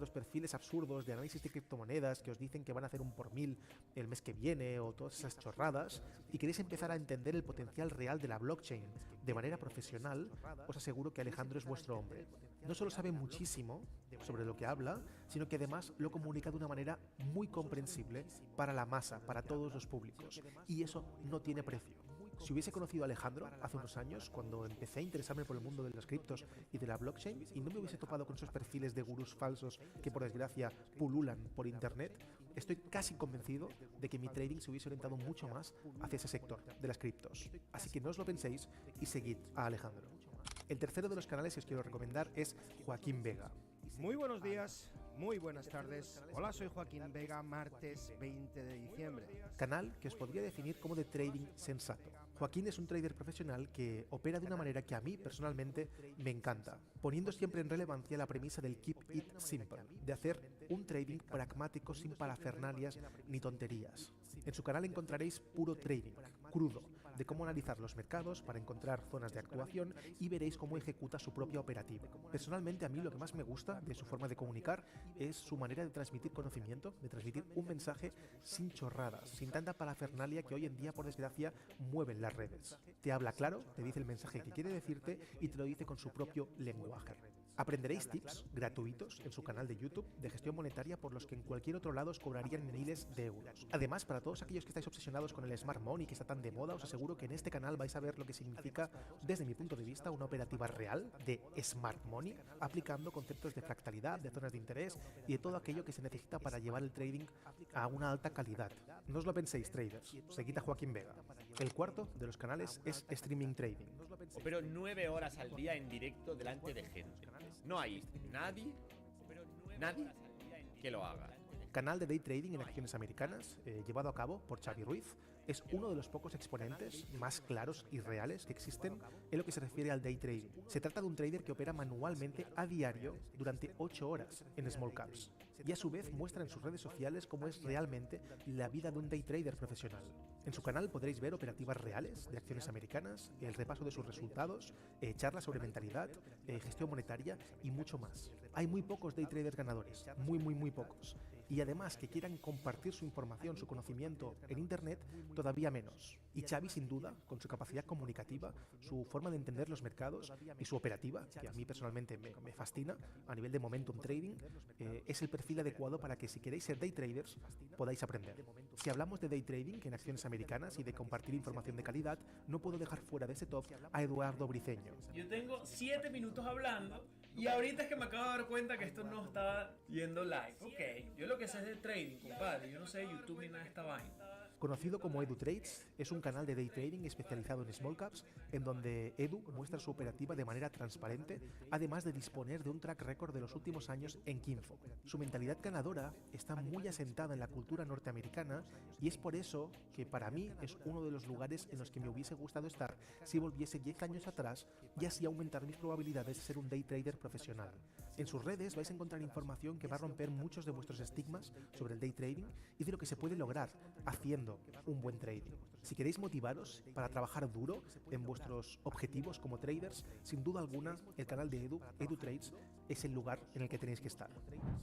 vuestros perfiles absurdos de análisis de criptomonedas que os dicen que van a hacer un por mil el mes que viene o todas esas chorradas y queréis empezar a entender el potencial real de la blockchain de manera profesional, os aseguro que Alejandro es vuestro hombre. No solo sabe muchísimo sobre lo que habla, sino que además lo comunica de una manera muy comprensible para la masa, para todos los públicos. Y eso no tiene precio. Si hubiese conocido a Alejandro hace unos años, cuando empecé a interesarme por el mundo de las criptos y de la blockchain, y no me hubiese topado con esos perfiles de gurús falsos que por desgracia pululan por internet, estoy casi convencido de que mi trading se hubiese orientado mucho más hacia ese sector de las criptos. Así que no os lo penséis y seguid a Alejandro. El tercero de los canales que os quiero recomendar es Joaquín Vega. Muy buenos días, muy buenas tardes. Hola, soy Joaquín Vega, martes 20 de diciembre. Canal que os podría definir como de trading sensato. Joaquín es un trader profesional que opera de una manera que a mí personalmente me encanta, poniendo siempre en relevancia la premisa del keep it simple, de hacer un trading pragmático sin parafernalias ni tonterías. En su canal encontraréis puro trading, crudo, de cómo analizar los mercados para encontrar zonas de actuación y veréis cómo ejecuta su propia operativa. Personalmente a mí lo que más me gusta de su forma de comunicar es su manera de transmitir conocimiento, de transmitir un mensaje sin chorradas, sin tanta parafernalia que hoy en día, por desgracia, mueven las redes. Te habla claro, te dice el mensaje que quiere decirte y te lo dice con su propio lenguaje. Aprenderéis tips gratuitos en su canal de YouTube de gestión monetaria por los que en cualquier otro lado os cobrarían miles de euros. Además, para todos aquellos que estáis obsesionados con el Smart Money que está tan de moda, os aseguro que en este canal vais a ver lo que significa, desde mi punto de vista, una operativa real de Smart Money, aplicando conceptos de fractalidad, de zonas de interés y de todo aquello que se necesita para llevar el trading a una alta calidad. No os lo penséis, traders, seguid a Joaquín Vega. El cuarto de los canales es Streaming Trading. Opero 9 horas al día en directo delante de gente. No hay nadie que lo haga. Canal de Day Trading en acciones americanas, llevado a cabo por Xavi Ruiz, es uno de los pocos exponentes más claros y reales que existen en lo que se refiere al Day Trading. Se trata de un trader que opera manualmente a diario durante 8 horas en small caps y a su vez muestra en sus redes sociales cómo es realmente la vida de un Day Trader profesional. En su canal podréis ver operativas reales de acciones americanas, el repaso de sus resultados, charlas sobre mentalidad, gestión monetaria y mucho más. Hay muy pocos Day Traders ganadores, muy pocos. Y además que quieran compartir su información, su conocimiento en internet, todavía menos. Y Xavi, sin duda, con su capacidad comunicativa, su forma de entender los mercados y su operativa, que a mí personalmente me fascina, a nivel de momentum trading, es el perfil adecuado para que si queréis ser day traders, podáis aprender. Si hablamos de day trading en acciones americanas y de compartir información de calidad, no puedo dejar fuera de ese top a Eduardo Briceño. Yo tengo 7 minutos hablando y ahorita es que me acabo de dar cuenta que esto no está yendo live. Ok, yo lo que sé es de trading, compadre. Yo no sé de YouTube ni nada de esta vaina. Conocido como Edu Trades, es un canal de day trading especializado en small caps, en donde Edu muestra su operativa de manera transparente, además de disponer de un track record de los últimos años en Kinfo. Su mentalidad ganadora está muy asentada en la cultura norteamericana y es por eso que para mí es uno de los lugares en los que me hubiese gustado estar si volviese 10 años atrás y así aumentar mis probabilidades de ser un day trader profesional. En sus redes vais a encontrar información que va a romper muchos de vuestros estigmas sobre el day trading y de lo que se puede lograr haciendo un buen trading. Si queréis motivaros para trabajar duro en vuestros objetivos como traders, sin duda alguna el canal de Edu Trades, es el lugar en el que tenéis que estar.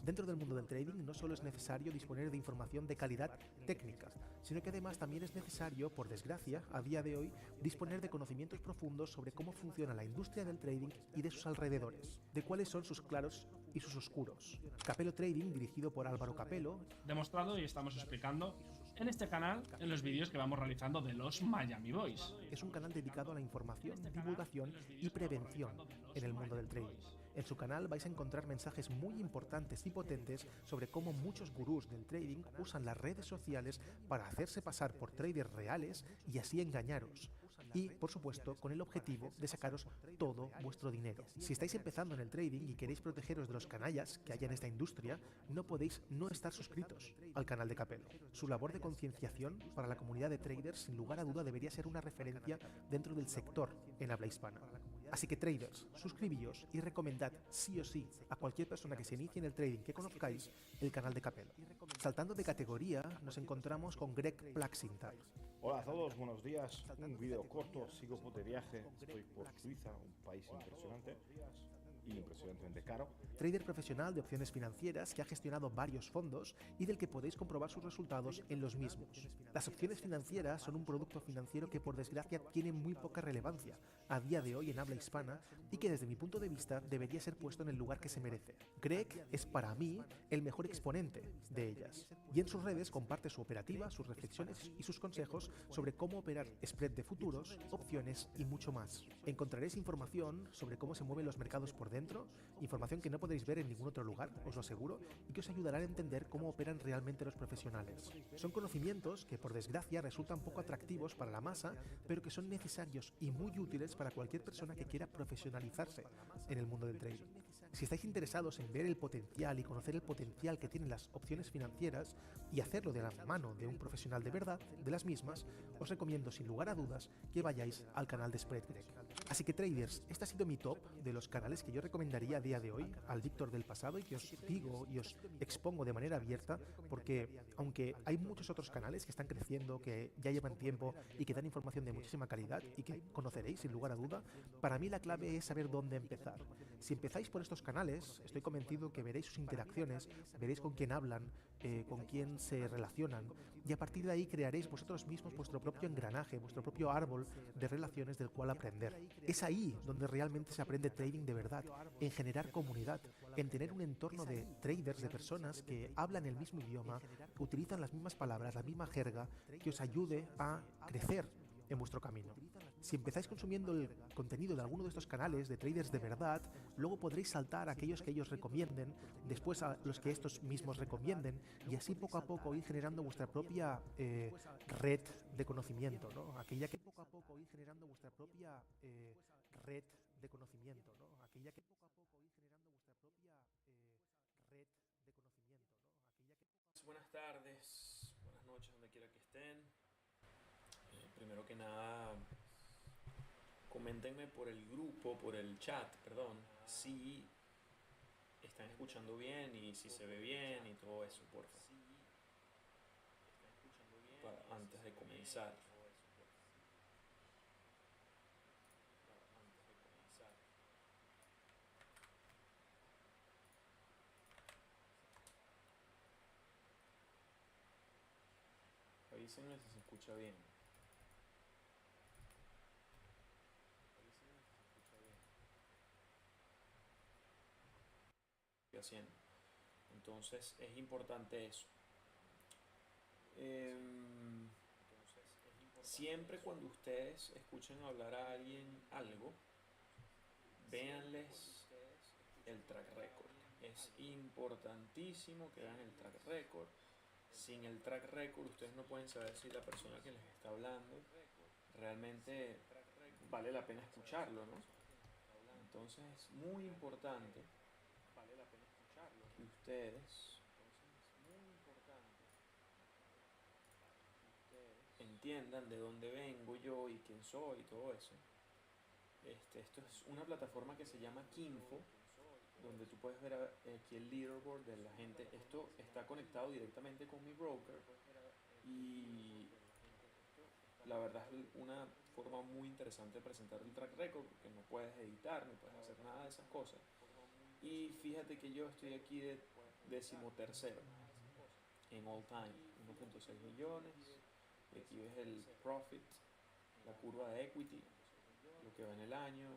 Dentro del mundo del trading no solo es necesario disponer de información de calidad técnica, sino que además también es necesario, por desgracia, a día de hoy, disponer de conocimientos profundos sobre cómo funciona la industria del trading y de sus alrededores, de cuáles son sus claros y sus oscuros. Capello Trading, dirigido por Álvaro Capello, demostrado y estamos explicando en este canal, en los vídeos que vamos realizando de los Miami Boys. Es un canal dedicado a la información, divulgación y prevención en el mundo del trading. En su canal vais a encontrar mensajes muy importantes y potentes sobre cómo muchos gurús del trading usan las redes sociales para hacerse pasar por traders reales y así engañaros. Y, por supuesto, con el objetivo de sacaros todo vuestro dinero. Si estáis empezando en el trading y queréis protegeros de los canallas que hay en esta industria, no podéis no estar suscritos al canal de Capello. Su labor de concienciación para la comunidad de traders, sin lugar a duda, debería ser una referencia dentro del sector en habla hispana. Así que traders, suscribíos y recomendad sí o sí a cualquier persona que se inicie en el trading que conozcáis el canal de Capello. Saltando de categoría, nos encontramos con Greg Plaxintar. Hola a todos, buenos días. Un vídeo corto, sigo de viaje, estoy por Suiza, un país impresionante. y impresionantemente caro. Trader profesional de opciones financieras que ha gestionado varios fondos y del que podéis comprobar sus resultados en los mismos. Las opciones financieras son un producto financiero que por desgracia tiene muy poca relevancia a día de hoy en habla hispana y que desde mi punto de vista debería ser puesto en el lugar que se merece. Greg es para mí el mejor exponente de ellas y en sus redes comparte su operativa, sus reflexiones y sus consejos sobre cómo operar spread de futuros, opciones y mucho más. Encontraréis información sobre cómo se mueven los mercados por dentro, información que no podréis ver en ningún otro lugar, os lo aseguro, y que os ayudará a entender cómo operan realmente los profesionales. Son conocimientos que por desgracia resultan poco atractivos para la masa, pero que son necesarios y muy útiles para cualquier persona que quiera profesionalizarse en el mundo del trading. Si estáis interesados en ver el potencial y conocer el potencial que tienen las opciones financieras y hacerlo de la mano de un profesional de verdad de las mismas, os recomiendo sin lugar a dudas que vayáis al canal de Spread Greg. Así que traders, este ha sido mi top de los canales que yo recomendaría a día de hoy al Víctor del pasado y que os digo y os expongo de manera abierta porque aunque hay muchos otros canales que están creciendo, que ya llevan tiempo y que dan información de muchísima calidad y que conoceréis sin lugar a duda, para mí la clave es saber dónde empezar. Si empezáis por estos canales, estoy convencido que veréis sus interacciones, veréis con quién hablan, con quién se relacionan y a partir de ahí crearéis vosotros mismos vuestro propio engranaje, vuestro propio árbol de relaciones del cual aprender. Es ahí donde realmente se aprende trading de verdad, en generar comunidad, en tener un entorno de traders, de personas que hablan el mismo idioma, utilizan las mismas palabras, la misma jerga, que os ayude a crecer en vuestro camino. Si empezáis consumiendo el contenido de alguno de estos canales de traders de verdad, luego podréis saltar a aquellos que ellos recomienden, después a los que estos mismos recomienden, y así poco a poco ir generando vuestra propia red de conocimiento, ¿no? Aquella que poco a poco ir generando vuestra propia red de conocimiento, ¿no? Aquella que poco a poco ir generando vuestra propia red de conocimiento, ¿no? Aquella que Buenas tardes, buenas noches, donde quiera que estén. Primero que nada, coméntenme por el grupo, por el chat, perdón, si están escuchando bien y si se ve bien y todo eso, porfa. Antes de comenzar. Avísenme si se escucha bien. Estoy haciendo. Entonces es importante eso. Siempre cuando ustedes escuchen hablar a alguien algo, véanles el track record. Es importantísimo que vean el track record. Sin el track record ustedes no pueden saber si la persona que les está hablando realmente vale la pena escucharlo, ¿no? Entonces es muy importante que ustedes entiendan de dónde vengo yo y quién soy y todo eso. Esto es una plataforma que se llama Kinfo, donde tú puedes ver aquí el leaderboard de la gente. Esto está conectado directamente con mi broker y la verdad es una forma muy interesante de presentar el track record porque no puedes editar, no puedes hacer nada de esas cosas. Y fíjate que yo estoy aquí de 13º en all time, 1.6 millones. Y aquí ves el profit, la curva de equity, lo que va en el año,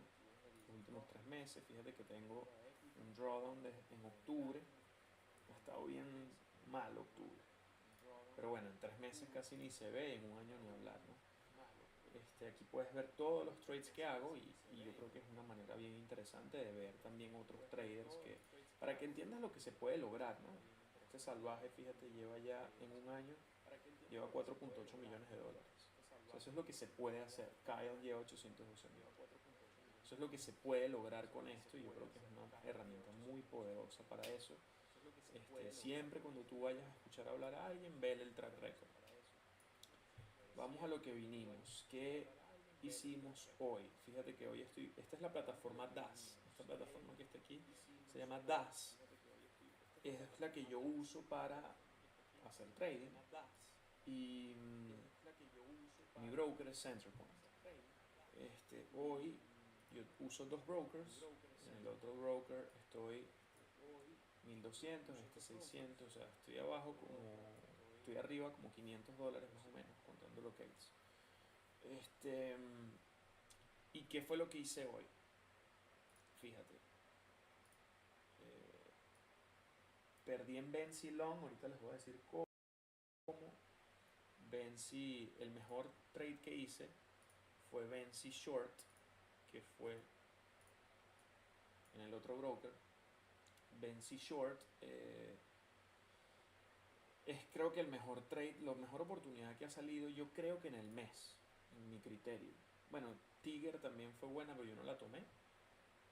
los últimos 3 meses. Fíjate que tengo un drawdown en octubre. Ha estado bien mal octubre, pero bueno, en 3 meses casi ni se ve, en un año ni hablar, ¿no? Aquí puedes ver todos los trades que hago y yo creo que es una manera bien interesante de ver también otros traders para que entiendas lo que se puede lograr, ¿no? Este salvaje, fíjate, lleva ya en un año, lleva 4.8 millones de dólares. O sea, eso es lo que se puede hacer. Kyle lleva 812 mil. Eso es lo que se puede lograr con esto y yo creo que es una herramienta muy poderosa para eso. Siempre cuando tú vayas a escuchar hablar a alguien, vele el track record. Vamos a lo que vinimos. ¿Qué hicimos hoy? Fíjate que hoy esta es la plataforma DAS. Esta plataforma que está aquí se llama DAS. Es la que yo uso para hacer trading. Y mi broker es Centerpoint. Hoy yo uso 2 brokers. En el otro broker estoy 1200, este 600, o sea, estoy abajo como, estoy arriba como $500 más o menos, contando lo que hice. ¿Y qué fue lo que hice hoy? Fíjate. Perdí en Benzi Long, ahorita les voy a decir cómo. Benzi, el mejor trade que hice fue Benzi Short, que fue en el otro broker. Benzi Short es creo que el mejor trade, la mejor oportunidad que ha salido, yo creo que en el mes, en mi criterio. Bueno, Tiger también fue buena, pero yo no la tomé.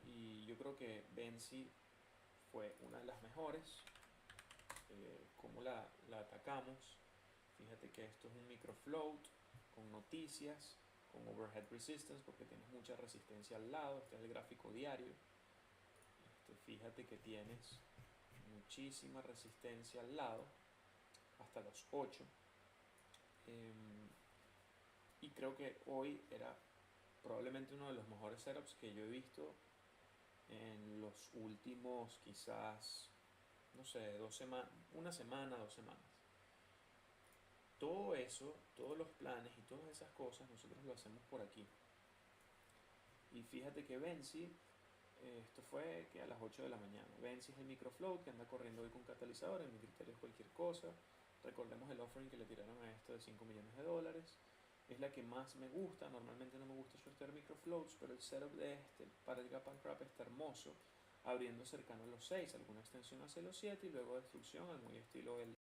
Y yo creo que Benzi fue una de las mejores. Cómo la atacamos. Fíjate que esto es un micro float con noticias, con overhead resistance, porque tienes mucha resistencia al lado. Este es el gráfico diario. Fíjate que tienes muchísima resistencia al lado, hasta los 8. Y creo que hoy era probablemente uno de los mejores setups que yo he visto en los últimos, quizás, no sé, 2 semanas, una semana, 2 semanas. Todo eso, todos los planes y todas esas cosas, nosotros lo hacemos por aquí. Y fíjate que Benzi, esto fue que a las 8 de la mañana. Benzi es el microfloat que anda corriendo hoy con catalizador, en mi criterio es cualquier cosa. Recordemos el offering que le tiraron a esto de $5 millones. Es la que más me gusta. Normalmente no me gusta shortear microfloats, pero el setup de este para el gap and crap está hermoso, abriendo cercano a los 6, alguna extensión hacia los 7 y luego destrucción al muy estilo del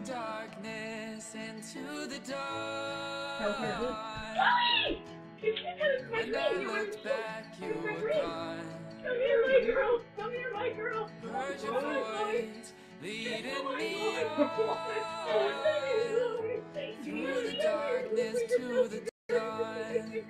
darkness into the dawn. Kelly! You can't have my When girl. I You were looked back, you in my were room. gone. Come here, my girl. Come here, my girl. Heard your Come on, voice leading me Come on through the darkness to the dawn.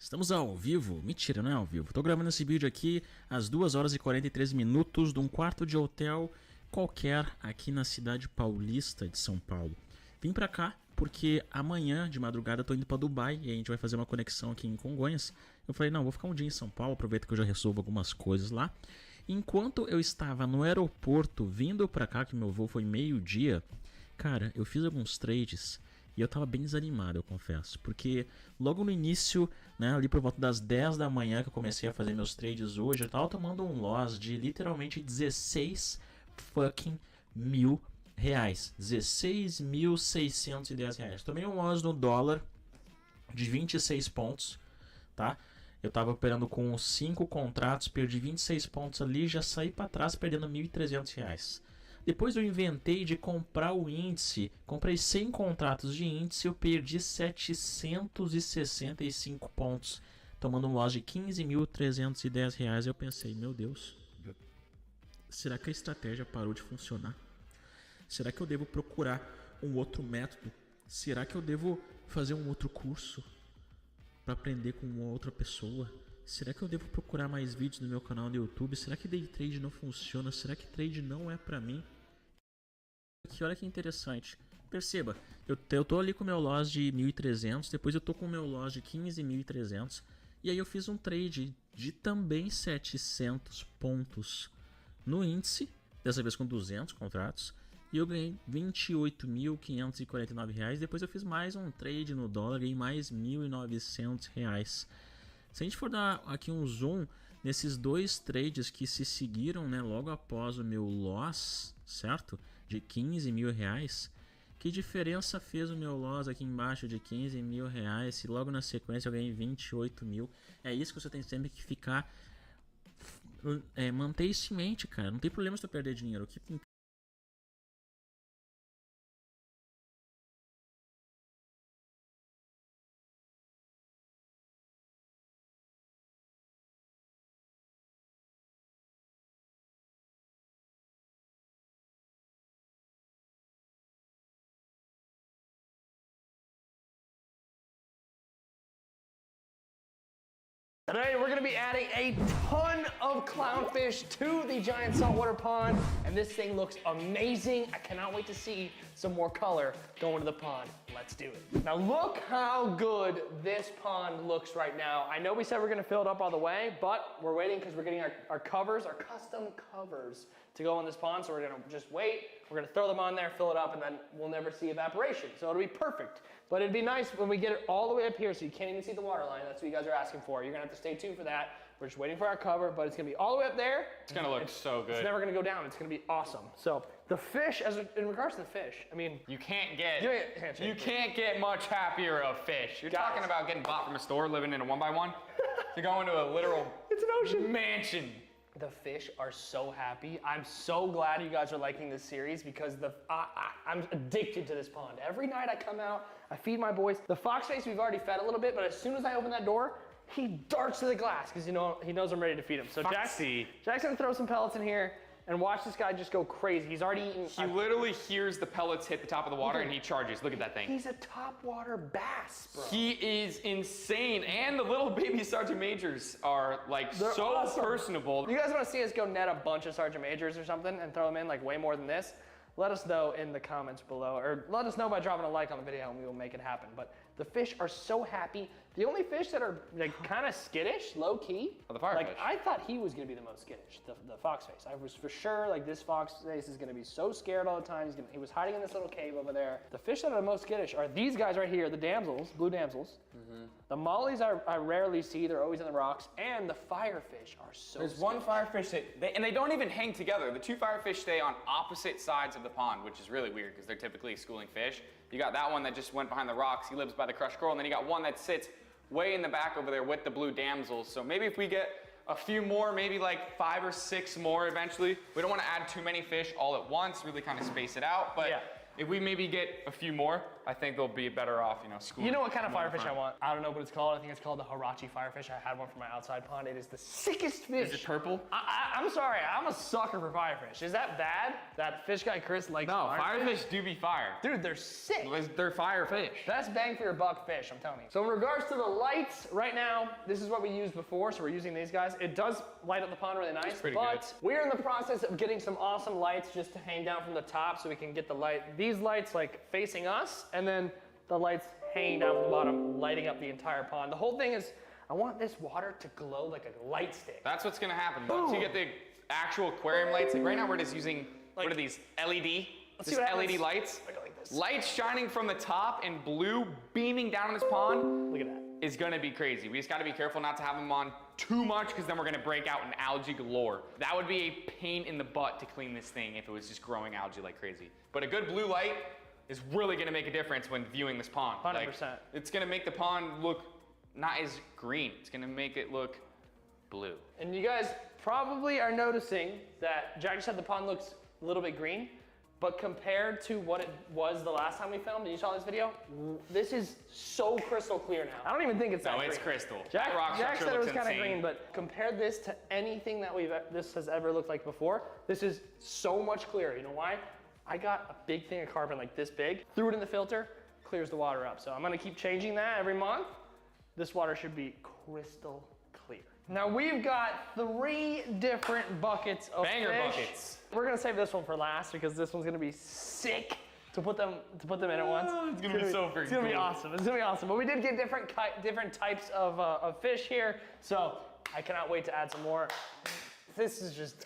Estamos ao vivo? Mentira, não é ao vivo. Tô gravando esse vídeo aqui às 2 horas e 43 minutos de um quarto de hotel qualquer aqui na cidade paulista de São Paulo. Vim pra cá porque amanhã de madrugada eu tô indo pra Dubai e a gente vai fazer uma conexão aqui em Congonhas. Eu falei, não, vou ficar um dia em São Paulo, aproveita que eu já resolvo algumas coisas lá. Enquanto eu estava no aeroporto vindo pra cá, que meu voo foi meio-dia, cara, eu fiz alguns trades. E eu tava bem desanimado, eu confesso. Porque logo no início, né, ali por volta das 10 da manhã que eu comecei a fazer meus trades hoje, eu tava tomando um loss de literalmente 16 fucking mil reais. 16.610 reais. Tomei um loss no dólar de 26 pontos, tá? Eu tava operando com 5 contratos, perdi 26 pontos ali, já saí pra trás perdendo 1.300 reais. Depois eu inventei de comprar o índice, comprei 100 contratos de índice, eu perdi 765 pontos, tomando um loss de 15.310 reais. Eu pensei, meu Deus, será que a estratégia parou de funcionar? Será que eu devo procurar um outro método? Será que eu devo fazer um outro curso para aprender com uma outra pessoa? Será que eu devo procurar mais vídeos no meu canal no YouTube? Será que day trade não funciona? Será que trade não é pra mim? Aqui, olha que interessante. Perceba, eu tô ali com o meu loss de 1.300, depois eu tô com o meu loss de 15.300, e aí eu fiz um trade de também 700 pontos no índice, dessa vez com 200 contratos, e eu ganhei 28.549 reais. Depois eu fiz mais um trade no dólar, ganhei mais 1.900 reais. Se a gente for dar aqui um zoom nesses dois trades que se seguiram, né, logo após o meu loss, certo? De 15 mil reais. Que diferença fez o meu loss aqui embaixo de 15 mil reais se logo na sequência eu ganhei 28 mil? É isso que você tem sempre que ficar... manter isso em mente, cara. Não tem problema se tu perder dinheiro. O que Today we're going to be adding a ton of clownfish to the giant saltwater pond, and this thing looks amazing. I cannot wait to see some more color go into the pond. Let's do it. Now look how good this pond looks right now. I know we said we're going to fill it up all the way, but we're waiting because we're getting our covers, our custom covers to go on this pond, so we're going to just wait. We're going to throw them on there, fill it up, and then we'll never see evaporation. So it'll be perfect. But it'd be nice when we get it all the way up here so you can't even see the water line. That's what you guys are asking for. You're gonna have to stay tuned for that. We're just waiting for our cover, but it's gonna be all the way up there. It's gonna look so good. It's never gonna go down. It's gonna be awesome. So the fish, in regards to the fish, I mean, you can't get much happier of fish. You're talking about getting bought from a store, living in a 1x1, to go into a literal it's an ocean mansion. The fish are so happy. I'm so glad you guys are liking this series because I'm addicted to this pond. Every night I come out, I feed my boys. The fox face we've already fed a little bit, but as soon as I open that door, he darts to the glass because he knows I'm ready to feed him. So Jack's gonna throw some pellets in here and watch this guy just go crazy. He's already eaten. He literally hears the pellets hit the top of the water and he charges. Look at that thing. He's a topwater bass, bro. He is insane. And the little baby Sergeant Majors are like They're so awesome. personable. You guys want to see us go net a bunch of Sergeant Majors or something and throw them in like way more than this? Let us know in the comments below, or let us know by dropping a like on the video and we will make it happen. But the fish are so happy. The only fish that are like kind of skittish, low key, are the firefish. Like I thought he was gonna be the most skittish, the fox face. I was for sure like this fox face is gonna be so scared all the time. He was hiding in this little cave over there. The fish that are the most skittish are these guys right here, the damsels, blue damsels. The mollies I rarely see. They're always in the rocks, and the firefish are so. There's one firefish and they don't even hang together. The two firefish stay on opposite sides of the pond, which is really weird because they're typically schooling fish. You got that one that just went behind the rocks. He lives by the crushed coral, and then you got one that sits way in the back over there with the blue damsels. So maybe if we get a few more, maybe like 5 or 6 more eventually. We don't want to add too many fish all at once, really kind of space it out. But if we maybe get a few more, I think they'll be better off, schooling. You know what kind of firefish I want? I don't know what it's called. I think it's called the Hirachi firefish. I had one from my outside pond. It is the sickest fish. Is it purple? I'm sorry. I'm a sucker for firefish. Is that bad? That fish guy Chris likes firefish do be fire. Dude, they're sick. They're firefish. Best bang for your buck fish, I'm telling you. So in regards to the lights, right now, this is what we used before, so we're using these guys. It does light up the pond really nice, but we're in the process of getting some awesome lights just to hang down from the top so we can get the light. These lights like facing us, and then the lights hanging down from the bottom, lighting up the entire pond. The whole thing is, I want this water to glow like a light stick. That's what's gonna happen. Once you get the actual aquarium lights, like right now we're just using, what are these, LED? Just LED lights. Lights shining from the top and blue beaming down in this pond. Look at that. Is gonna be crazy. We just gotta be careful not to have them on too much because then we're gonna break out in algae galore. That would be a pain in the butt to clean this thing if it was just growing algae like crazy. But a good blue light is really gonna make a difference when viewing this pond. 100%. Like, it's gonna make the pond look not as green. It's gonna make it look blue. And you guys probably are noticing that Jack just said the pond looks a little bit green, but compared to what it was the last time we filmed and you saw this video, this is so crystal clear now. I don't even think it's that green. No, it's crystal. Jack said it was kind of insane. green, but compare this to anything that this has ever looked like before. This is so much clearer. You know why? I got a big thing of carbon like this big, threw it in the filter, clears the water up. So I'm gonna keep changing that every month. This water should be crystal clear. Now we've got 3 different buckets of banger fish. buckets. We're gonna save this one for last because this one's gonna be sick to put them in at once. It's gonna be so freaking cool. It's gonna be awesome. It's gonna be awesome. But we did get different types of fish here, so I cannot wait to add some more. This is just,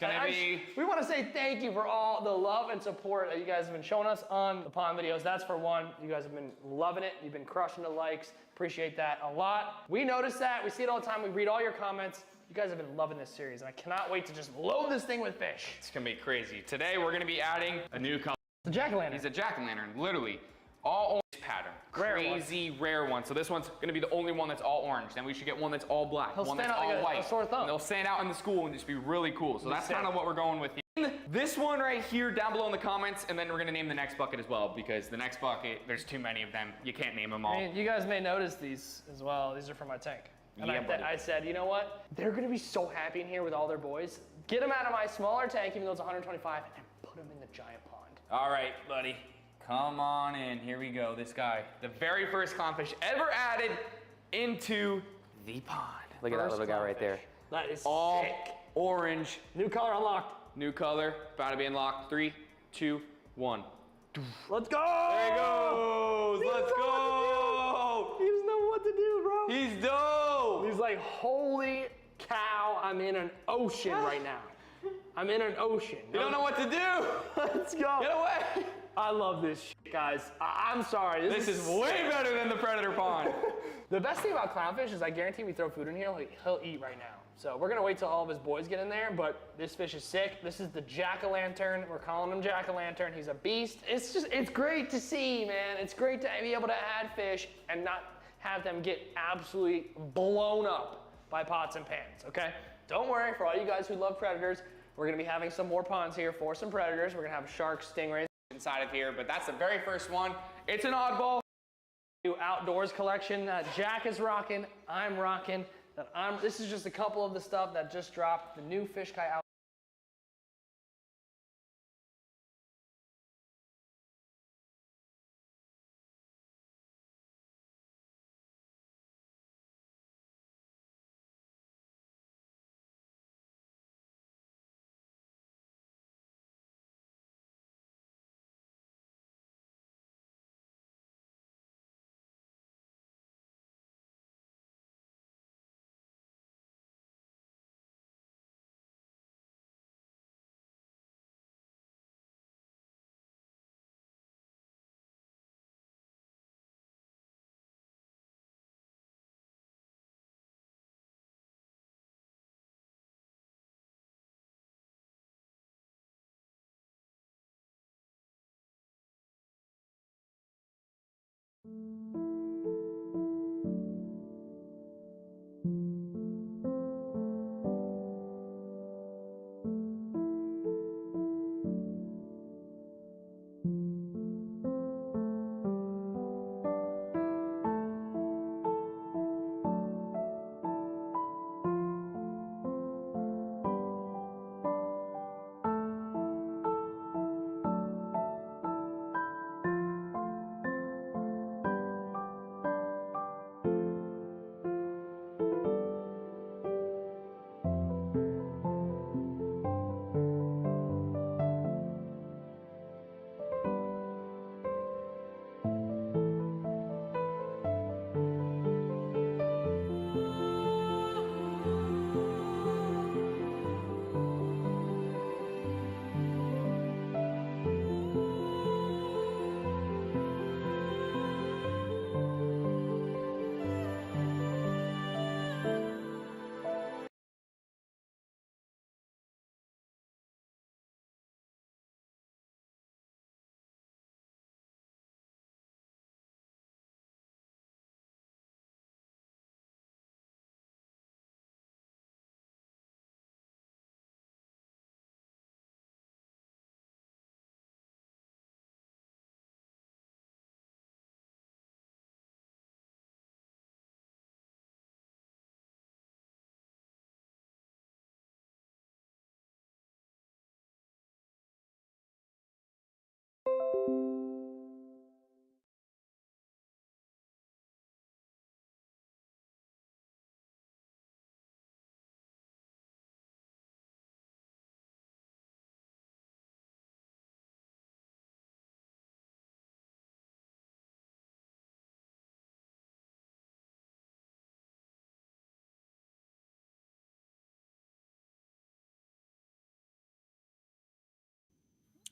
we want to say thank you for all the love and support that you guys have been showing us on the pond videos. That's for one. You guys have been loving it. You've been crushing the likes. Appreciate that a lot. We notice that. We see it all the time. We read all your comments. You guys have been loving this series, and I cannot wait to just load this thing with fish. It's gonna be crazy. Today we're gonna be adding a new color. The jack-o'-lantern. He's a jack-o'-lantern, literally. All orange pattern. Crazy rare one. So this one's gonna be the only one that's all orange. Then we should get one that's all black, He'll one stand that's out all like white. a sore thumb. And they'll stand out in the school and just be really cool. So that's kind of what we're going with. This one right here down below in the comments, and then we're gonna name the next bucket as well, because the next bucket, there's too many of them. You can't name them all. I mean, you guys may notice these as well. These are from my tank. And Yeah, I said, you know what? They're gonna be so happy in here with all their boys. Get them out of my smaller tank, even though it's 125, and put them in the giant pond. All right, buddy. Come on in. Here we go. This guy, the very first clownfish ever added into the pond. Look at that little guy right there. That is all sick. Orange. New color unlocked. New color, about to be unlocked. 3, 2, 1. Let's go! There he goes! Let's go! He doesn't know what to do, bro. He's dope! He's like, holy cow, I'm in an ocean right now. I'm in an ocean. You don't know what to do! Let's go. Get away! I love this shit, guys. I'm sorry. This is way better than the predator pond. The best thing about clownfish is I guarantee we throw food in here, like, he'll eat right now. So we're gonna wait till all of his boys get in there, but this fish is sick. This is the jack-o'-lantern. We're calling him jack-o'-lantern. He's a beast. It's great to see, man. It's great to be able to add fish and not have them get absolutely blown up by pots and pans, okay? Don't worry, for all you guys who love predators, we're gonna be having some more ponds here for some predators. We're gonna have sharks, stingrays inside of here, but that's the very first one. It's an oddball. New outdoors collection that Jack is rocking, I'm rocking. This is just a couple of the stuff that just dropped. The new Fish Guy out.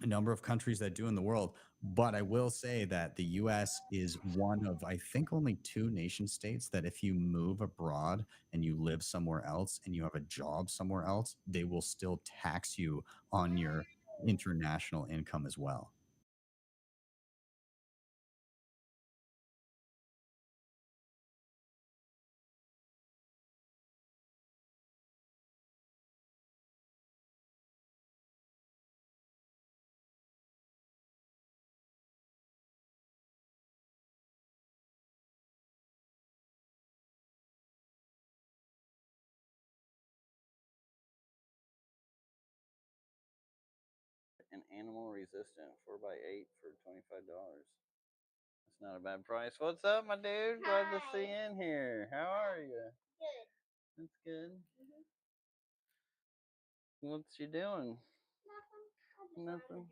a number of countries that do in the world. But I will say that the U.S. is one of, I think, only 2 nation states that if you move abroad and you live somewhere else and you have a job somewhere else, they will still tax you on your international income as well. An animal resistant 4x8 for $25. That's not a bad price. What's up, my dude? Glad to see you in here. How are you? Good. That's good. What's you doing? Nothing.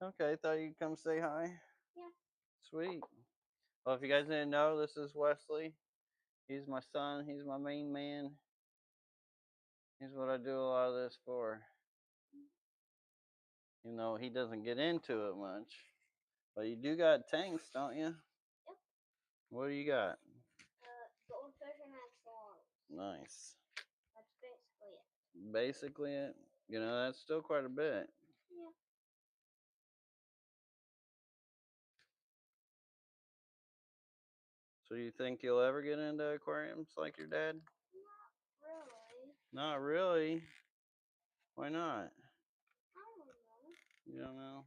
Okay, thought you'd come say hi. Yeah. Sweet. Well, if you guys didn't know, this is Wesley. He's my son. He's my main man. He's what I do a lot of this for. You know, he doesn't get into it much. But you do got tanks, don't you? Yep. What do you got? Goldfish and axolotls. Nice. That's basically it. Basically it? You know, that's still quite a bit. Yeah. So you think you'll ever get into aquariums like your dad? Not really. Not really? Why not? I don't know. You don't know?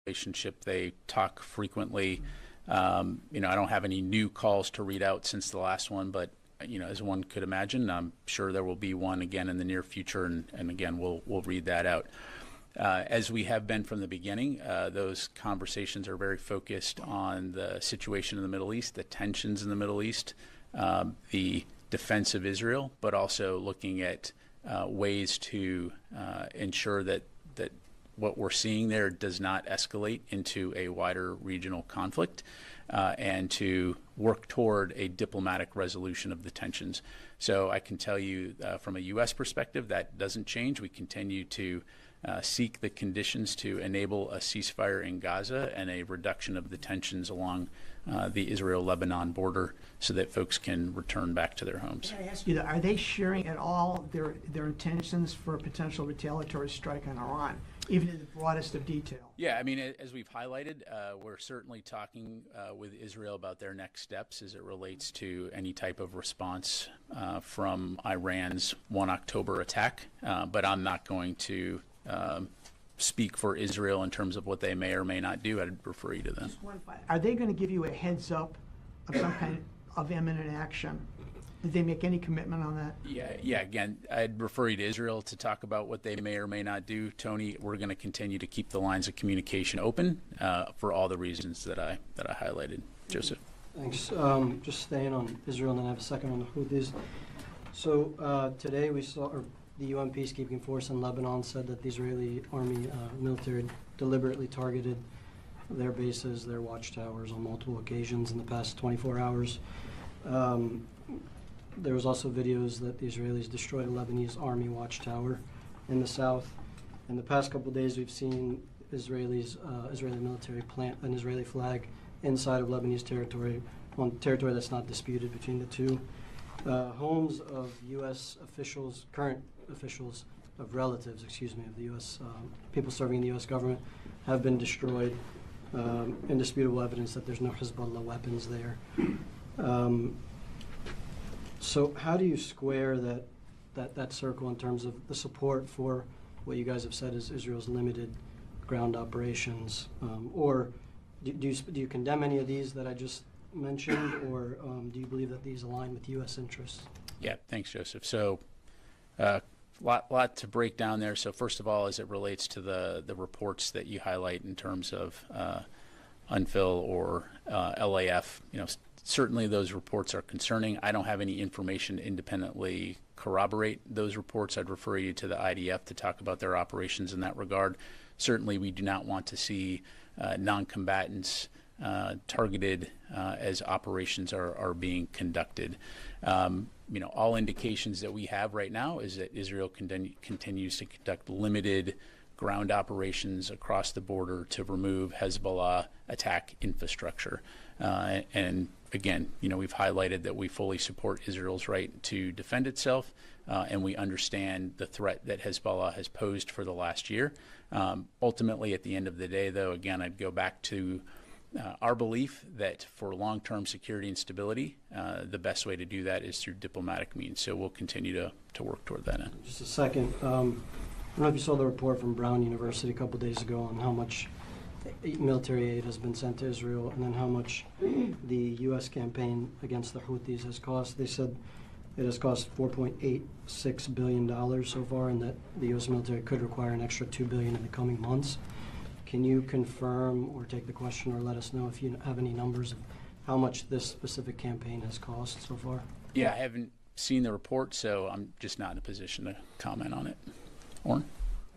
Relationship. They talk frequently. You know, I don't have any new calls to read out since the last one, but you know, as one could imagine, I'm sure there will be one again in the near future, and again, we'll read that out. As we have been from the beginning, those conversations are very focused on the situation in the Middle East, the tensions in the Middle East, the defense of Israel, but also looking at ways to ensure that what we're seeing there does not escalate into a wider regional conflict, and to work toward a diplomatic resolution of the tensions. So I can tell you from a U.S. perspective, that doesn't change. We continue to seek the conditions to enable a ceasefire in Gaza and a reduction of the tensions along the Israel-Lebanon border so that folks can return back to their homes. Can I ask you, are they sharing at all their intentions for a potential retaliatory strike on Iran, even in the broadest of detail? Yeah, I mean, as we've highlighted, we're certainly talking with Israel about their next steps as it relates to any type of response from Iran's 1 October attack. But I'm not going to speak for Israel in terms of what they may or may not do. I'd refer you to them. Are they going to give you a heads up of some kind of imminent action? Did they make any commitment on that? Yeah. Again, I'd refer you to Israel to talk about what they may or may not do. Tony, we're going to continue to keep the lines of communication open for all the reasons that I highlighted. Joseph. Thanks. Just staying on Israel, and then I have a second on the Houthis. So today we saw, or the UN peacekeeping force in Lebanon said that the Israeli army military deliberately targeted their bases, their watchtowers on multiple occasions in the past 24 hours. There was also videos that the Israelis destroyed a Lebanese army watchtower in the south. In the past couple of days, we've seen Israeli military plant an Israeli flag inside of Lebanese territory, on territory that's not disputed between the two. Homes of U.S. officials, current officials, of relatives, excuse me, of the U.S. People serving in the U.S. government have been destroyed. Indisputable evidence that there's no Hezbollah weapons there. So how do you square that circle in terms of the support for what you guys have said is Israel's limited ground operations? Or do you condemn any of these that I just mentioned, or do you believe that these align with U.S. interests? Yeah, thanks, Joseph. So lot to break down there. So first of all, as it relates to the reports that you highlight in terms of UNFIL or LAF, certainly those reports are concerning. I don't have any information to independently corroborate those reports. I'd refer you to the IDF to talk about their operations in that regard. Certainly, we do not want to see non-combatants targeted as operations are being conducted. All indications that we have right now is that Israel continues to conduct limited ground operations across the border to remove Hezbollah attack infrastructure. And again, we've highlighted that we fully support Israel's right to defend itself, and we understand the threat that Hezbollah has posed for the last year. Ultimately, at the end of the day, though, again, I'd go back to our belief that for long-term security and stability, the best way to do that is through diplomatic means. So we'll continue to work toward that end. Just a second. I don't know if you saw the report from Brown University a couple days ago on how much military aid has been sent to Israel and then how much the U.S. campaign against the Houthis has cost. They said it has cost $4.86 billion so far, and that the U.S. military could require an extra $2 billion in the coming months. Can you confirm or take the question or let us know if you have any numbers of how much this specific campaign has cost so far? Yeah, I haven't seen the report, so I'm just not in a position to comment on it. Oren?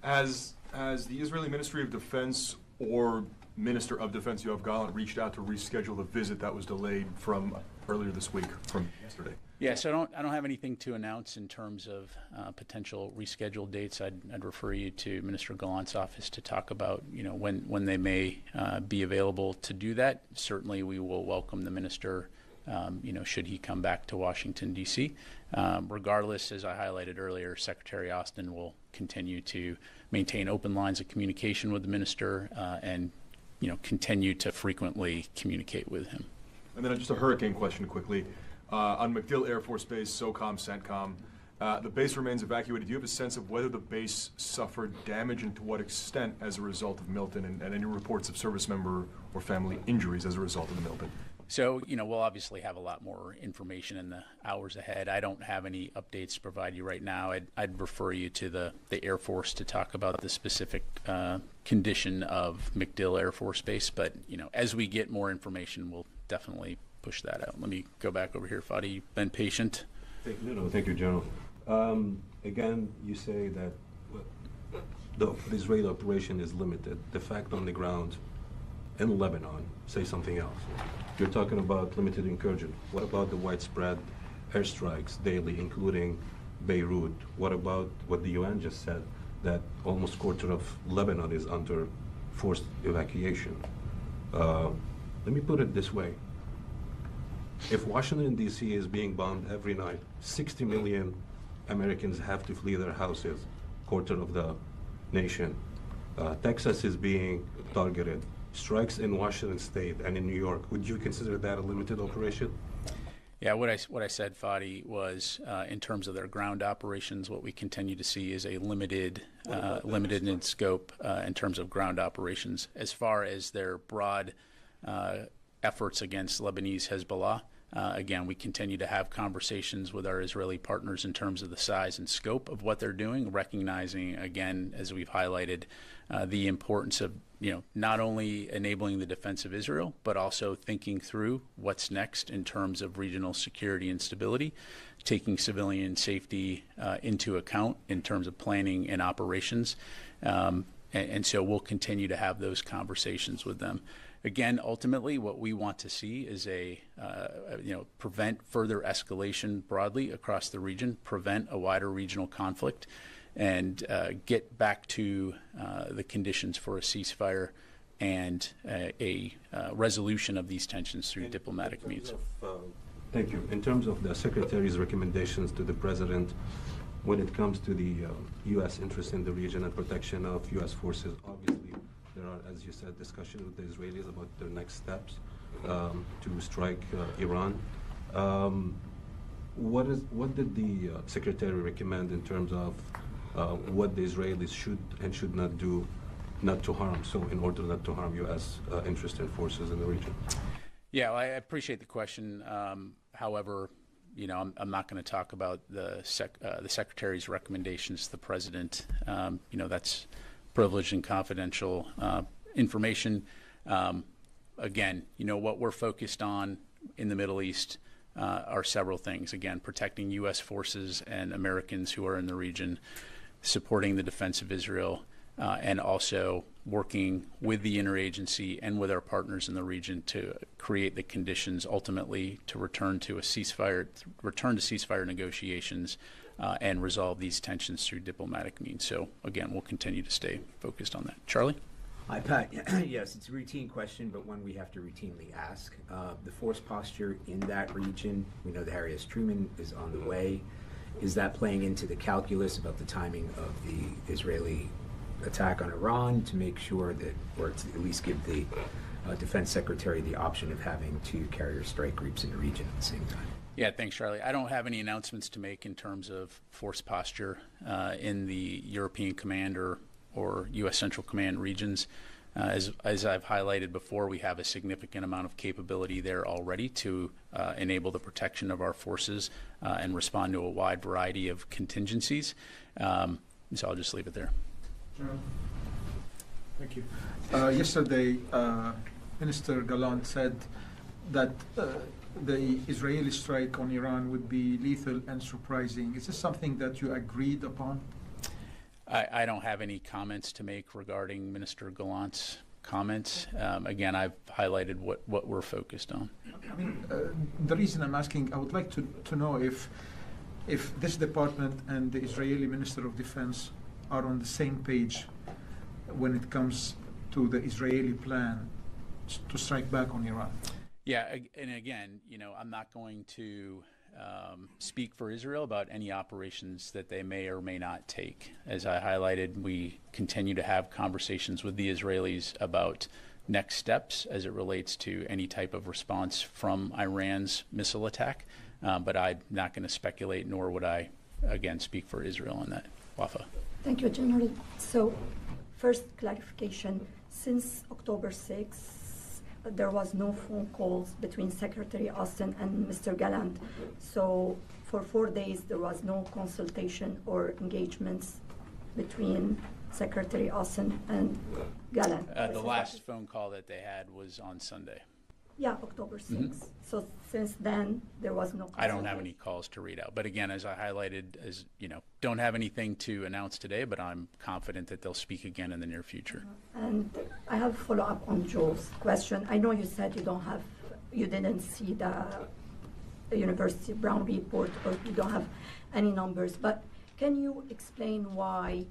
Has the Israeli Ministry of Defense or Minister of Defense Yoav Gallant reached out to reschedule the visit that was delayed from earlier this week, from yesterday? Yeah, so I don't have anything to announce in terms of potential rescheduled dates. I'd refer you to Minister Gallant's office to talk about when they may be available to do that. Certainly, we will welcome the minister. Should he come back to Washington, D.C. Regardless, as I highlighted earlier, Secretary Austin will continue to maintain open lines of communication with the minister and continue to frequently communicate with him. And then just a hurricane question quickly. On MacDill Air Force Base, SOCOM, CENTCOM, the base remains evacuated. Do you have a sense of whether the base suffered damage and to what extent as a result of Milton, and any reports of service member or family injuries as a result of Milton? So, we'll obviously have a lot more information in the hours ahead. I don't have any updates to provide you right now. I'd refer you to the Air Force to talk about the specific condition of MacDill Air Force Base. But, as we get more information, we'll definitely push that out. Let me go back over here, Fadi. You've been patient. Thank you, General. Again, you say that the Israeli operation is limited. The fact on the ground in Lebanon say something else. You're talking about limited incursion. What about the widespread airstrikes daily, including Beirut? What about what the UN just said, that almost a quarter of Lebanon is under forced evacuation? Let me put it this way. If Washington, D.C. is being bombed every night, 60 million Americans have to flee their houses, quarter of the nation. Texas is being targeted. Strikes in Washington State and in New York. Would you consider that a limited operation? Yeah, what I said, Fadi, was in terms of their ground operations, what we continue to see is a limited in scope in terms of ground operations. As far as their broad efforts against Lebanese Hezbollah, again, we continue to have conversations with our Israeli partners in terms of the size and scope of what they're doing, recognizing, again, as we've highlighted, the importance of not only enabling the defense of Israel, but also thinking through what's next in terms of regional security and stability, taking civilian safety into account in terms of planning and operations. and so we'll continue to have those conversations with them. Again, ultimately, what we want to see is prevent further escalation broadly across the region, prevent a wider regional conflict, and get back to the conditions for a ceasefire and a resolution of these tensions through diplomatic means. Thank you. In terms of the Secretary's recommendations to the President, when it comes to the U.S. interest in the region and protection of U.S. forces, obviously there are, as you said, discussions with the Israelis about their next steps to strike Iran. What did the Secretary recommend in terms of what the Israelis should and should not do, not to harm, so in order not to harm U.S. interest and forces in the region? Yeah, well, I appreciate the question. However, I'm not going to talk about the Secretary's recommendations to the President. That's privileged and confidential information. Again, what we're focused on in the Middle East are several things. Again, protecting U.S. forces and Americans who are in the region, supporting the defense of Israel, and also working with the interagency and with our partners in the region to create the conditions ultimately to return to ceasefire negotiations and resolve these tensions through diplomatic means. So again, we'll continue to stay focused on that. Charlie? Hi, Pat. Yes, it's a routine question, but one we have to routinely ask. The force posture in that region, we know the Harry S. Truman is on the way. Is that playing into the calculus about the timing of the Israeli attack on Iran to make sure that, or to at least give the Defense Secretary the option of having two carrier strike groups in the region at the same time? Yeah, thanks, Charlie. I don't have any announcements to make in terms of force posture in the European Command or U.S. Central Command regions. As I've highlighted before, we have a significant amount of capability there already to enable the protection of our forces and respond to a wide variety of contingencies. So I'll just leave it there. Thank you. Yesterday, Minister Gallant said that the Israeli strike on Iran would be lethal and surprising. Is this something that you agreed upon? I don't have any comments to make regarding Minister Gallant's comments. Again, I've highlighted what we're focused on. I mean, the reason I'm asking, I would like to know if this department and the Israeli Minister of Defense are on the same page when it comes to the Israeli plan to strike back on Iran. Yeah, and again, I'm not going to speak for Israel about any operations that they may or may not take. As I highlighted, we continue to have conversations with the Israelis about next steps as it relates to any type of response from Iran's missile attack. But I'm not going to speculate, nor would I, again, speak for Israel on that. Wafa. Thank you, General. So, first clarification, since October 6th, there was no phone calls between Secretary Austin and Mr. Gallant. So for 4 days, there was no consultation or engagements between Secretary Austin and Gallant. The last phone call that they had was on Sunday. Yeah, October 6th. Mm-hmm. So since then, there was no. I don't have any calls to read out. But again, as I highlighted, don't have anything to announce today, but I'm confident that they'll speak again in the near future. And I have a follow-up on Joel's question. I know you said you didn't see the University Brown report, or you don't have any numbers, but can you explain why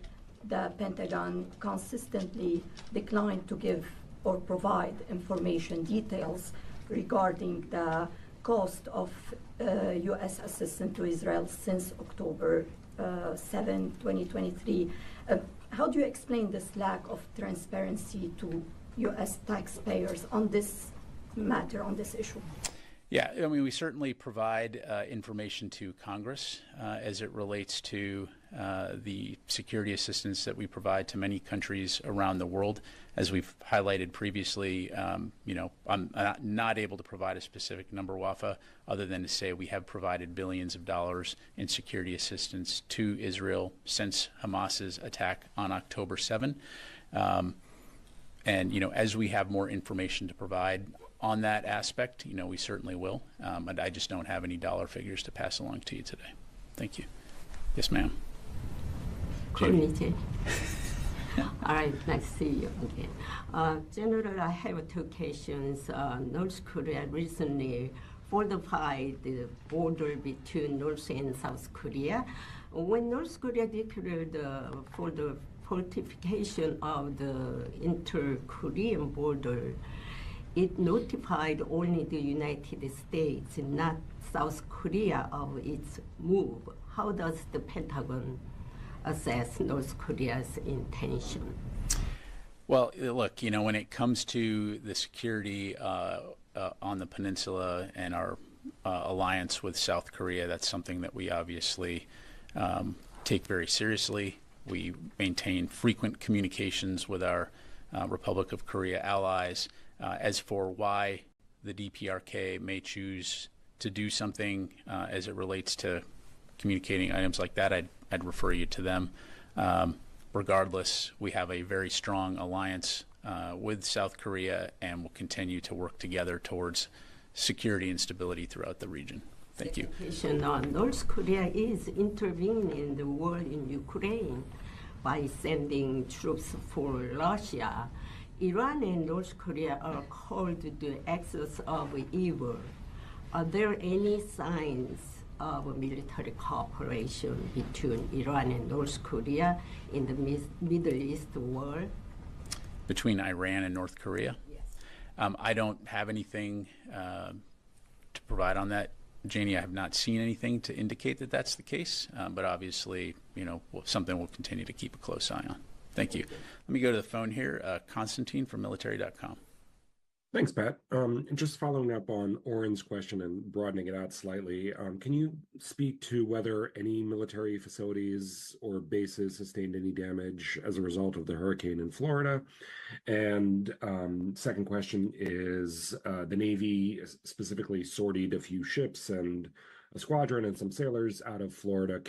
the Pentagon consistently declined to give or provide information details regarding the cost of U.S. assistance to Israel since October 7, 2023. How do you explain this lack of transparency to U.S. taxpayers on this matter, on this issue? Yeah, I mean, we certainly provide information to Congress as it relates to the security assistance that we provide to many countries around the world. As we've highlighted previously, I'm not able to provide a specific number, Wafa, other than to say we have provided billions of dollars in security assistance to Israel since Hamas's attack on October 7. And, as we have more information to provide on that aspect, we certainly will. And I just don't have any dollar figures to pass along to you today. Thank you. Yes, ma'am. All right, nice to see you again. General, I have two questions. North Korea recently fortified the border between North and South Korea. When North Korea declared for the fortification of the inter-Korean border, it notified only the United States, not South Korea, of its move. How does the Pentagon assess North Korea's intention? Well, look, when it comes to the security on the peninsula and our alliance with South Korea, that's something that we obviously take very seriously. We maintain frequent communications with our Republic of Korea allies. As for why the DPRK may choose to do something as it relates to communicating items like that, I'd refer you to them. Regardless, we have a very strong alliance with South Korea and will continue to work together towards security and stability throughout the region. Thank you. North Korea is intervening in the war in Ukraine by sending troops for Russia. Iran and North Korea are called the axis of evil. Are there any signs of military cooperation between Iran and North Korea in the Middle East war? Between Iran and North Korea? Yes. I don't have anything to provide on that. Janie, I have not seen anything to indicate that that's the case, but obviously, something we'll continue to keep a close eye on. Thank you. Let me go to the phone here. Constantine from military.com. Thanks, Pat. Just following up on Oren's question and broadening it out slightly, can you speak to whether any military facilities or bases sustained any damage as a result of the hurricane in Florida? And second question is, the Navy specifically sortied a few ships and a squadron and some sailors out of Florida.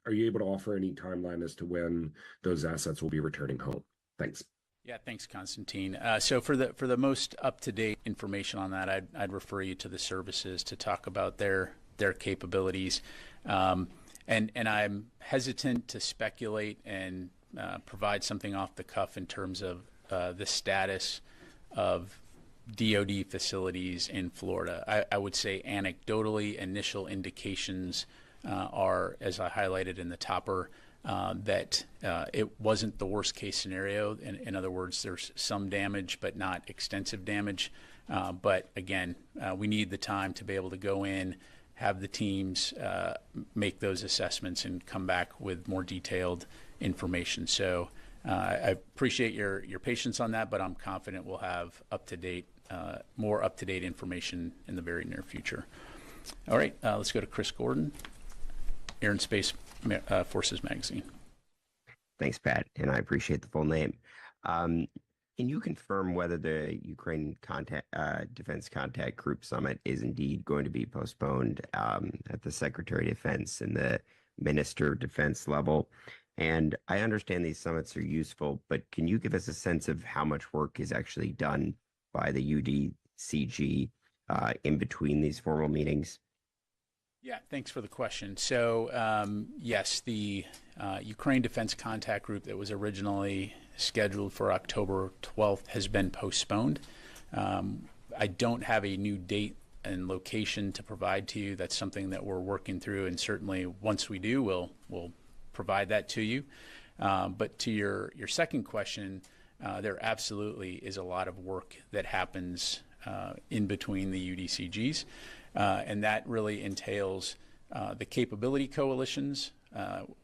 Are you able to offer any timeline as to when those assets will be returning home? Thanks. Yeah, thanks, Constantine. So for the most up-to-date information on that, I'd refer you to the services to talk about their capabilities. And I'm hesitant to speculate and provide something off the cuff in terms of the status of DoD facilities in Florida. I would say anecdotally, initial indications are, as I highlighted in the topper, that it wasn't the worst case scenario. In other words, there's some damage, but not extensive damage. But again, we need the time to be able to go in, have the teams make those assessments and come back with more detailed information. So I appreciate your patience on that, but I'm confident we'll have more up-to-date information in the very near future. All right, let's go to Chris Gordon, Air and Space Forces Magazine. Thanks, Pat, and I appreciate the full name. Can you confirm whether the Ukraine Defense Contact Group Summit is indeed going to be postponed at the Secretary of Defense and the Minister of Defense level? And I understand these summits are useful, but can you give us a sense of how much work is actually done by the UDCG in between these formal meetings? Yeah, thanks for the question. So, yes, the Ukraine Defense Contact Group that was originally scheduled for October 12th has been postponed. I don't have a new date and location to provide to you. That's something that we're working through, and certainly once we do, we'll provide that to you. But to your second question, there absolutely is a lot of work that happens in between the UDCGs. And that really entails the capability coalitions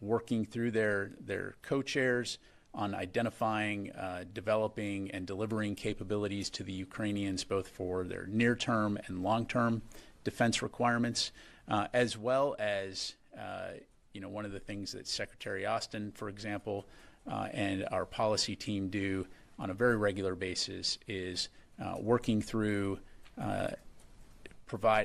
working through their co-chairs on identifying, developing, and delivering capabilities to the Ukrainians, both for their near-term and long-term defense requirements, as well as one of the things that Secretary Austin, for example, and our policy team do on a very regular basis is working through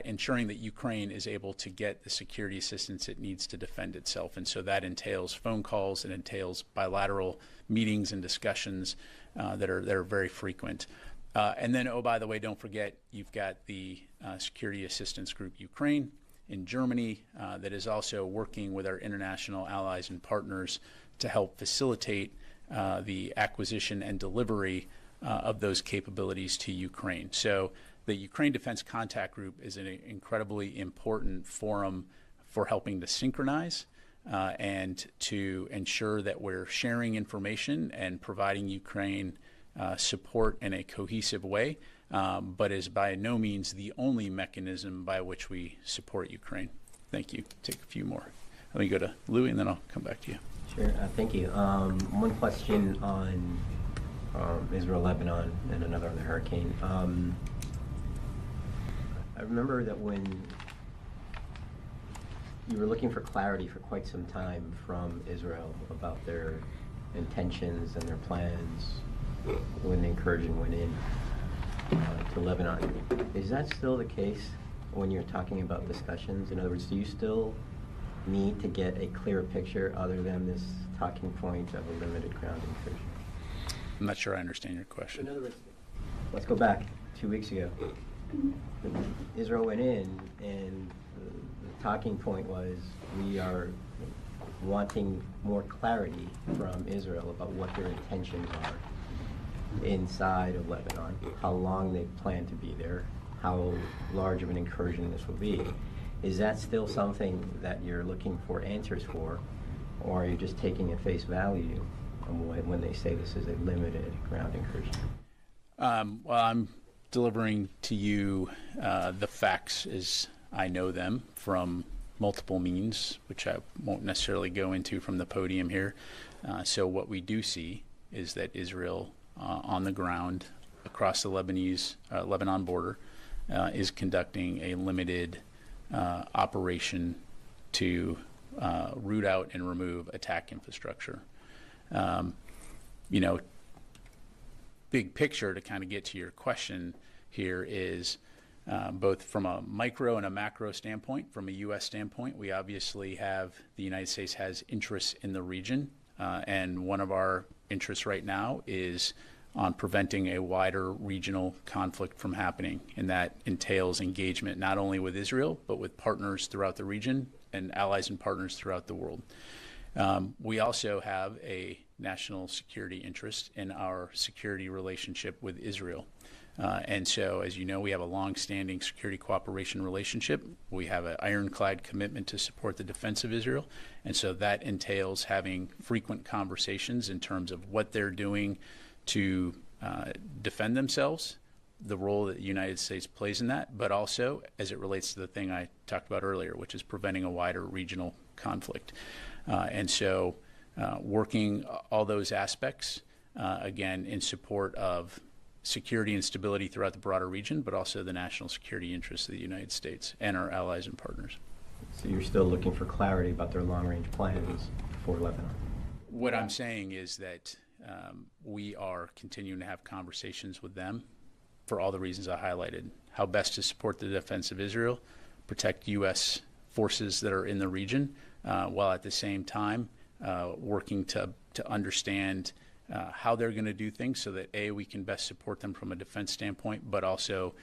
ensuring that Ukraine is able to get the security assistance it needs to defend itself. And so that entails phone calls, it entails bilateral meetings and discussions that are very frequent. And then, oh, by the way, don't forget, you've got the Security Assistance Group Ukraine in Germany that is also working with our international allies and partners to help facilitate the acquisition and delivery of those capabilities to Ukraine. So the Ukraine Defense Contact Group is an incredibly important forum for helping to synchronize and to ensure that we're sharing information and providing Ukraine support in a cohesive way, but is by no means the only mechanism by which we support Ukraine. Thank you. Take a few more. Let me go to Louis, and then I'll come back to you. Sure. Thank you. One question on Israel, Lebanon, and another on the hurricane. I remember that when you were looking for clarity for quite some time from Israel about their intentions and their plans when the incursion went in to Lebanon. Is that still the case when you're talking about discussions? In other words, do you still need to get a clearer picture other than this talking point of a limited ground incursion? I'm not sure I understand your question. In other words, let's go back 2 weeks ago. Israel went in, and the talking point was we are wanting more clarity from Israel about what their intentions are inside of Lebanon, how long they plan to be there, how large of an incursion this will be. Is that still something that you're looking for answers for, or are you just taking at face value when they say this is a limited ground incursion? Well, I'm delivering to you the facts as I know them from multiple means, which I won't necessarily go into from the podium here. So what we do see is that Israel on the ground across the Lebanon border is conducting a limited operation to root out and remove attack infrastructure. You know, big picture to kind of get to your question here is both from a micro and a macro standpoint. From a U.S. standpoint, we obviously have, the United States has interests in the region, and one of our interests right now is on preventing a wider regional conflict from happening, and that entails engagement not only with Israel, but with partners throughout the region and allies and partners throughout the world. We also have a national security interest in our security relationship with Israel. And so, as you know, we have a long-standing security cooperation relationship. We have an ironclad commitment to support the defense of Israel. And so that entails having frequent conversations in terms of what they're doing to defend themselves, the role that the United States plays in that, but also as it relates to the thing I talked about earlier, which is preventing a wider regional conflict. And so working all those aspects, again, in support of security and stability throughout the broader region, but also the national security interests of the United States and our allies and partners. So you're still looking for clarity about their long-range plans for Lebanon? What I'm saying is that we are continuing to have conversations with them for all the reasons I highlighted. How best to support the defense of Israel, protect U.S. forces that are in the region, while at the same time working to understand how they're going to do things so that, A, we can best support them from a defense standpoint, but also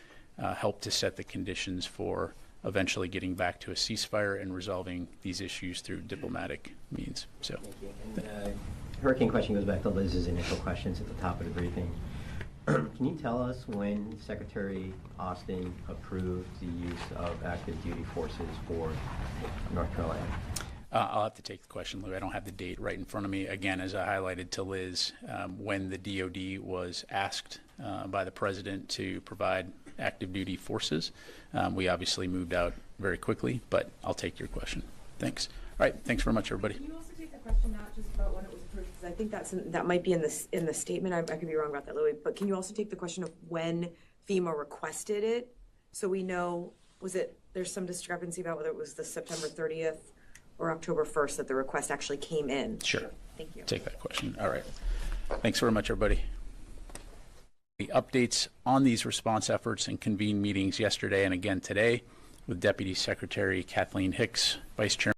help to set the conditions for eventually getting back to a ceasefire and resolving these issues through diplomatic means. So, and, hurricane question goes back to Liz's initial questions at the top of the briefing. Can you tell us when Secretary Austin approved the use of active duty forces for North Carolina? I'll have to take the question, Lou. I don't have the date right in front of me. Again, as I highlighted to Liz, when the DOD was asked by the president to provide active duty forces, we obviously moved out very quickly, but I'll take your question. Thanks. All right, thanks very much, everybody. Can you also take the question not just about when it was approved, because I think that might be in the statement. I could be wrong about that, Louis. But can you also take the question of when FEMA requested it, so we know, there's some discrepancy about whether it was the September 30th or October 1st that the request actually came in? Sure. Thank you. Take that question. All right. Thanks very much, everybody. The updates on these response efforts and convened meetings yesterday and again today with Deputy Secretary Kathleen Hicks, Vice Chairman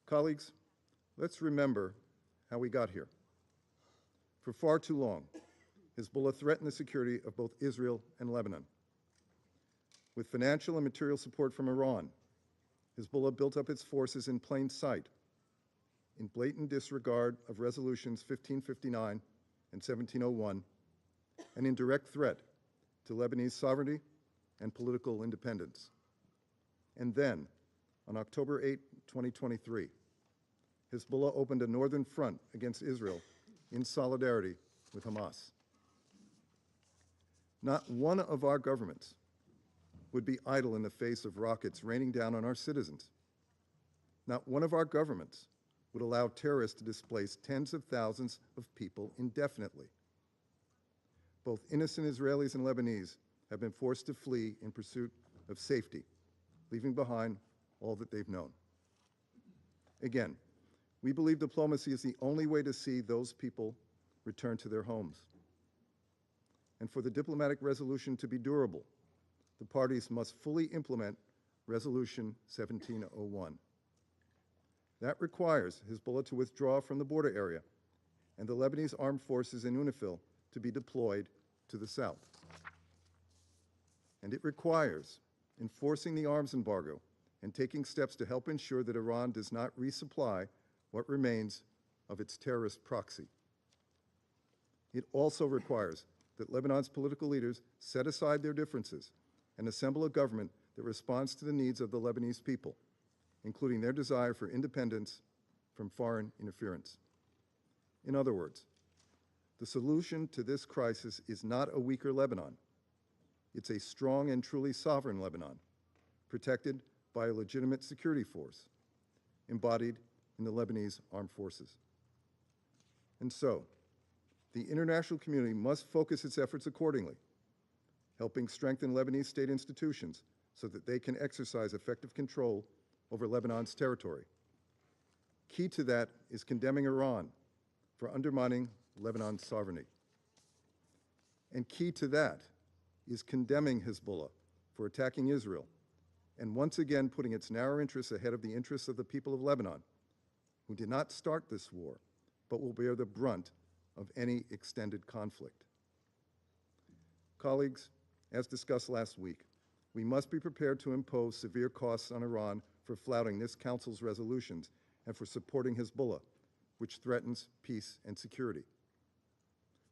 Colleagues, let's remember how we got here. For far too long, Hezbollah threatened the security of both Israel and Lebanon. With financial and material support from Iran, Hezbollah built up its forces in plain sight, in blatant disregard of resolutions 1559 and 1701, and in direct threat to Lebanese sovereignty and political independence. And then, on October 8, 2023, Hezbollah opened a northern front against Israel in solidarity with Hamas. Not one of our governments would be idle in the face of rockets raining down on our citizens. Not one of our governments would allow terrorists to displace tens of thousands of people indefinitely. Both innocent Israelis and Lebanese have been forced to flee in pursuit of safety, leaving behind all that they've known. Again, we believe diplomacy is the only way to see those people return to their homes. And for the diplomatic resolution to be durable, the parties must fully implement Resolution 1701. That requires Hezbollah to withdraw from the border area and the Lebanese armed forces in UNIFIL to be deployed to the south. And it requires enforcing the arms embargo and taking steps to help ensure that Iran does not resupply what remains of its terrorist proxy. It also requires that Lebanon's political leaders set aside their differences and assemble a government that responds to the needs of the Lebanese people, including their desire for independence from foreign interference. In other words, the solution to this crisis is not a weaker Lebanon. It's a strong and truly sovereign Lebanon, protected by a legitimate security force, embodied in the Lebanese armed forces. And so, the international community must focus its efforts accordingly, helping strengthen Lebanese state institutions so that they can exercise effective control over Lebanon's territory. Key to that is condemning Iran for undermining Lebanon's sovereignty. And key to that is condemning Hezbollah for attacking Israel and once again putting its narrow interests ahead of the interests of the people of Lebanon, who did not start this war, but will bear the brunt of any extended conflict. Colleagues, as discussed last week, we must be prepared to impose severe costs on Iran for flouting this Council's resolutions and for supporting Hezbollah, which threatens peace and security.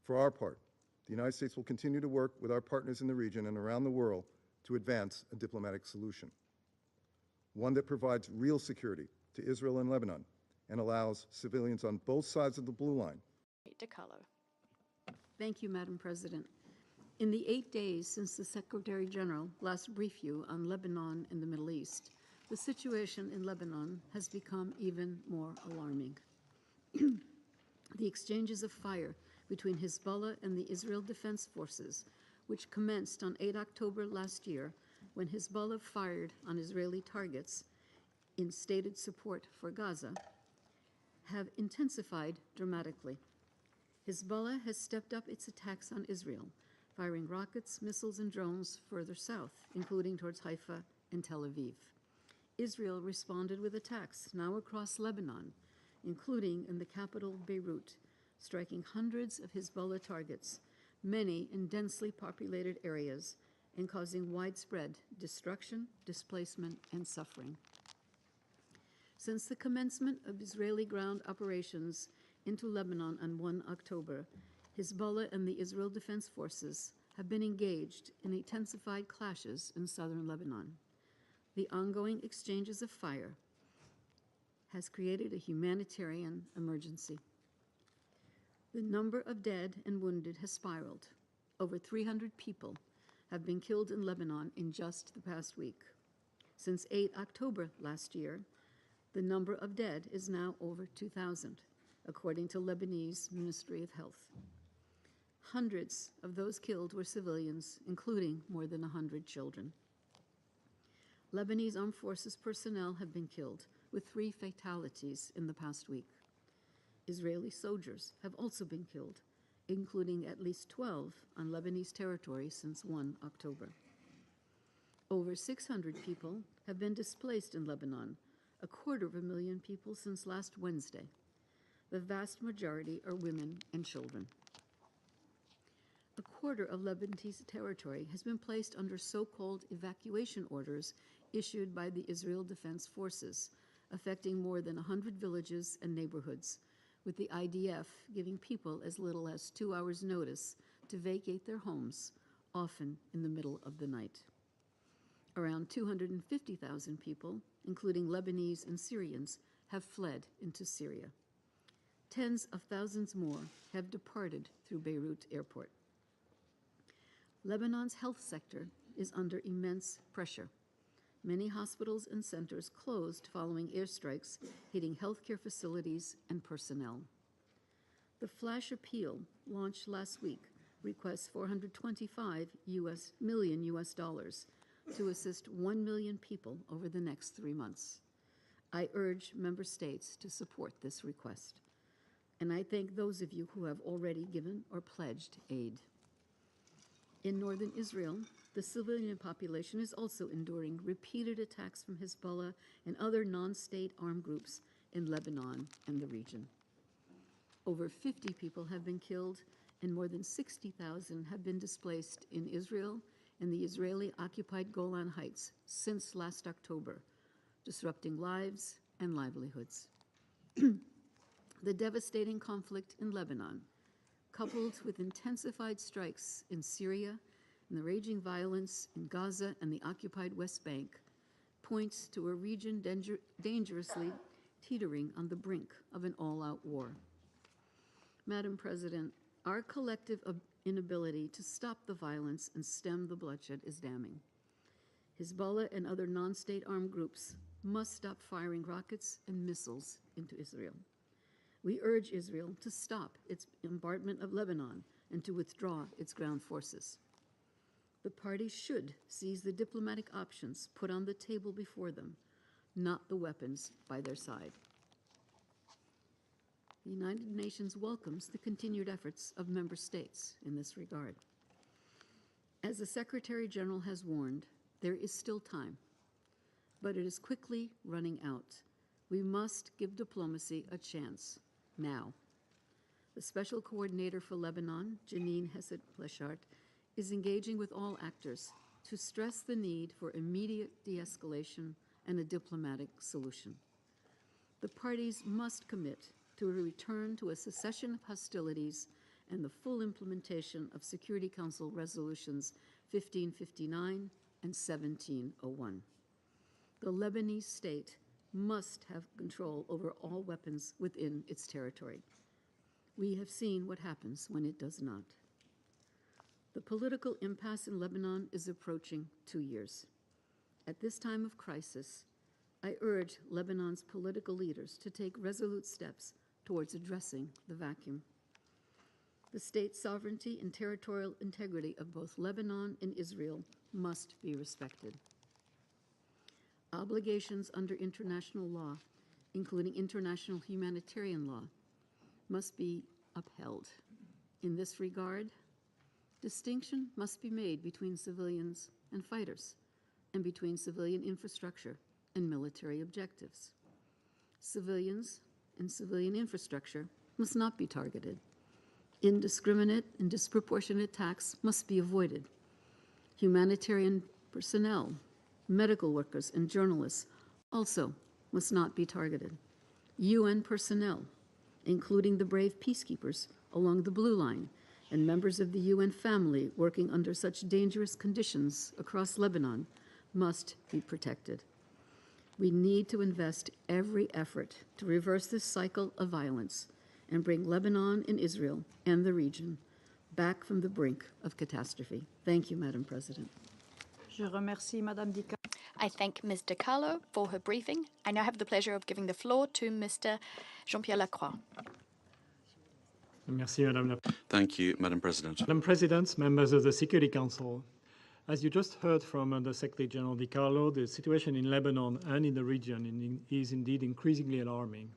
For our part, the United States will continue to work with our partners in the region and around the world to advance a diplomatic solution, one that provides real security to Israel and Lebanon and allows civilians on both sides of the blue line to color. Thank you, Madam President. In the 8 days since the Secretary General last briefed you on Lebanon and the Middle East, the situation in Lebanon has become even more alarming. The exchanges of fire between Hezbollah and the Israel Defense Forces, which commenced on 8 October last year when Hezbollah fired on Israeli targets in stated support for Gaza, have intensified dramatically. Hezbollah has stepped up its attacks on Israel, firing rockets, missiles, and drones further south, including towards Haifa and Tel Aviv. Israel responded with attacks now across Lebanon, including in the capital Beirut, striking hundreds of Hezbollah targets, many in densely populated areas, and causing widespread destruction, displacement, and suffering. Since the commencement of Israeli ground operations into Lebanon on 1 October, Hezbollah and the Israel Defense Forces have been engaged in intensified clashes in southern Lebanon. The ongoing exchanges of fire has created a humanitarian emergency. The number of dead and wounded has spiraled. Over 300 people have been killed in Lebanon in just the past week. Since 8 October last year, the number of dead is now over 2,000, according to Lebanese Ministry of Health. Hundreds of those killed were civilians, including more than 100 children. Lebanese armed forces personnel have been killed, with 3 fatalities in the past week. Israeli soldiers have also been killed, including at least 12 on Lebanese territory since 1 October. Over 600 people have been displaced in Lebanon, 250,000 people since last Wednesday. The vast majority are women and children. A quarter of Lebanese territory has been placed under so-called evacuation orders issued by the Israel Defense Forces, affecting more than 100 villages and neighborhoods, with the IDF giving people as little as 2 hours' notice to vacate their homes, often in the middle of the night. Around 250,000 people, including Lebanese and Syrians, have fled into Syria. Tens of thousands more have departed through Beirut airport. Lebanon's health sector is under immense pressure. Many hospitals and centers closed following airstrikes hitting healthcare facilities and personnel. The flash appeal, launched last week, requests $425 million to assist 1 million people over the next 3 months. I urge member states to support this request, and I thank those of you who have already given or pledged aid. In northern Israel, the civilian population is also enduring repeated attacks from Hezbollah and other non-state armed groups in Lebanon and the region. Over 50 people have been killed and more than 60,000 have been displaced in Israel and the Israeli-occupied Golan Heights since last October, disrupting lives and livelihoods. The devastating conflict in Lebanon, coupled with intensified strikes in Syria and the raging violence in Gaza and the occupied West Bank, points to a region dangerously teetering on the brink of an all-out war. Madam President, our collective inability to stop the violence and stem the bloodshed is damning. Hezbollah and other non-state armed groups must stop firing rockets and missiles into Israel. We urge Israel to stop its bombardment of Lebanon and to withdraw its ground forces. The parties should seize the diplomatic options put on the table before them, not the weapons by their side. The United Nations welcomes the continued efforts of member states in this regard. As the Secretary General has warned, there is still time, but it is quickly running out. We must give diplomacy a chance now. The Special Coordinator for Lebanon, Janine Hesed-Pleshart, is engaging with all actors to stress the need for immediate de-escalation and a diplomatic solution. The parties must commit to a return to a cessation of hostilities and the full implementation of Security Council resolutions 1559 and 1701. The Lebanese state must have control over all weapons within its territory. We have seen what happens when it does not. The political impasse in Lebanon is approaching 2 years. At this time of crisis, I urge Lebanon's political leaders to take resolute steps towards addressing the vacuum. The state sovereignty and territorial integrity of both Lebanon and Israel must be respected. Obligations under international law, including international humanitarian law, must be upheld. In this regard, distinction must be made between civilians and fighters, and between civilian infrastructure and military objectives. Civilians and civilian infrastructure must not be targeted. Indiscriminate and disproportionate attacks must be avoided. Humanitarian personnel, medical workers, and journalists also must not be targeted. UN personnel, including the brave peacekeepers along the Blue Line and members of the UN family working under such dangerous conditions across Lebanon, must be protected. We need to invest every effort to reverse this cycle of violence and bring Lebanon and Israel and the region back from the brink of catastrophe. Thank you, Madam President. I thank Ms. DiCarlo for her briefing. I now have the pleasure of giving the floor to Mr. Jean-Pierre Lacroix. Thank you, Madam President. Madam President, members of the Security Council, as you just heard from the Secretary General DiCarlo, the situation in Lebanon and in the region is indeed increasingly alarming.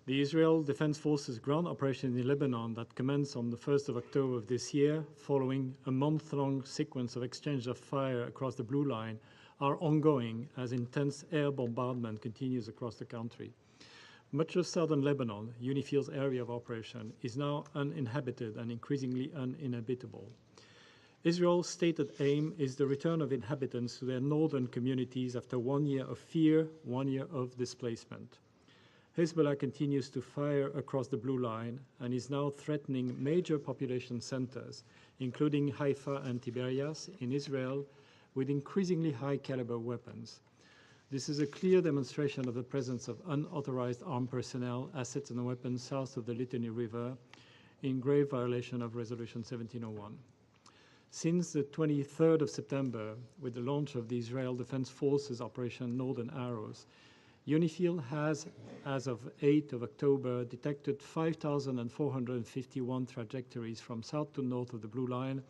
The Israel Defense Forces ground operation in Lebanon that commenced on the 1st of October of this year, following a month-long sequence of exchange of fire across the Blue Line, are ongoing as intense air bombardment continues across the country. Much of southern Lebanon, UNIFIL's area of operation, is now uninhabited and increasingly uninhabitable. Israel's stated aim is the return of inhabitants to their northern communities after 1 year of fear, 1 year of displacement. Hezbollah continues to fire across the Blue Line and is now threatening major population centers, including Haifa and Tiberias in Israel, with increasingly high-caliber weapons. This is a clear demonstration of the presence of unauthorized armed personnel, assets, and weapons south of the Litani River, in grave violation of Resolution 1701. Since the 23rd of September, with the launch of the Israel Defense Forces Operation Northern Arrows, UNIFIL has, as of 8th of October, detected 5,451 trajectories from south to north of the Blue Line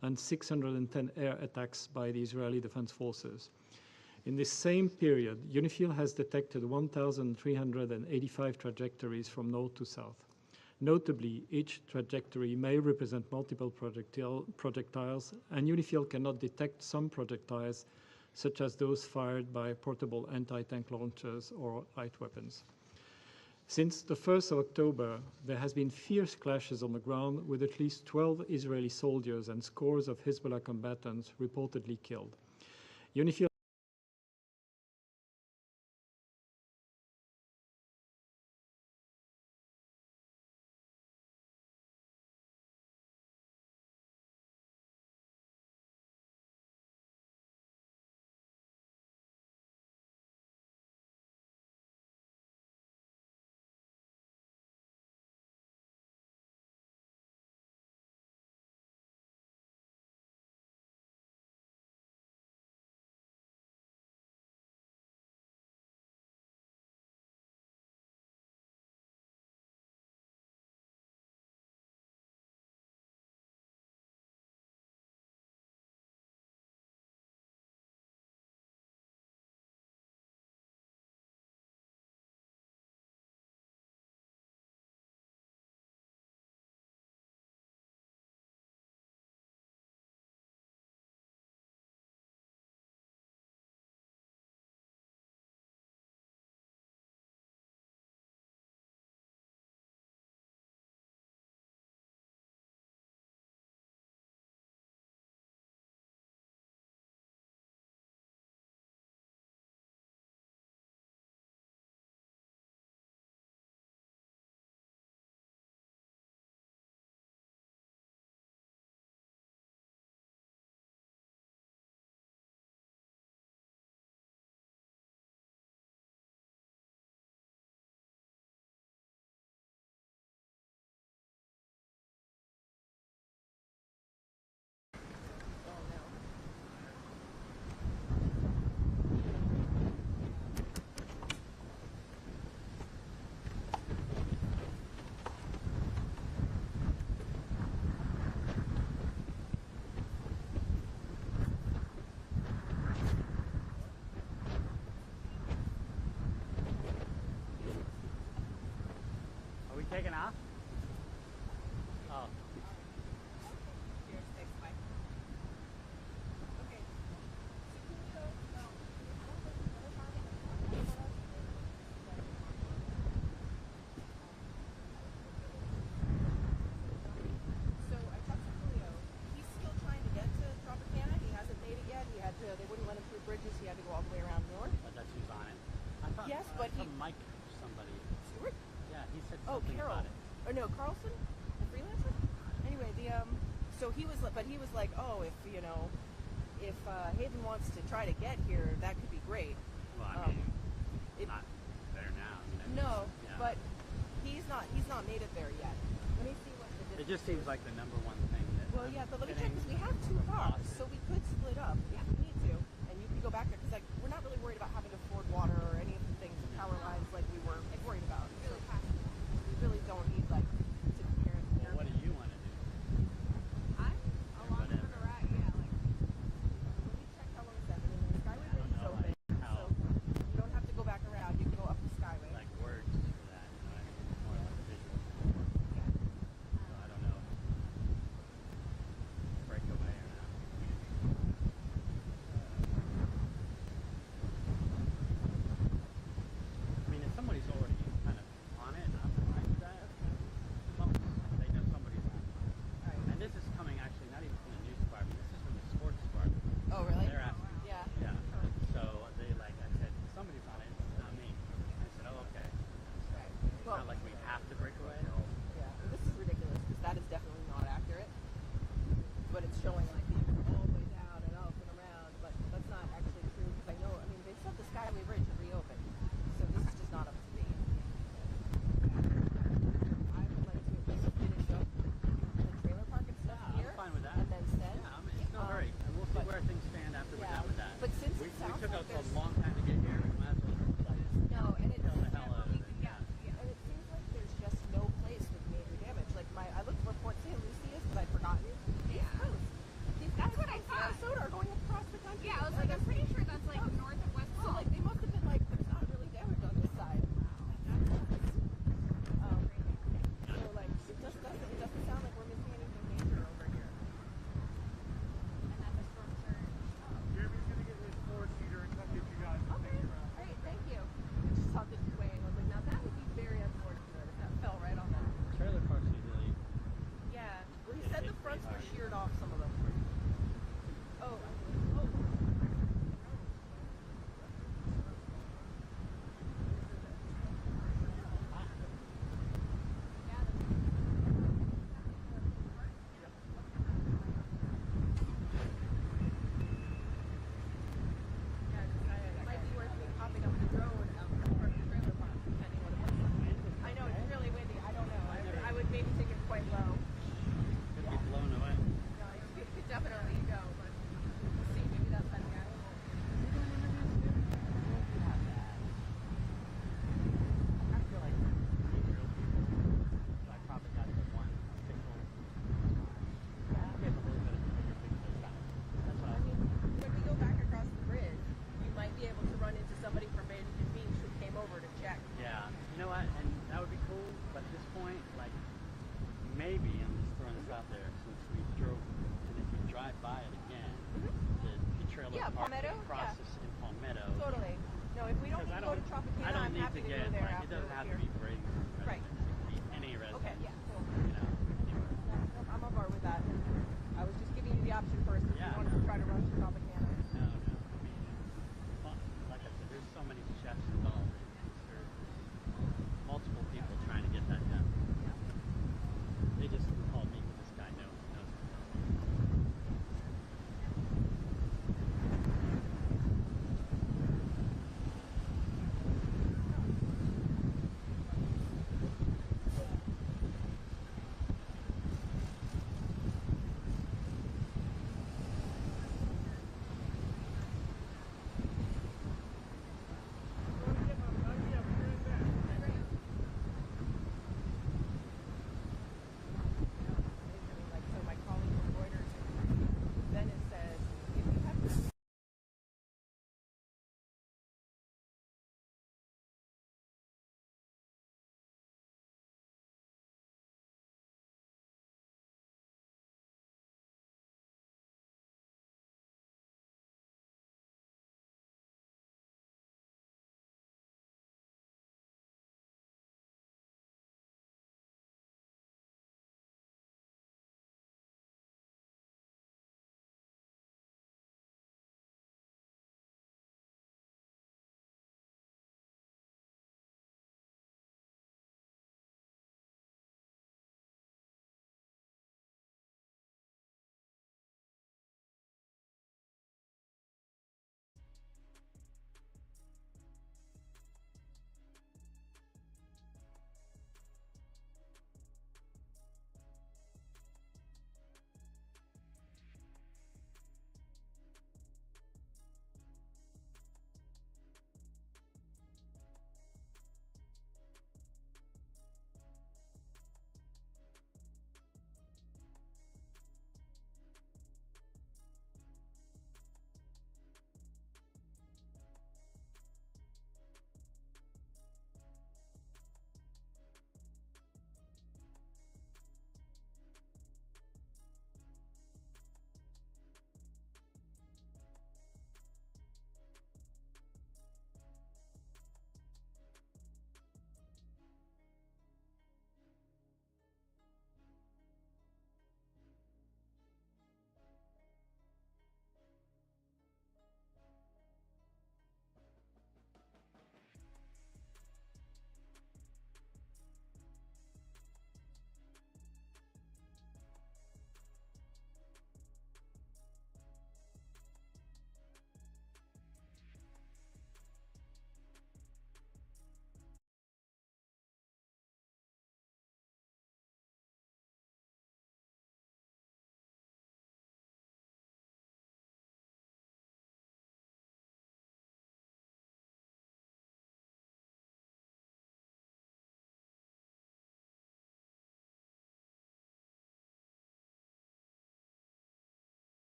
and 610 air attacks by the Israeli Defense Forces. In this same period, UNIFIL has detected 1,385 trajectories from north to south. Notably, each trajectory may represent multiple projectiles, and UNIFIL cannot detect some projectiles, such as those fired by portable anti-tank launchers or light weapons. Since the 1st of October, there has been fierce clashes on the ground with at least 12 Israeli soldiers and scores of Hezbollah combatants reportedly killed. UNIFIL Taking off? Oh. They wouldn't let him through bridges. He had to go all the way around north. But that's who's on it. I thought, Yes, but he. Mike, somebody. Stewart? Yeah, he said Oh, something Carol. about it. Or no, Carlson, the freelancer. Anyway, so he was, but he was like, oh, if Haven wants to try to get here, that could be great. Well, I mean, not there now. No, yeah. but he's not made it there yet. Let me see what the It just seems like the number one thing that. Well, yeah, but let me check because we have two cars, so we could split up if we need to, and you could go back there because like we're not really worried about having to afford water or any of the things, the power lines like we were worried about. So we really don't need like to compare it. Well, what do you want to do? I'm along for the ride. Yeah, like let me check how long is that. I mean, the Skyway Bridge is open, so you don't have to go back around. You can go up the Skyway. Like words for that, you know, I mean, it's more like a visual. So I don't know. Break away or not.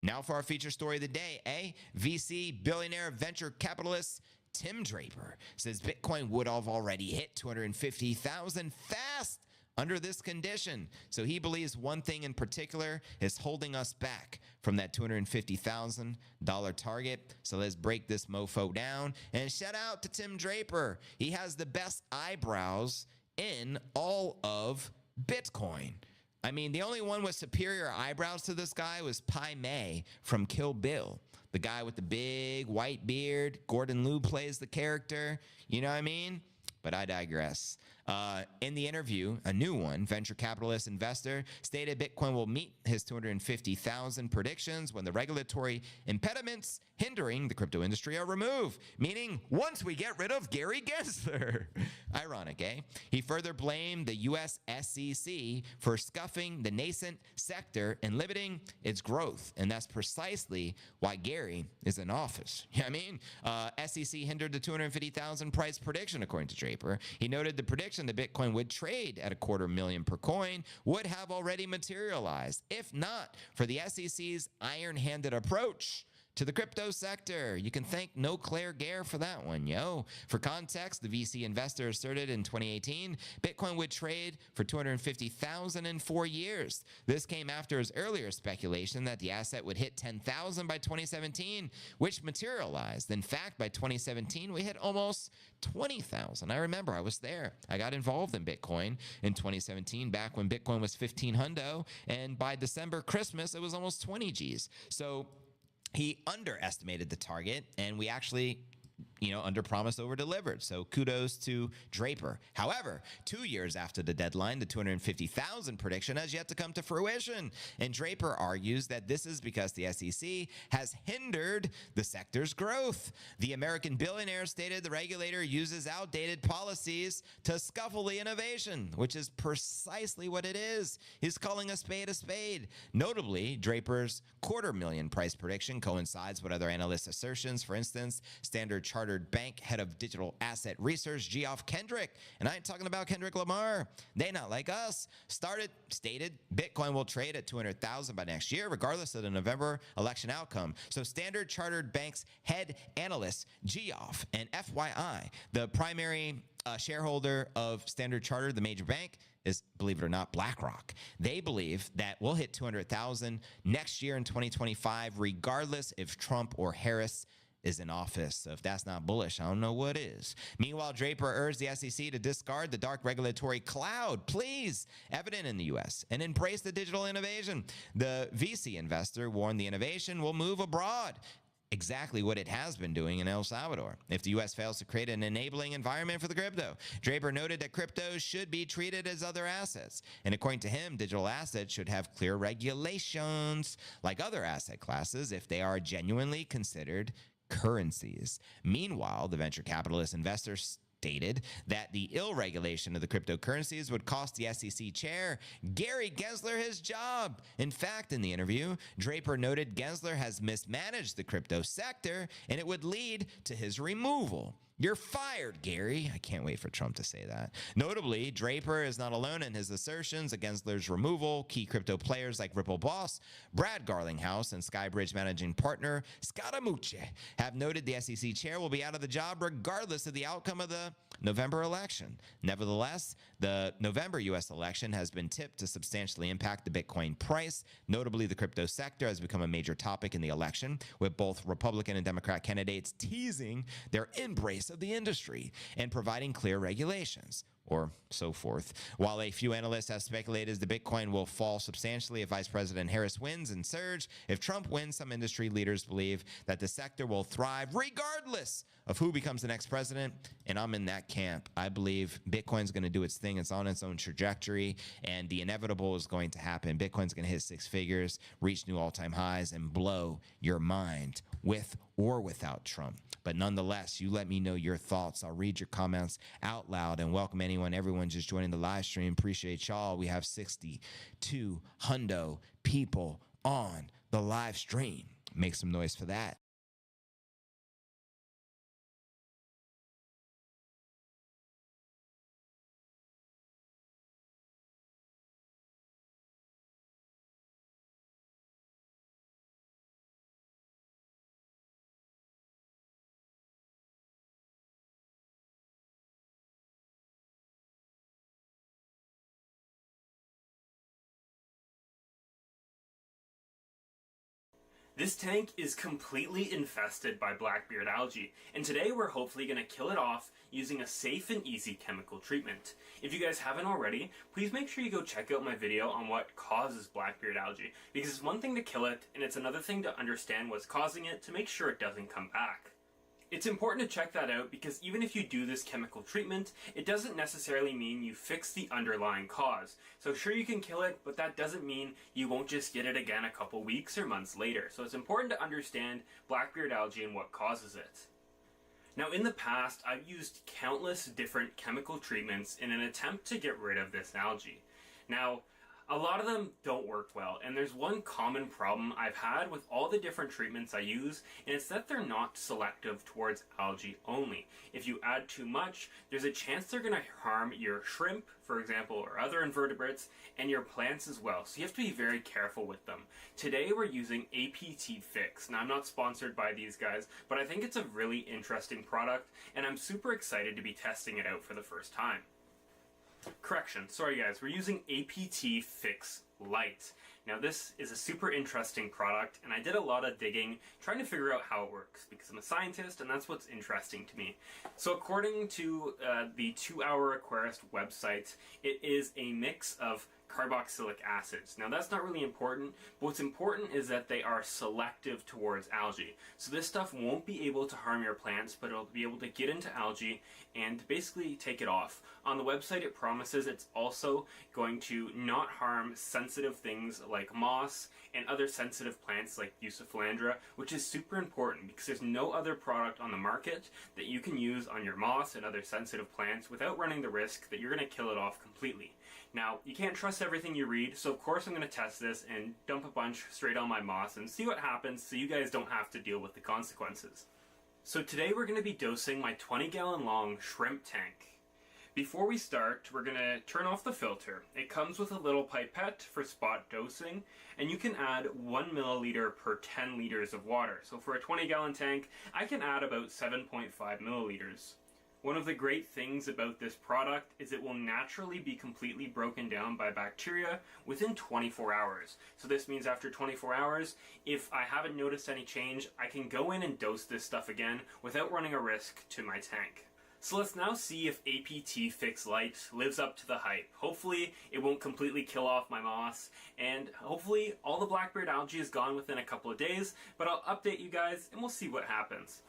Now for our feature story of the day, VC billionaire venture capitalist Tim Draper says Bitcoin would have already hit 250,000 fast under this condition. So he believes one thing in particular is holding us back from that $250,000 target. So let's break this mofo down. And shout out to Tim Draper. He has the best eyebrows in all of Bitcoin. I mean, the only one with superior eyebrows to this guy was Pai Mei from Kill Bill. The guy with the big white beard. Gordon Liu plays the character. You know what I mean? But I digress. In the interview, a new one, venture capitalist investor stated Bitcoin will meet his 250,000 predictions when the regulatory impediments hindering the crypto industry are removed, meaning once we get rid of Gary Gensler. Ironic, eh? He further blamed the U.S. SEC for scuffing the nascent sector and limiting its growth, and that's precisely why Gary is in office. You know what I mean? SEC hindered the 250,000 price prediction, according to Draper. He noted the prediction that Bitcoin would trade at $250,000 per coin would have already materialized, if not for the SEC's iron-handed approach to the crypto sector. You can thank No Claire Gare for that one, yo. For context, the VC investor asserted in 2018 Bitcoin would trade for $250,000 in 4 years. This came after his earlier speculation that the asset would hit 10,000 by 2017, which materialized. In fact, by 2017, we hit almost 20,000. I remember I was there. I got involved in Bitcoin in 2017, back when Bitcoin was 1,500, and by December, Christmas, it was almost 20 G's. So he underestimated the target, and we actually, under promise over delivered. So kudos to Draper. However, 2 years after the deadline, the 250,000 prediction has yet to come to fruition. And Draper argues that this is because the SEC has hindered the sector's growth. The American billionaire stated the regulator uses outdated policies to scuffle the innovation, which is precisely what it is. He's calling a spade a spade. Notably, Draper's $250,000 price prediction coincides with other analysts' assertions. For instance, Standard Chartered Bank head of digital asset research Geoff Kendrick, and I ain't talking about Kendrick Lamar. They not like us. Stated Bitcoin will trade at 200,000 by next year, regardless of the November election outcome. So Standard Chartered Bank's head analyst Geoff, and FYI, the primary shareholder of Standard Chartered, the major bank, is, believe it or not, BlackRock. They believe that we'll hit 200,000 next year in 2025, regardless if Trump or Harris is in office. So if that's not bullish, I don't know what is. Meanwhile, Draper urged the SEC to discard the dark regulatory cloud, please, evident in the U.S., and embrace the digital innovation. The VC investor warned the innovation will move abroad, exactly what it has been doing in El Salvador if the U.S. fails to create an enabling environment for the crypto. Draper noted that cryptos should be treated as other assets. And according to him, digital assets should have clear regulations like other asset classes if they are genuinely considered currencies. Meanwhile, the venture capitalist investor stated that the ill regulation of the cryptocurrencies would cost the SEC chair, Gary Gensler, his job. In fact, in the interview, Draper noted Gensler has mismanaged the crypto sector and it would lead to his removal. You're fired, Gary. I can't wait for Trump to say that. Notably, Draper is not alone in his assertions against Gensler's removal. Key crypto players like Ripple boss Brad Garlinghouse and Skybridge managing partner Scaramucci have noted the SEC chair will be out of the job regardless of the outcome of the November election. Nevertheless, the November U.S. election has been tipped to substantially impact the Bitcoin price. Notably, the crypto sector has become a major topic in the election, with both Republican and Democrat candidates teasing their embrace of the industry and providing clear regulations, or so forth. While a few analysts have speculated the Bitcoin will fall substantially if Vice President Harris wins and surge, if Trump wins, some industry leaders believe that the sector will thrive regardless of who becomes the next president, and I'm in that camp. I believe Bitcoin's going to do its thing. It's on its own trajectory, and the inevitable is going to happen. Bitcoin's going to hit 6 figures, reach new all-time highs, and blow your mind with or without Trump. But nonetheless, you let me know your thoughts. I'll read your comments out loud and welcome everyone just joining the live stream. Appreciate y'all. We have 62 hundo people on the live stream. Make some noise for that. This tank is completely infested by blackbeard algae, and today we're hopefully going to kill it off using a safe and easy chemical treatment. If you guys haven't already, please make sure you go check out my video on what causes blackbeard algae, because it's one thing to kill it, and it's another thing to understand what's causing it to make sure it doesn't come back. It's important to check that out because even if you do this chemical treatment, it doesn't necessarily mean you fix the underlying cause. So sure, you can kill it, but that doesn't mean you won't just get it again a couple weeks or months later. So it's important to understand blackbeard algae and what causes it. Now in the past, I've used countless different chemical treatments in an attempt to get rid of this algae. Now, a lot of them don't work well, and there's one common problem I've had with all the different treatments I use, and it's that they're not selective towards algae only. If you add too much, there's a chance they're going to harm your shrimp, for example, or other invertebrates, and your plants as well, so you have to be very careful with them. Today we're using APT Fix. Now I'm not sponsored by these guys, but I think it's a really interesting product, and I'm super excited to be testing it out for the first time. Correction, sorry guys, we're using APT Fix Light. Now this is a super interesting product, and I did a lot of digging trying to figure out how it works because I'm a scientist and that's what's interesting to me. So according to the 2 Hour Aquarist website, it is a mix of carboxylic acids. Now that's not really important, but what's important is that they are selective towards algae. So this stuff won't be able to harm your plants, but it'll be able to get into algae and basically take it off. On the website it promises it's also going to not harm sensitive things like moss and other sensitive plants like Bucephalandra, which is super important because there's no other product on the market that you can use on your moss and other sensitive plants without running the risk that you're going to kill it off completely. Now, you can't trust everything you read, so of course I'm going to test this and dump a bunch straight on my moss and see what happens so you guys don't have to deal with the consequences. So today we're going to be dosing my 20-gallon long shrimp tank. Before we start, we're going to turn off the filter. It comes with a little pipette for spot dosing, and you can add 1 milliliter per 10 liters of water. So for a 20-gallon tank, I can add about 7.5 milliliters. One of the great things about this product is it will naturally be completely broken down by bacteria within 24 hours. So this means after 24 hours, if I haven't noticed any change, I can go in and dose this stuff again without running a risk to my tank. So let's now see if APT Fix Light lives up to the hype. Hopefully it won't completely kill off my moss, and hopefully all the blackbeard algae is gone within a couple of days, but I'll update you guys and we'll see what happens.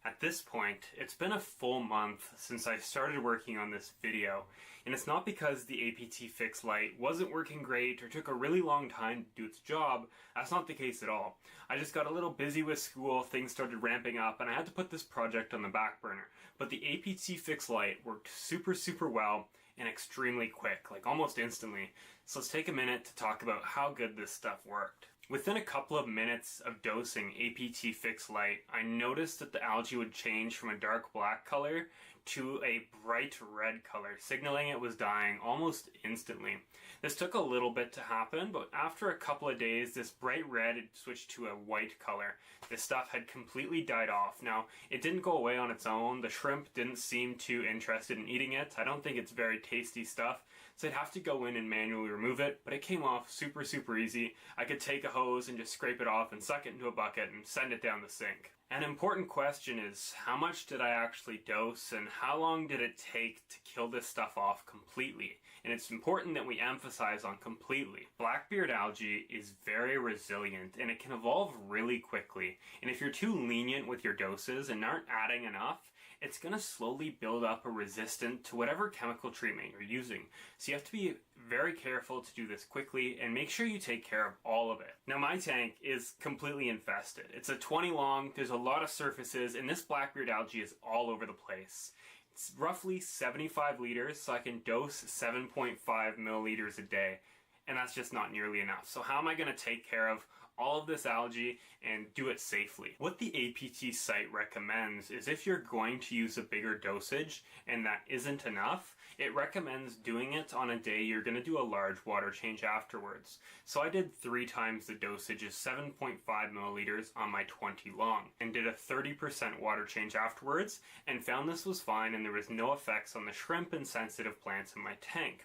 At this point, it's been a full month since I started working on this video, and it's not because the APT Fix Light wasn't working great or took a really long time to do its job. That's not the case at all. I just got a little busy with school, things started ramping up, and I had to put this project on the back burner. But the APT Fix Light worked super well and extremely quick, like almost instantly. So let's take a minute to talk about how good this stuff worked. Within a couple of minutes of dosing APT Fix Light, I noticed that the algae would change from a dark black color to a bright red color, signaling it was dying almost instantly. This took a little bit to happen, but after a couple of days, this bright red had switched to a white color. This stuff had completely died off. Now, it didn't go away on its own. The shrimp didn't seem too interested in eating it. I don't think it's very tasty stuff, so I'd have to go in and manually remove it, but it came off super easy. I could take a hose and just scrape it off and suck it into a bucket and send it down the sink. An important question is, how much did I actually dose and how long did it take to kill this stuff off completely? And it's important that we emphasize on completely. Blackbeard algae is very resilient and it can evolve really quickly. And if you're too lenient with your doses and aren't adding enough, it's going to slowly build up a resistance to whatever chemical treatment you're using. So you have to be very careful to do this quickly and make sure you take care of all of it. Now my tank is completely infested. It's a 20 long, there's a lot of surfaces, and this blackbeard algae is all over the place. It's roughly 75 liters, so I can dose 7.5 milliliters a day, and that's just not nearly enough. So how am I going to take care of all of this algae and do it safely? What the APT site recommends is if you're going to use a bigger dosage and that isn't enough, it recommends doing it on a day you're going to do a large water change afterwards. So I did 3 times the dosage of 7.5 milliliters on my 20 long and did a 30% water change afterwards and found this was fine and there was no effects on the shrimp and sensitive plants in my tank.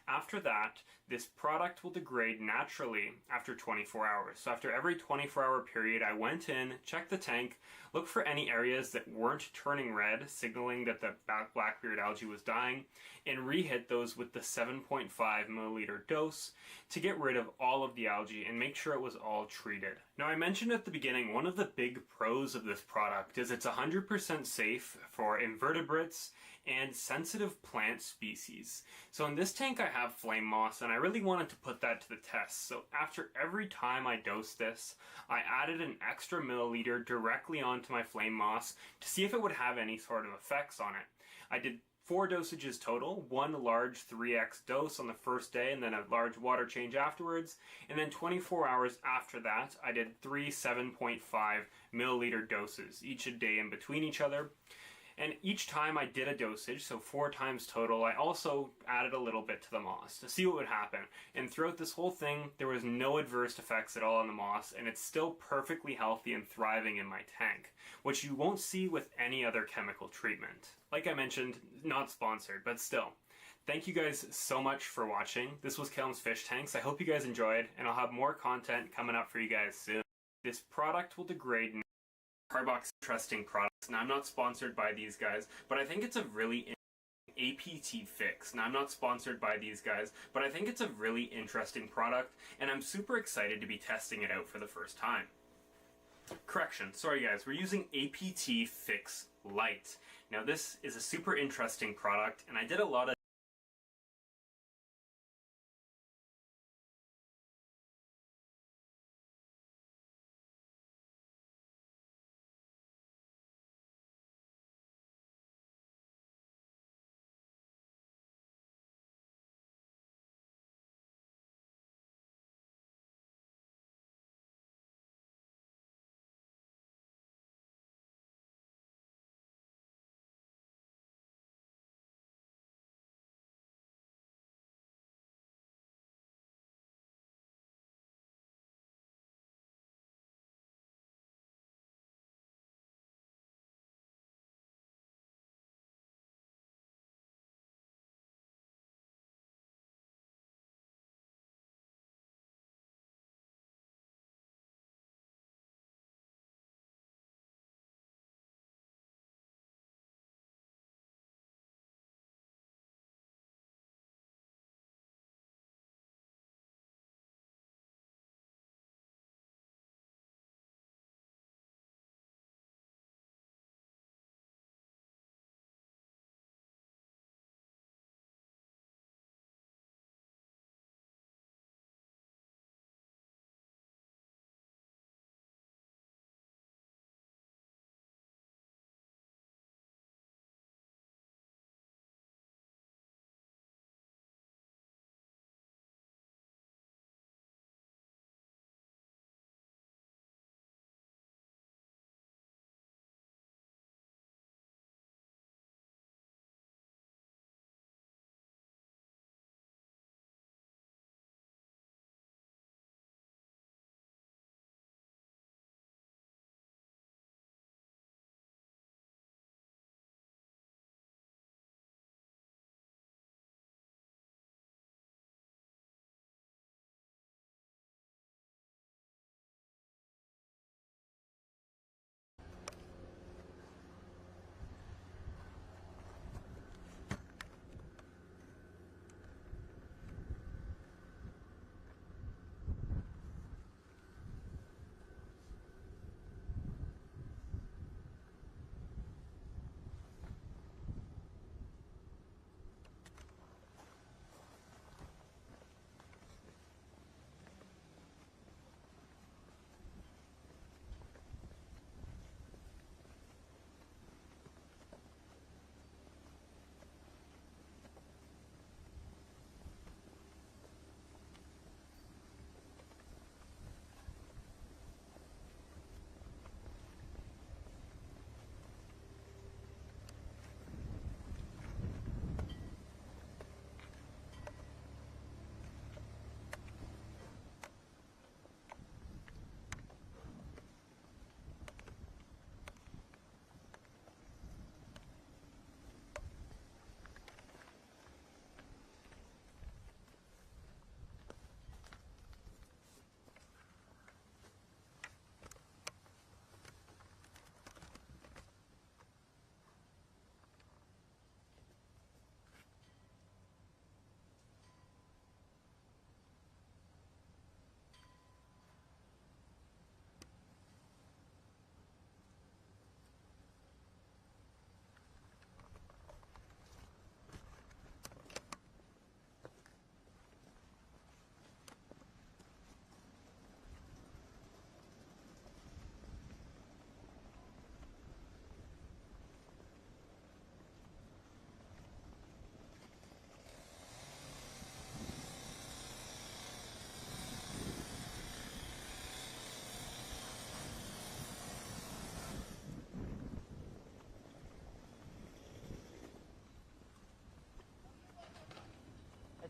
After that, this product will degrade naturally after 24 hours. So after every 24-hour period, I went in, checked the tank, looked for any areas that weren't turning red, signaling that the blackbeard algae was dying, and rehit those with the 7.5 milliliter dose to get rid of all of the algae and make sure it was all treated. Now, I mentioned at the beginning, one of the big pros of this product is it's 100% safe for invertebrates and sensitive plant species. So in this tank I have flame moss, and I really wanted to put that to the test. So after every time I dosed this, I added an extra milliliter directly onto my flame moss to see if it would have any sort of effects on it. I did 4 dosages total, 1 large 3x dose on the first day and then a large water change afterwards, and then 24 hours after that I did 3 7.5 milliliter doses, each a day in between each other. And each time I did a dosage, so 4 times total, I also added a little bit to the moss to see what would happen. And throughout this whole thing, there was no adverse effects at all on the moss, and it's still perfectly healthy and thriving in my tank, which you won't see with any other chemical treatment. Like I mentioned, not sponsored, but still. Thank you guys so much for watching. This was Kelm's Fish Tanks. I hope you guys enjoyed, and I'll have more content coming up for you guys soon. This product will degrade carbox interesting products. Now, I'm not sponsored by these guys, but I think it's a really APT fix. Now, I'm not sponsored by these guys, but I think it's a really interesting product, and I'm super excited to be testing it out for the first time. Correction, sorry guys, we're using APT Fix Light. Now, this is a super interesting product, and I did a lot of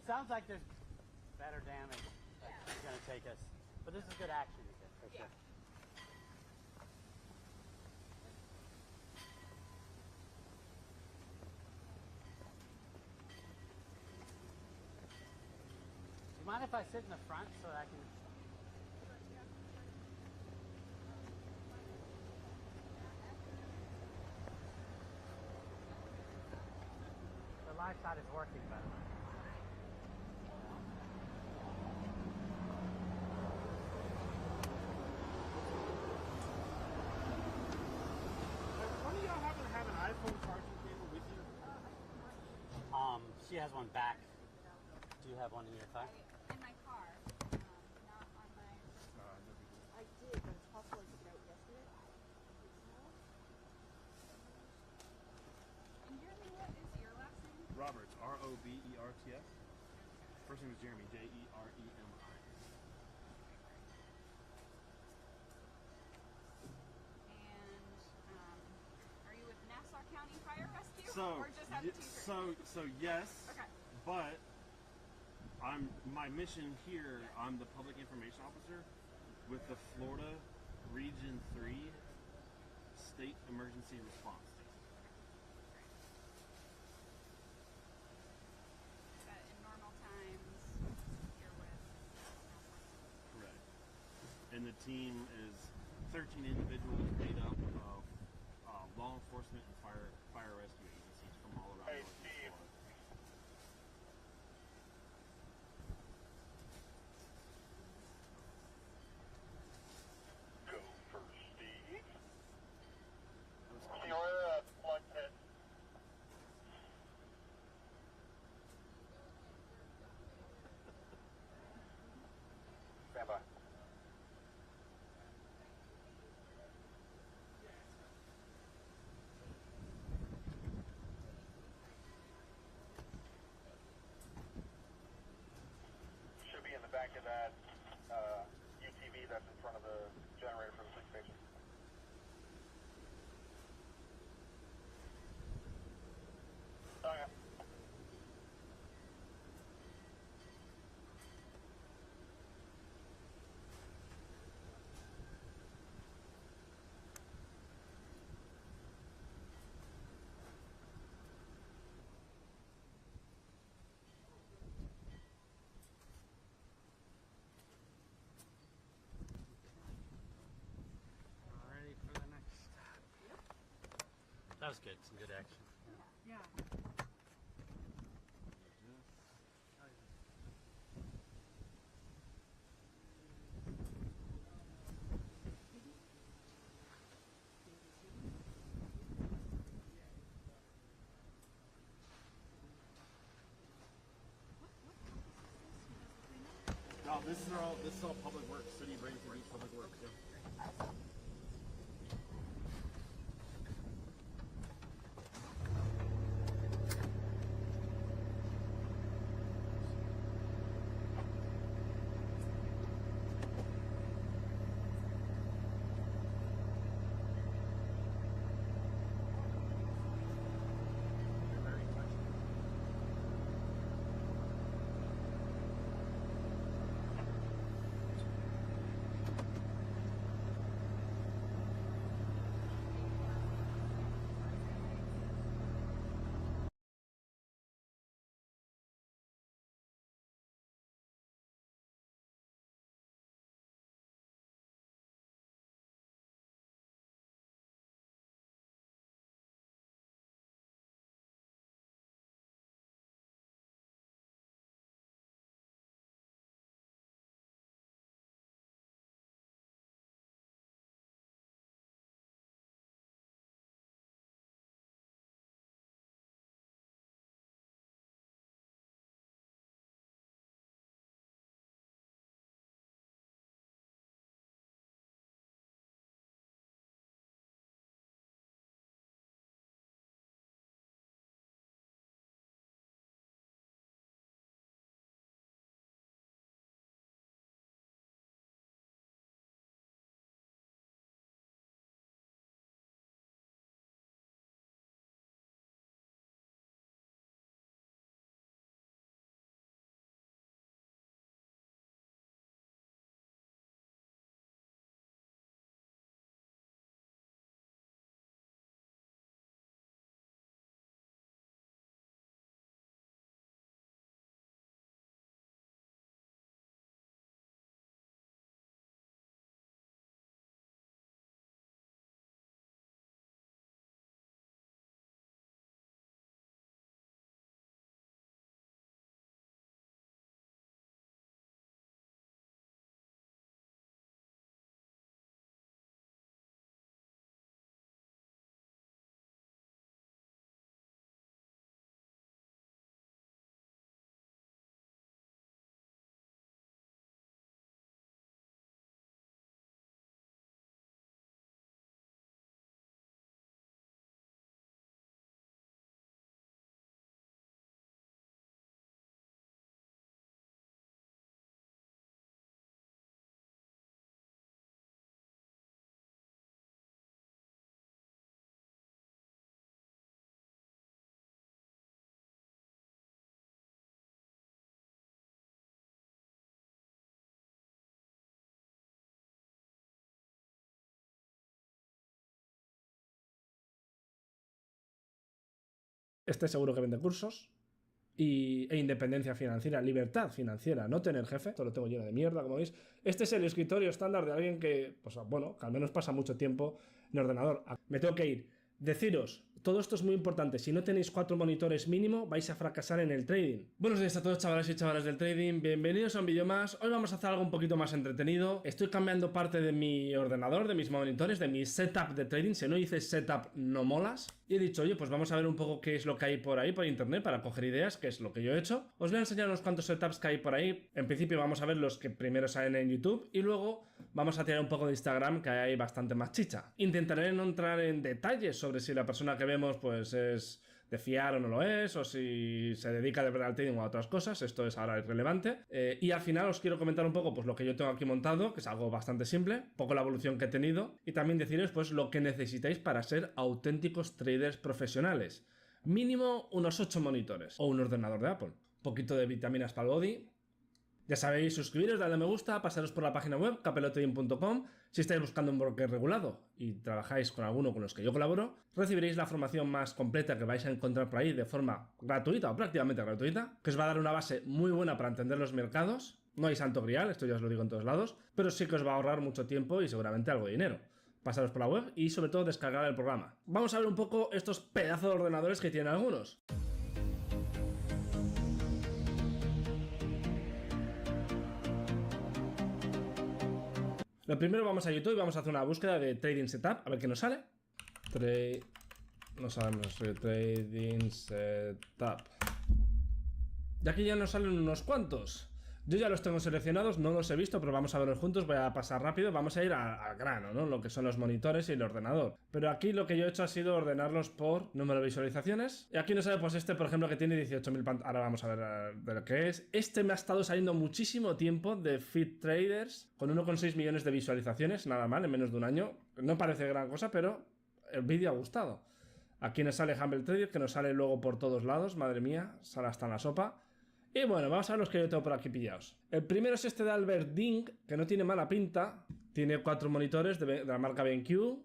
sounds like there's better damage that's going to take us. But this is good action, for sure. Do you mind if I sit in the front so that I can... The live shot is working, by the way. One of y'all happen to have an iPhone charging cable with you? She has one back. Do you have one in your car? In my car, not on my... I did, but it's possible I took it out yesterday. And Jeremy, what is your last name? Roberts, Roberts. First name is Jeremy, Jeremi. And are you with Nassau County Fire Rescue? So, or just have a t-shirt? so yes, Okay. but my mission here, I'm the public information officer with the Florida Region 3 State Emergency Response Team. But in normal times, you're with... Correct. And the team is 13 individuals made up of law enforcement and fire rescue agencies from all around Northeast Florida. Go first, Steve. Senior, plug test. Stand by. Should be in the back of that UTV that's in front of the generator for the police station. Oh, yeah. Ready for the next stop. That was good. Some good action. Yeah. No, this is all public works. City of Bradenton Beach Public Works. Yeah. Este seguro que vende cursos. E independencia financiera, libertad financiera, no tener jefe. Esto lo tengo lleno de mierda, como veis. Este es el escritorio estándar de alguien que, pues bueno, que al menos pasa mucho tiempo en ordenador. Me tengo que ir. Deciros, todo esto es muy importante. Si no tenéis 4 monitores mínimo, vais a fracasar en el trading. Buenos días a todos, chavales y chavalas del trading. Bienvenidos a un vídeo más. Hoy vamos a hacer algo un poquito más entretenido. Estoy cambiando parte de mi ordenador, de mis monitores, de mi setup de trading. Si no hice setup, no molas. Y he dicho, oye, pues vamos a ver un poco qué es lo que hay por ahí, por internet, para coger ideas, que es lo que yo he hecho. Os voy a enseñar unos cuantos setups que hay por ahí. En principio vamos a ver los que primero salen en YouTube y luego vamos a tirar un poco de Instagram, que hay bastante más chicha. Intentaré no entrar en detalles sobre si la persona que vemos pues es de fiar o no lo es, o si se dedica de verdad al trading o a otras cosas. Esto es ahora irrelevante. Y al final os quiero comentar un poco pues lo que yo tengo aquí montado, que es algo bastante simple, un poco la evolución que he tenido, y también deciros pues lo que necesitáis para ser auténticos traders profesionales. Mínimo unos 8 monitores o un ordenador de Apple. Un poquito de vitaminas para el body. Ya sabéis, suscribiros, darle a me gusta, pasaros por la página web capelotrading.com. Si estáis buscando un broker regulado y trabajáis con alguno con los que yo colaboro, recibiréis la formación más completa que vais a encontrar por ahí de forma gratuita o prácticamente gratuita, que os va a dar una base muy buena para entender los mercados. No hay santo grial, esto ya os lo digo en todos lados, pero sí que os va a ahorrar mucho tiempo y seguramente algo de dinero. Pasaros por la web y sobre todo descargar el programa. Vamos a ver un poco estos pedazos de ordenadores que tienen algunos. Lo primero, vamos a YouTube y vamos a hacer una búsqueda de Trading Setup, a ver qué nos sale. No sabemos, Trading Setup. Y aquí ya nos salen unos cuantos. Yo ya los tengo seleccionados, no los he visto, pero vamos a verlos juntos. Voy a pasar rápido, vamos a ir al grano, ¿no? Lo que son los monitores y el ordenador. Pero aquí lo que yo he hecho ha sido ordenarlos por número de visualizaciones. Y aquí nos sale pues este, por ejemplo, que tiene 18.000 pantallas. Ahora vamos a ver de lo que es. Este me ha estado saliendo muchísimo tiempo de Fit Traders, con 1,6 millones de visualizaciones, nada mal, en menos de un año. No parece gran cosa, pero el vídeo ha gustado. Aquí nos sale Humble Trader, que nos sale luego por todos lados, madre mía, sale hasta en la sopa. Y bueno, vamos a ver los que yo tengo por aquí pillados. El primero es este de Albert Ding, que no tiene mala pinta. Tiene 4 monitores de la marca BenQ.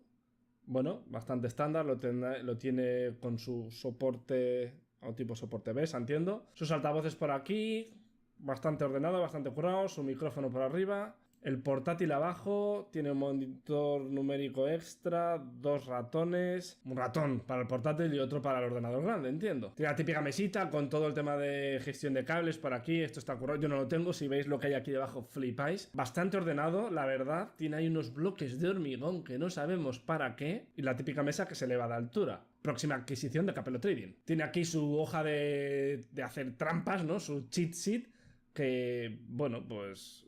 Bueno, bastante estándar, lo tiene con su soporte, o tipo soporte B, entiendo. Sus altavoces por aquí, bastante ordenado, bastante currado. Su micrófono por arriba. El portátil abajo, tiene un monitor numérico extra, 2 ratones, un ratón para el portátil y otro para el ordenador grande, entiendo. Tiene la típica mesita con todo el tema de gestión de cables por aquí, esto está currado, yo no lo tengo, si veis lo que hay aquí debajo flipáis. Bastante ordenado, la verdad, tiene ahí unos bloques de hormigón que no sabemos para qué, y la típica mesa que se eleva de altura. Próxima adquisición de Capello Trading. Tiene aquí su hoja de hacer trampas, ¿no? Su cheat sheet, que, bueno, pues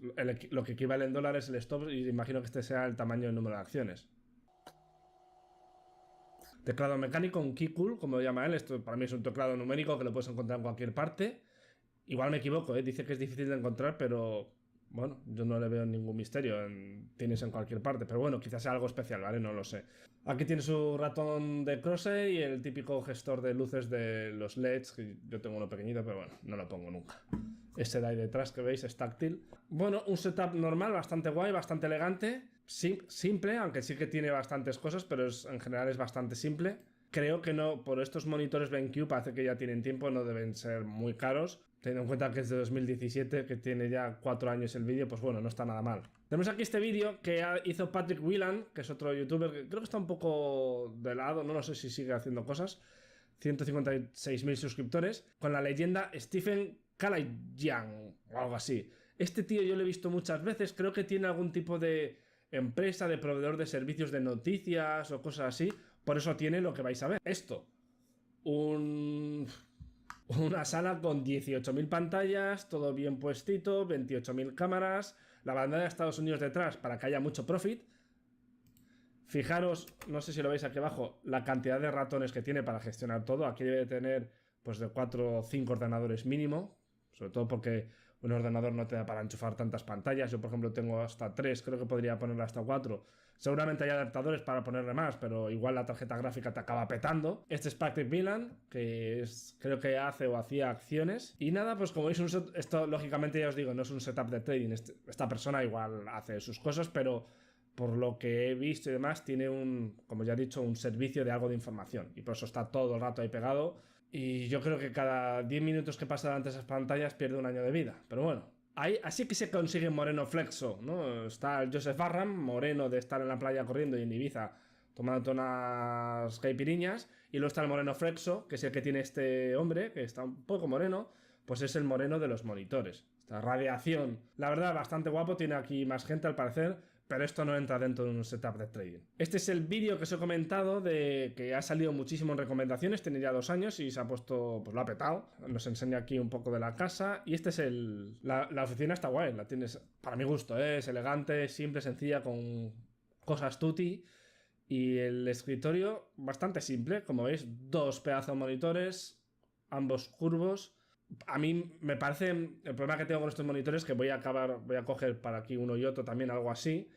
lo que equivale en dólares el stop, y imagino que este sea el tamaño del número de acciones. Teclado mecánico, un keycool, como lo llama él. Esto para mí es un teclado numérico que lo puedes encontrar en cualquier parte. Igual me equivoco, dice que es difícil de encontrar, pero bueno, yo no le veo ningún misterio. Tienes en cualquier parte, pero bueno, quizás sea algo especial, ¿vale? No lo sé. Aquí tiene su ratón de crosshair y el típico gestor de luces de los LEDs, que yo tengo uno pequeñito, pero bueno, no lo pongo nunca. Ese de ahí detrás que veis es táctil. Bueno, un setup normal, bastante guay, bastante elegante. Simple, aunque sí que tiene bastantes cosas, pero en general es bastante simple. Creo que no, por estos monitores BenQ parece que ya tienen tiempo, no deben ser muy caros. Teniendo en cuenta que es de 2017, que tiene ya 4 años el vídeo, pues bueno, no está nada mal. Tenemos aquí este vídeo que hizo Patrick Whelan, que es otro youtuber que creo que está un poco de lado, no sé si sigue haciendo cosas. 156.000 suscriptores, con la leyenda Stephen Kalajian o algo así. Este tío yo lo he visto muchas veces, creo que tiene algún tipo de empresa, de proveedor de servicios de noticias o cosas así, por eso tiene lo que vais a ver. Esto, una sala con 18.000 pantallas, todo bien puestito, 28.000 cámaras, la bandera de Estados Unidos detrás para que haya mucho profit. Fijaros, no sé si lo veis aquí abajo, la cantidad de ratones que tiene para gestionar todo. Aquí debe tener pues de 4 o 5 ordenadores mínimo, sobre todo porque un ordenador no te da para enchufar tantas pantallas. Yo, por ejemplo, tengo hasta 3, creo que podría ponerle hasta 4. Seguramente hay adaptadores para ponerle más, pero igual la tarjeta gráfica te acaba petando. Este es Patrick Whelan, que creo que hace o hacía acciones. Y nada, pues como veis, esto lógicamente ya os digo, no es un setup de trading. Esta persona igual hace sus cosas, pero por lo que he visto y demás, tiene como ya he dicho, un servicio de algo de información. Y por eso está todo el rato ahí pegado. Y yo creo que cada 10 minutos que pasa delante de esas pantallas pierde un año de vida. Pero bueno, así que se consigue moreno flexo, ¿no? Está el Joseph Barram, moreno de estar en la playa corriendo y en Ibiza tomando unas caipiriñas. Y luego está el moreno flexo, que es el que tiene este hombre, que está un poco moreno, pues es el moreno de los monitores. Esta radiación, la verdad, bastante guapo, tiene aquí más gente al parecer, pero esto no entra dentro de un setup de trading. Este es el vídeo que os he comentado, de que ha salido muchísimo en recomendaciones, tiene ya 2 años y se ha puesto, pues lo ha petado. Nos enseña aquí un poco de la casa y este es la oficina está guay, la tienes, para mi gusto, es elegante, simple, sencilla, con cosas tutti. Y el escritorio bastante simple, como veis, 2 pedazos de monitores, ambos curvos. A mí me parece, el problema que tengo con estos monitores, que voy a coger para aquí uno y otro también, algo así,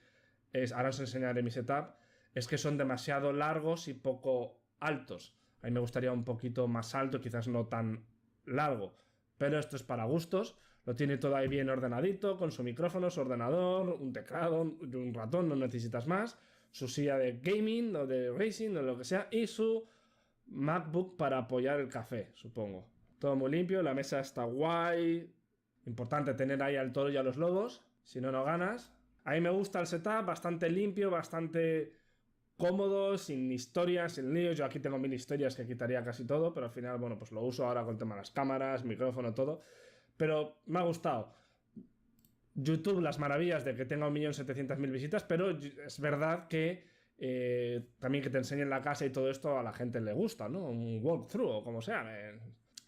ahora os enseñaré mi setup, es que son demasiado largos y poco altos. A mí me gustaría un poquito más alto, quizás no tan largo, pero esto es para gustos. Lo tiene todo ahí bien ordenadito, con su micrófono, su ordenador, un teclado, un ratón, no necesitas más. Su silla de gaming o de racing o lo que sea, y su MacBook para apoyar el café, supongo. Todo muy limpio, la mesa está guay. Importante tener ahí al toro y a los lobos, si no, no ganas. A mí me gusta el setup, bastante limpio, bastante cómodo, sin historias, sin líos. Yo aquí tengo 1000 historias que quitaría casi todo, pero al final, bueno, pues lo uso ahora con el tema de las cámaras, micrófono, todo. Pero me ha gustado. YouTube, las maravillas de que tenga 1.700.000 visitas, pero es verdad que también que te enseñen la casa y todo esto a la gente le gusta, ¿no? Un walkthrough o como sea,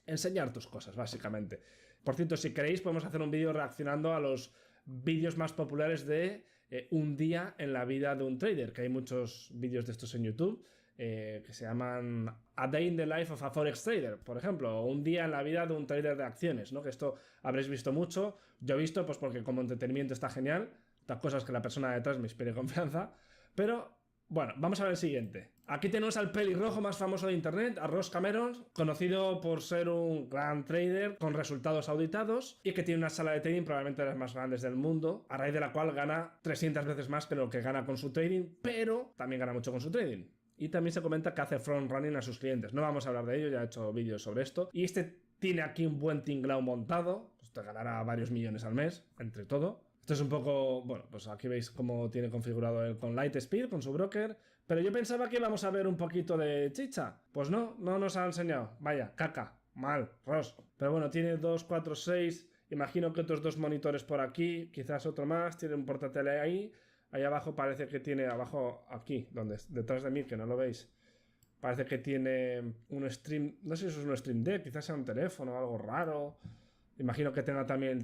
enseñar tus cosas, básicamente. Por cierto, si queréis podemos hacer un vídeo reaccionando a los vídeos más populares de un día en la vida de un trader, que hay muchos vídeos de estos en YouTube, que se llaman A Day in the Life of a Forex Trader, por ejemplo, o un día en la vida de un trader de acciones, ¿no? Que esto habréis visto mucho. Yo he visto, pues porque como entretenimiento está genial, otras cosas que la persona detrás me inspire confianza, pero bueno, vamos a ver el siguiente. Aquí tenemos al pelirrojo más famoso de internet, a Ross Cameron, conocido por ser un gran trader con resultados auditados y que tiene una sala de trading probablemente de las más grandes del mundo, a raíz de la cual gana 300 veces más que lo que gana con su trading, pero también gana mucho con su trading. Y también se comenta que hace front running a sus clientes. No vamos a hablar de ello, ya he hecho vídeos sobre esto. Y este tiene aquí un buen tinglao montado, pues te ganará varios millones al mes, entre todo. Esto es un poco, bueno, pues aquí veis cómo tiene configurado él con Lightspeed, con su broker. Pero yo pensaba que íbamos a ver un poquito de chicha. Pues no nos ha enseñado. Vaya, caca, mal, Ross. Pero bueno, tiene 2, 4, 6. Imagino que otros 2 monitores por aquí, quizás otro más. Tiene un portátil ahí. Ahí abajo parece que tiene, abajo aquí, detrás de mí, que no lo veis, parece que tiene un stream, no sé si eso es un stream deck, quizás sea un teléfono o algo raro. Imagino que tenga también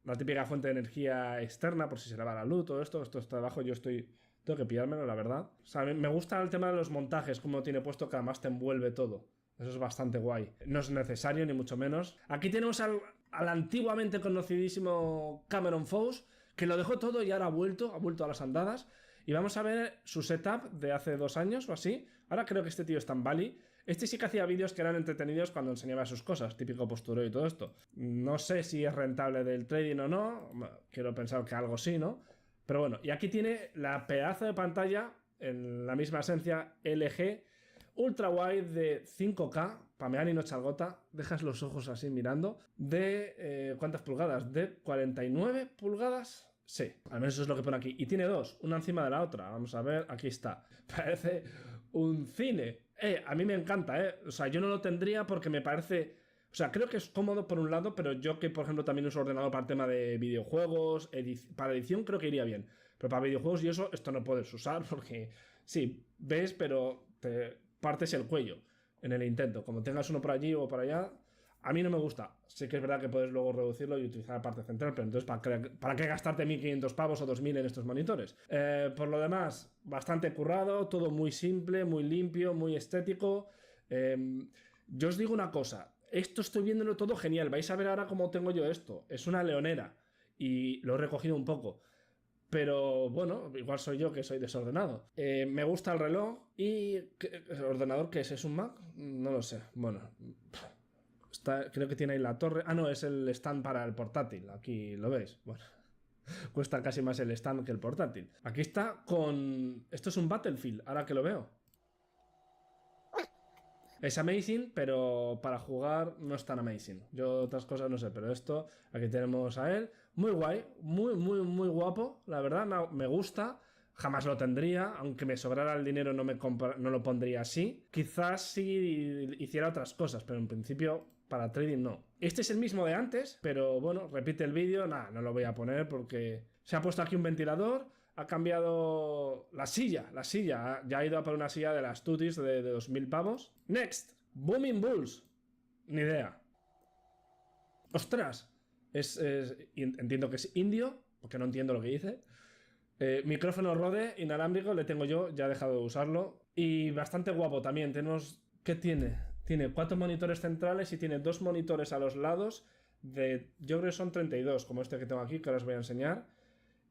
la típica fuente de energía externa, por si se le va la luz, todo esto está abajo, tengo que pillármelo, la verdad. O sea, me gusta el tema de los montajes, como tiene puesto, que además te envuelve todo. Eso es bastante guay. No es necesario, ni mucho menos. Aquí tenemos al antiguamente conocidísimo Cameron Fowles, que lo dejó todo y ahora ha vuelto a las andadas. Y vamos a ver su setup de hace 2 años o así. Ahora creo que este tío está en Bali. Este sí que hacía vídeos que eran entretenidos cuando enseñaba sus cosas, típico postureo y todo esto. No sé si es rentable del trading o no. Quiero pensar que algo sí, ¿no? Pero bueno, y aquí tiene la pedazo de pantalla, en la misma esencia, LG, ultra wide de 5K, pamear y no chalgota, dejas los ojos así mirando, de ¿cuántas pulgadas? ¿De 49 pulgadas? Sí, al menos eso es lo que pone aquí. Y tiene 2, una encima de la otra. Vamos a ver, aquí está. Parece un cine. A mí me encanta, O sea, yo no lo tendría porque me parece... O sea, creo que es cómodo por un lado, pero yo que, por ejemplo, también uso ordenador para el tema de videojuegos, para edición creo que iría bien. Pero para videojuegos y eso, esto no puedes usar porque... Sí, ves, pero te partes el cuello en el intento. Como tengas uno por allí o por allá, a mí no me gusta. Sí que es verdad que puedes luego reducirlo y utilizar la parte central, pero entonces ¿para qué gastarte 1.500 pavos o 2.000 en estos monitores? Por lo demás, bastante currado, todo muy simple, muy limpio, muy estético. Yo os digo una cosa, esto estoy viéndolo todo genial. Vais a ver ahora cómo tengo yo esto. Es una leonera y lo he recogido un poco. Pero bueno, igual soy yo que soy desordenado. Me gusta el reloj y... ¿El ordenador qué es? ¿Es un Mac? No lo sé. Bueno, creo que tiene ahí la torre. Ah, no, es el stand para el portátil. Aquí lo veis. Bueno, cuesta casi más el stand que el portátil. Aquí está con... Esto es un Battlefield, ahora que lo veo. Es amazing, pero para jugar no es tan amazing. Yo otras cosas no sé, pero esto, aquí tenemos a él. Muy guay, muy guapo, la verdad, me gusta. Jamás lo tendría, aunque me sobrara el dinero no lo pondría así. Quizás si hiciera otras cosas, pero en principio para trading no. Este es el mismo de antes, pero bueno, repite el vídeo. Nada, no lo voy a poner porque se ha puesto aquí un ventilador, ha cambiado la silla, ya ha ido a por una silla de las Tutis de 2.000 pavos. Next, Booming Bulls. Ni idea. Ostras, entiendo que es indio, porque no entiendo lo que dice. Micrófono Rode inalámbrico, le tengo yo, ya he dejado de usarlo. Y bastante guapo también. ¿Qué tiene? Tiene 4 monitores centrales y tiene 2 monitores a los lados yo creo que son 32, como este que tengo aquí, que ahora os voy a enseñar.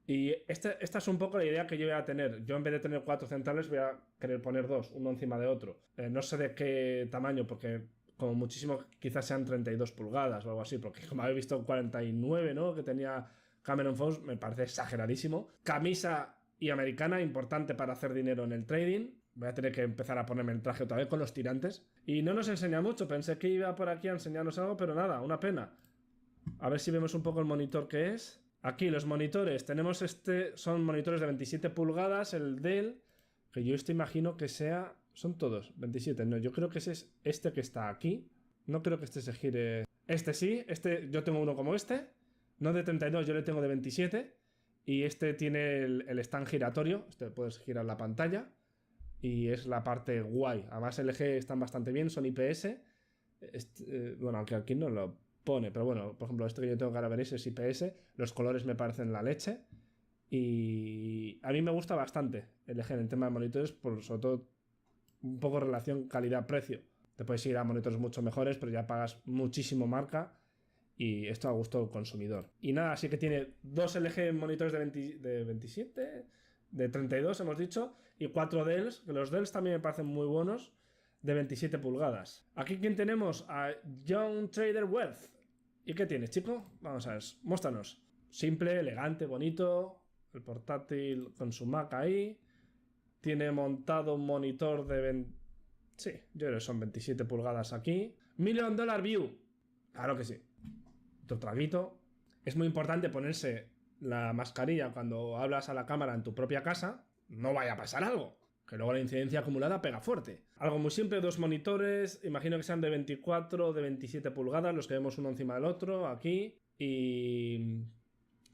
Y esta es un poco la idea que yo voy a tener. Yo en vez de tener 4 centrales voy a querer poner 2, uno encima de otro. No sé de qué tamaño, porque como muchísimo quizás sean 32 pulgadas o algo así, porque como habéis visto 49, ¿no? Que tenía Cameron Fox, me parece exageradísimo. Camisa y americana, importante para hacer dinero en el trading. Voy a tener que empezar a ponerme el traje otra vez con los tirantes. Y no nos enseña mucho, pensé que iba por aquí a enseñarnos algo, pero nada, una pena. A ver si vemos un poco el monitor que es. Aquí los monitores, tenemos son monitores de 27 pulgadas, el Dell, que yo imagino que son todos 27, no, yo creo que ese es este que está aquí, no creo que este se gire, sí, yo tengo uno como no de 32, yo le tengo de 27, y este tiene el stand giratorio, puedes girar la pantalla, y es la parte guay, además el eje están bastante bien, son IPS, bueno, aunque aquí no lo pone, pero bueno, por ejemplo, este que yo tengo que ahora ver es IPS, los colores me parecen la leche y a mí me gusta bastante el eje en el tema de monitores, sobre todo un poco relación calidad-precio. Te puedes ir a monitores mucho mejores, pero ya pagas muchísimo marca y esto a gusto del consumidor. Y nada, así que tiene 2 LG monitores de 27, de 32 hemos dicho, y 4 Dells, que los Dells también me parecen muy buenos, de 27 pulgadas. Aquí ¿quién tenemos? A Young Trader Wealth. ¿Y qué tienes, chico? Vamos a ver, muéstranos. Simple, elegante, bonito. El portátil con su Mac ahí. Tiene montado un monitor de sí, yo creo que son 27 pulgadas aquí. $1 Million View. Claro que sí. Otro traguito. Es muy importante ponerse la mascarilla cuando hablas a la cámara en tu propia casa. No vaya a pasar algo, que luego la incidencia acumulada pega fuerte. Algo muy simple, 2 monitores, imagino que sean de 24 o de 27 pulgadas, los que vemos uno encima del otro, aquí, y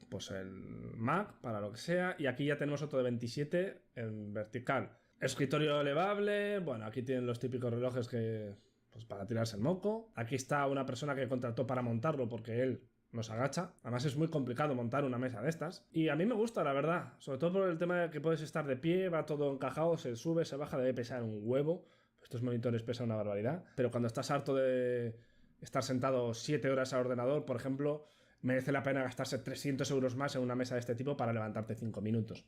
pues el Mac, para lo que sea, y aquí ya tenemos otro de 27 en vertical. Escritorio elevable, bueno, aquí tienen los típicos relojes que, pues para tirarse el moco. Aquí está una persona que contrató para montarlo porque él nos agacha. Además es muy complicado montar una mesa de estas. Y a mí me gusta, la verdad. Sobre todo por el tema de que puedes estar de pie, va todo encajado, se sube, se baja, debe pesar un huevo. Estos monitores pesan una barbaridad. Pero cuando estás harto de estar sentado 7 horas al ordenador, por ejemplo, merece la pena gastarse 300 euros más en una mesa de este tipo para levantarte 5 minutos.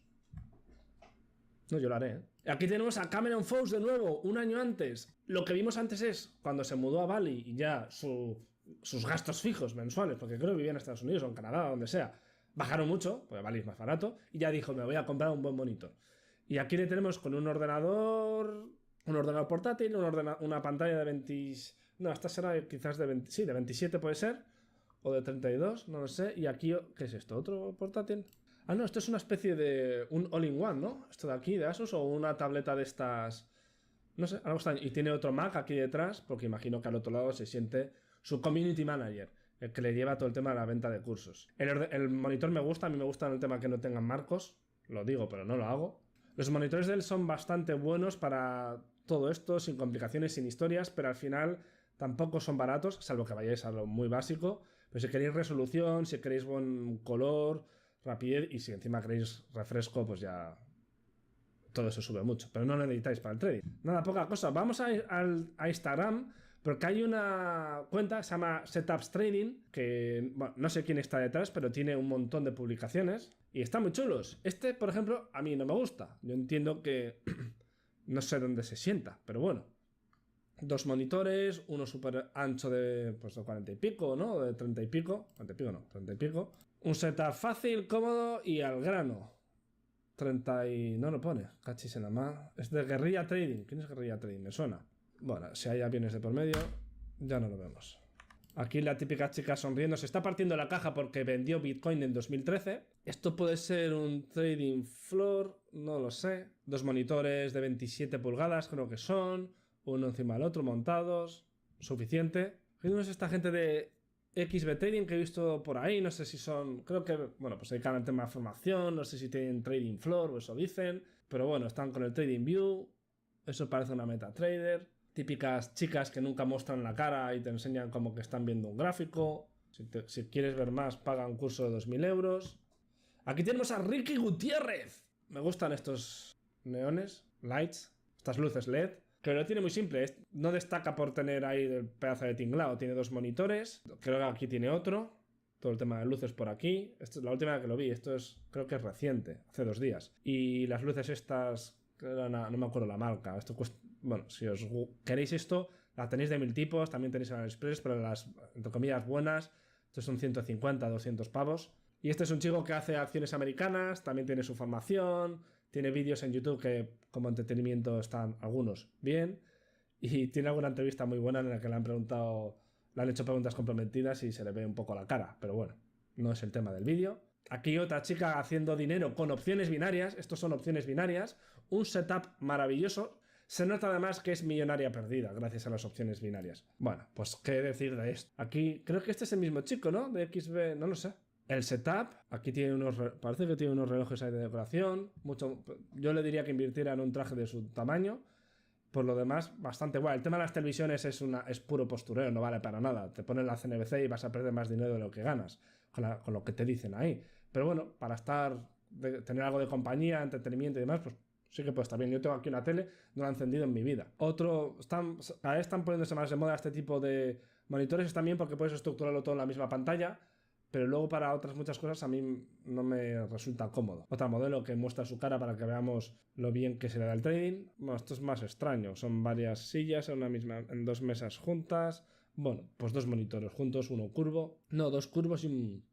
No, yo lo haré, ¿eh? Aquí tenemos a Cameron Fox de nuevo, un año antes. Lo que vimos antes es cuando se mudó a Bali y ya sus gastos fijos mensuales, porque creo que vivía en Estados Unidos o en Canadá, donde sea, bajaron mucho, porque Bali es más barato, y ya dijo, me voy a comprar un buen monitor. Y aquí le tenemos con un ordenador portátil, una pantalla de 20... No, esta será quizás de 20, sí, de 27 puede ser, o de 32, no lo sé. Y aquí, ¿qué es esto? ¿Otro portátil? Ah, no, esto es una especie de un all-in-one, ¿no? Esto de aquí, de Asus, o una tableta de estas... No sé, algo extraño. Y tiene otro Mac aquí detrás, porque imagino que al otro lado se siente su community manager, el que le lleva todo el tema de la venta de cursos. El monitor me gusta, a mí me gusta el tema que no tengan marcos, lo digo, pero no lo hago. Los monitores de él son bastante buenos para todo esto, sin complicaciones, sin historias, pero al final tampoco son baratos, salvo que vayáis a lo muy básico. Pero si queréis resolución, si queréis buen color, rapidez, y si encima queréis refresco, pues ya todo eso sube mucho, pero no lo necesitáis para el trading. Nada, poca cosa. Vamos a Instagram, porque hay una cuenta que se llama Setups Trading, que bueno, no sé quién está detrás, pero tiene un montón de publicaciones y están muy chulos. Este, por ejemplo, a mí no me gusta. Yo entiendo que no sé dónde se sienta, pero bueno. 2 monitores, uno súper ancho de, pues, de 40 y pico, ¿no? De 30 y pico. 40 y pico no, 30 y pico. Un setup fácil, cómodo y al grano. 30 y... no lo pone. Cachis en la mano. Es de Guerrilla Trading. ¿Quién es Guerrilla Trading? Me suena. Bueno, si hay aviones de por medio, ya no lo vemos. Aquí la típica chica sonriendo. Se está partiendo la caja porque vendió Bitcoin en 2013. Esto puede ser un trading floor, no lo sé. 2 monitores de 27 pulgadas creo que son. Uno encima del otro montados. Suficiente. ¿Quién es esta gente de XB Trading que he visto por ahí? No sé si son... Creo que... Bueno, pues se dedican al tema de formación. No sé si tienen trading floor o eso dicen. Pero bueno, están con el trading view. Eso parece una MetaTrader. Típicas chicas que nunca muestran la cara y te enseñan como que están viendo un gráfico. Si quieres ver más, paga un curso de 2.000 euros. Aquí tenemos a Ricky Gutiérrez. Me gustan estos neones, lights, estas luces LED. Que lo tiene muy simple. No destaca por tener ahí el pedazo de tinglado. Tiene 2 monitores. Creo que aquí tiene otro. Todo el tema de luces por aquí. Esto es la última vez que lo vi. Esto es, creo que es reciente, hace 2 días. Y las luces estas, no me acuerdo la marca. Esto cuesta... Bueno, si os queréis esto, la tenéis de 1000 tipos, también tenéis en AliExpress, pero las, entre comillas, buenas, estos son 150, 200 pavos. Y este es un chico que hace acciones americanas, también tiene su formación, tiene vídeos en YouTube que como entretenimiento están algunos bien, y tiene alguna entrevista muy buena en la que le han hecho preguntas comprometidas y se le ve un poco la cara, pero bueno, no es el tema del vídeo. Aquí otra chica haciendo dinero con opciones binarias, estos son opciones binarias, un setup maravilloso. Se nota además que es millonaria perdida gracias a las opciones binarias. Bueno, pues qué decir de esto. Aquí creo que este es el mismo chico, ¿no? De XB, no lo sé. El setup, aquí tiene parece que tiene unos relojes ahí de decoración. Yo le diría que invirtiera en un traje de su tamaño. Por lo demás, bastante guay. El tema de las televisiones es puro postureo, no vale para nada. Te ponen la CNBC y vas a perder más dinero de lo que ganas con lo que te dicen ahí. Pero bueno, para tener algo de compañía, entretenimiento y demás, pues sí que puede estar bien. Yo tengo aquí una tele, no la he encendido en mi vida. Cada vez están poniéndose más de moda este tipo de monitores también porque puedes estructurarlo todo en la misma pantalla, pero luego para otras muchas cosas a mí no me resulta cómodo. Otro modelo que muestra su cara para que veamos lo bien que se le da el trading. Bueno, esto es más extraño. Son varias sillas en 2 mesas juntas. Bueno, pues 2 monitores juntos, uno curvo. No, 2 curvos y un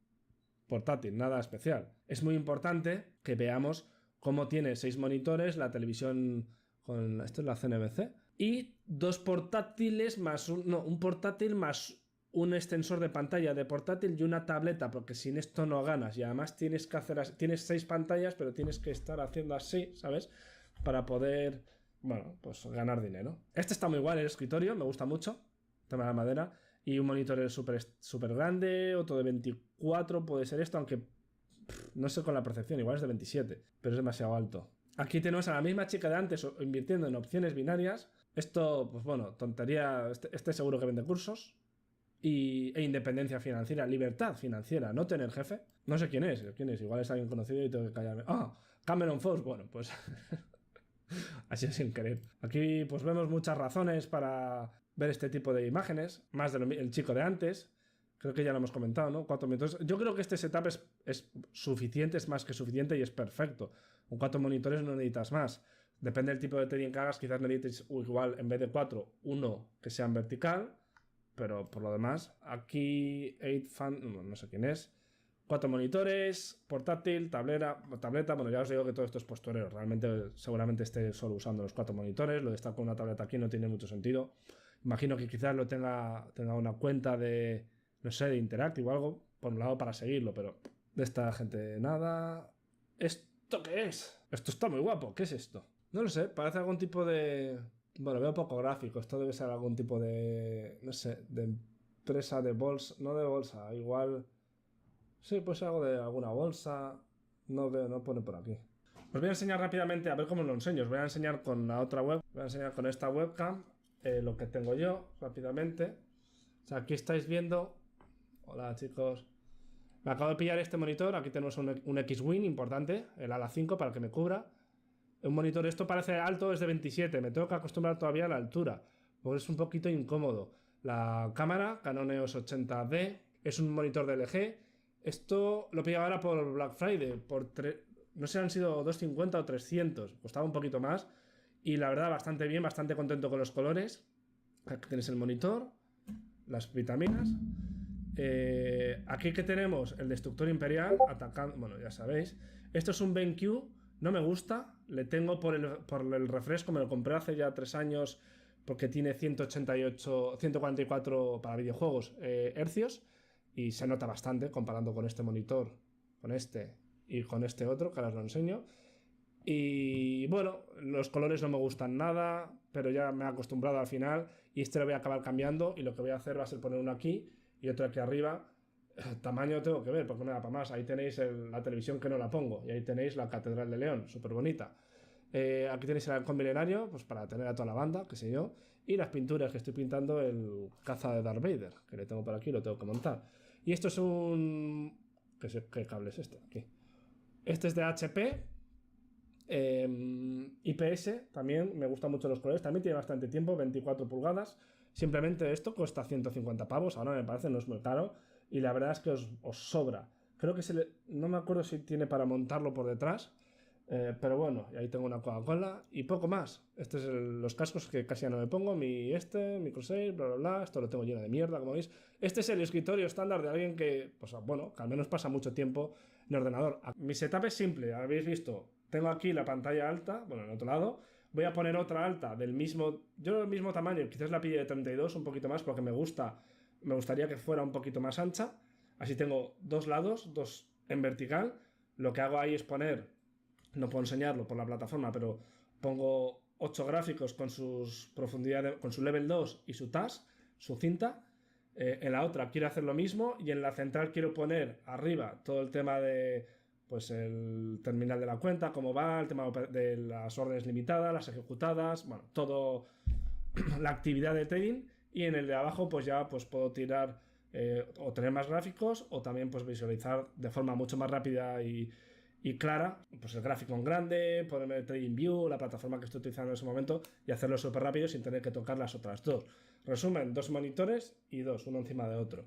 portátil, nada especial. Es muy importante que veamos cómo tiene 6 monitores, la televisión con... Esto es la CNBC. Y 2 portátiles más un portátil más un extensor de pantalla de portátil y una tableta, porque sin esto no ganas. Y además tienes 6 pantallas, pero tienes que estar haciendo así, ¿sabes? Para poder, bueno, pues ganar dinero. Este está muy igual, el escritorio, me gusta mucho. Tema de madera. Y un monitor súper grande, otro de 24, puede ser esto, aunque no sé con la percepción, igual es de 27, pero es demasiado alto. Aquí tenemos a la misma chica de antes invirtiendo en opciones binarias. Esto, pues bueno, tontería. Este seguro que vende cursos. E independencia financiera, libertad financiera, no tener jefe. No sé quién es, igual es alguien conocido y tengo que callarme. Cameron Fox, bueno, pues así sin querer. Aquí pues vemos muchas razones para ver este tipo de imágenes, más del chico de antes. Creo que ya lo hemos comentado, ¿no? 4 monitores. Yo creo que este setup es suficiente, es más que suficiente y es perfecto. Con 4 monitores no necesitas más. Depende del tipo de trading que hagas, quizás necesites igual en vez de 4, 1 que sea en vertical. Pero por lo demás, aquí 8 fan, no sé quién es. 4 monitores, portátil, tableta. Bueno, ya os digo que todo esto es postureo. Realmente, seguramente esté solo usando los 4 monitores. Lo de estar con una tableta aquí no tiene mucho sentido. Imagino que quizás tenga una cuenta de, no sé, de Interactive o algo, por un lado para seguirlo, pero de esta gente nada. ¿Esto qué es? Esto está muy guapo. ¿Qué es esto? No lo sé, parece algún tipo de... Bueno, veo poco gráfico. Esto debe ser algún tipo de... No sé, de empresa de bolsa. No de bolsa, igual... Sí, pues algo de alguna bolsa. No veo, no pone por aquí. Os voy a enseñar rápidamente, a ver cómo lo enseño. Os voy a enseñar con la otra web. Voy a enseñar con esta webcam lo que tengo yo, rápidamente. O sea, aquí estáis viendo... Hola, chicos. Me acabo de pillar este monitor. Aquí tenemos un X-Wing importante, el ala 5 para que me cubra. Un monitor, esto parece alto, es de 27. Me tengo que acostumbrar todavía a la altura, porque es un poquito incómodo. La cámara, Canon EOS 80D, es un monitor de LG. Esto lo pillaba ahora por Black Friday, no sé, han sido 250 o 300. Costaba un poquito más. Y la verdad, bastante bien, bastante contento con los colores. Aquí tenéis el monitor, las vitaminas. Aquí que tenemos el destructor imperial atacando, bueno, ya sabéis. Esto es un BenQ, no me gusta, le tengo por el refresco, me lo compré hace ya 3 años porque tiene 144 para videojuegos hercios, y se nota bastante comparando con este monitor, con este y con este otro, que ahora os lo enseño. Y bueno, los colores no me gustan nada, pero ya me he acostumbrado al final, y este lo voy a acabar cambiando, y lo que voy a hacer va a ser poner uno aquí y otro aquí arriba. Tamaño tengo que ver, porque no me da para más. Ahí tenéis la televisión que no la pongo, y ahí tenéis la Catedral de León, súper bonita. Aquí tenéis el halcón milenario, pues para tener a toda la banda, qué sé yo, y las pinturas que estoy pintando, el caza de Darth Vader, que le tengo por aquí, lo tengo que montar. Y esto es un... ¿Qué cable es este? Aquí. Este es de HP, IPS, también me gustan mucho los colores, también tiene bastante tiempo, 24 pulgadas. Simplemente esto cuesta 150 pavos, ahora me parece, no es muy caro, y la verdad es que os sobra. Creo que no me acuerdo si tiene para montarlo por detrás, pero bueno, y ahí tengo una Coca-Cola y poco más. Estos son los cascos que casi ya no me pongo, mi Corsair, bla bla bla, esto lo tengo lleno de mierda, como veis. Este es el escritorio estándar de alguien que, pues bueno, que al menos pasa mucho tiempo en ordenador. Mi setup es simple, habéis visto, tengo aquí la pantalla alta, bueno, en el otro lado, voy a poner otra alta del mismo tamaño, quizás la pille de 32, un poquito más, porque me gustaría que fuera un poquito más ancha. Así tengo dos lados, dos en vertical. Lo que hago ahí es poner, no puedo enseñarlo por la plataforma, pero pongo 8 gráficos con sus profundidades, con su level 2 y su TAS, su cinta. En la otra quiero hacer lo mismo, y en la central quiero poner arriba todo el tema de, pues, el terminal de la cuenta, cómo va, el tema de las órdenes limitadas, las ejecutadas, bueno, todo la actividad de trading. Y en el de abajo pues ya pues puedo tirar o tener más gráficos, o también pues visualizar de forma mucho más rápida y clara pues el gráfico en grande, ponerme el TradingView, la plataforma que estoy utilizando en ese momento, y hacerlo súper rápido sin tener que tocar las otras dos. Resumen, 2 monitores y uno encima de otro.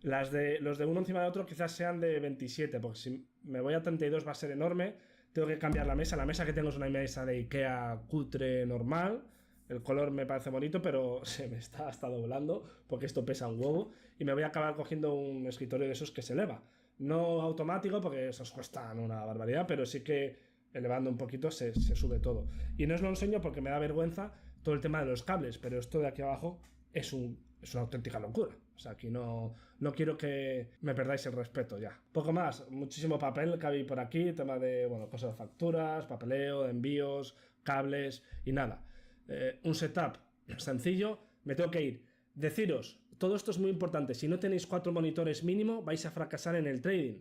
Los de uno encima de otro quizás sean de 27, porque si me voy a 32 va a ser enorme. Tengo que cambiar la mesa. La mesa que tengo es una mesa de Ikea cutre normal. El color me parece bonito, pero se me está hasta doblando porque esto pesa un huevo, y me voy a acabar cogiendo un escritorio de esos que se eleva. No automático, porque esos cuestan una barbaridad, pero sí que elevando un poquito se sube todo. Y no os lo enseño porque me da vergüenza todo el tema de los cables, pero esto de aquí abajo es una auténtica locura. O sea, aquí no quiero que me perdáis el respeto ya. Poco más, muchísimo papel que hay por aquí, tema de, bueno, cosas de facturas, papeleo, de envíos, cables y nada. Un setup sencillo, me tengo que ir. Deciros, todo esto es muy importante, si no tenéis 4 monitores mínimo vais a fracasar en el trading.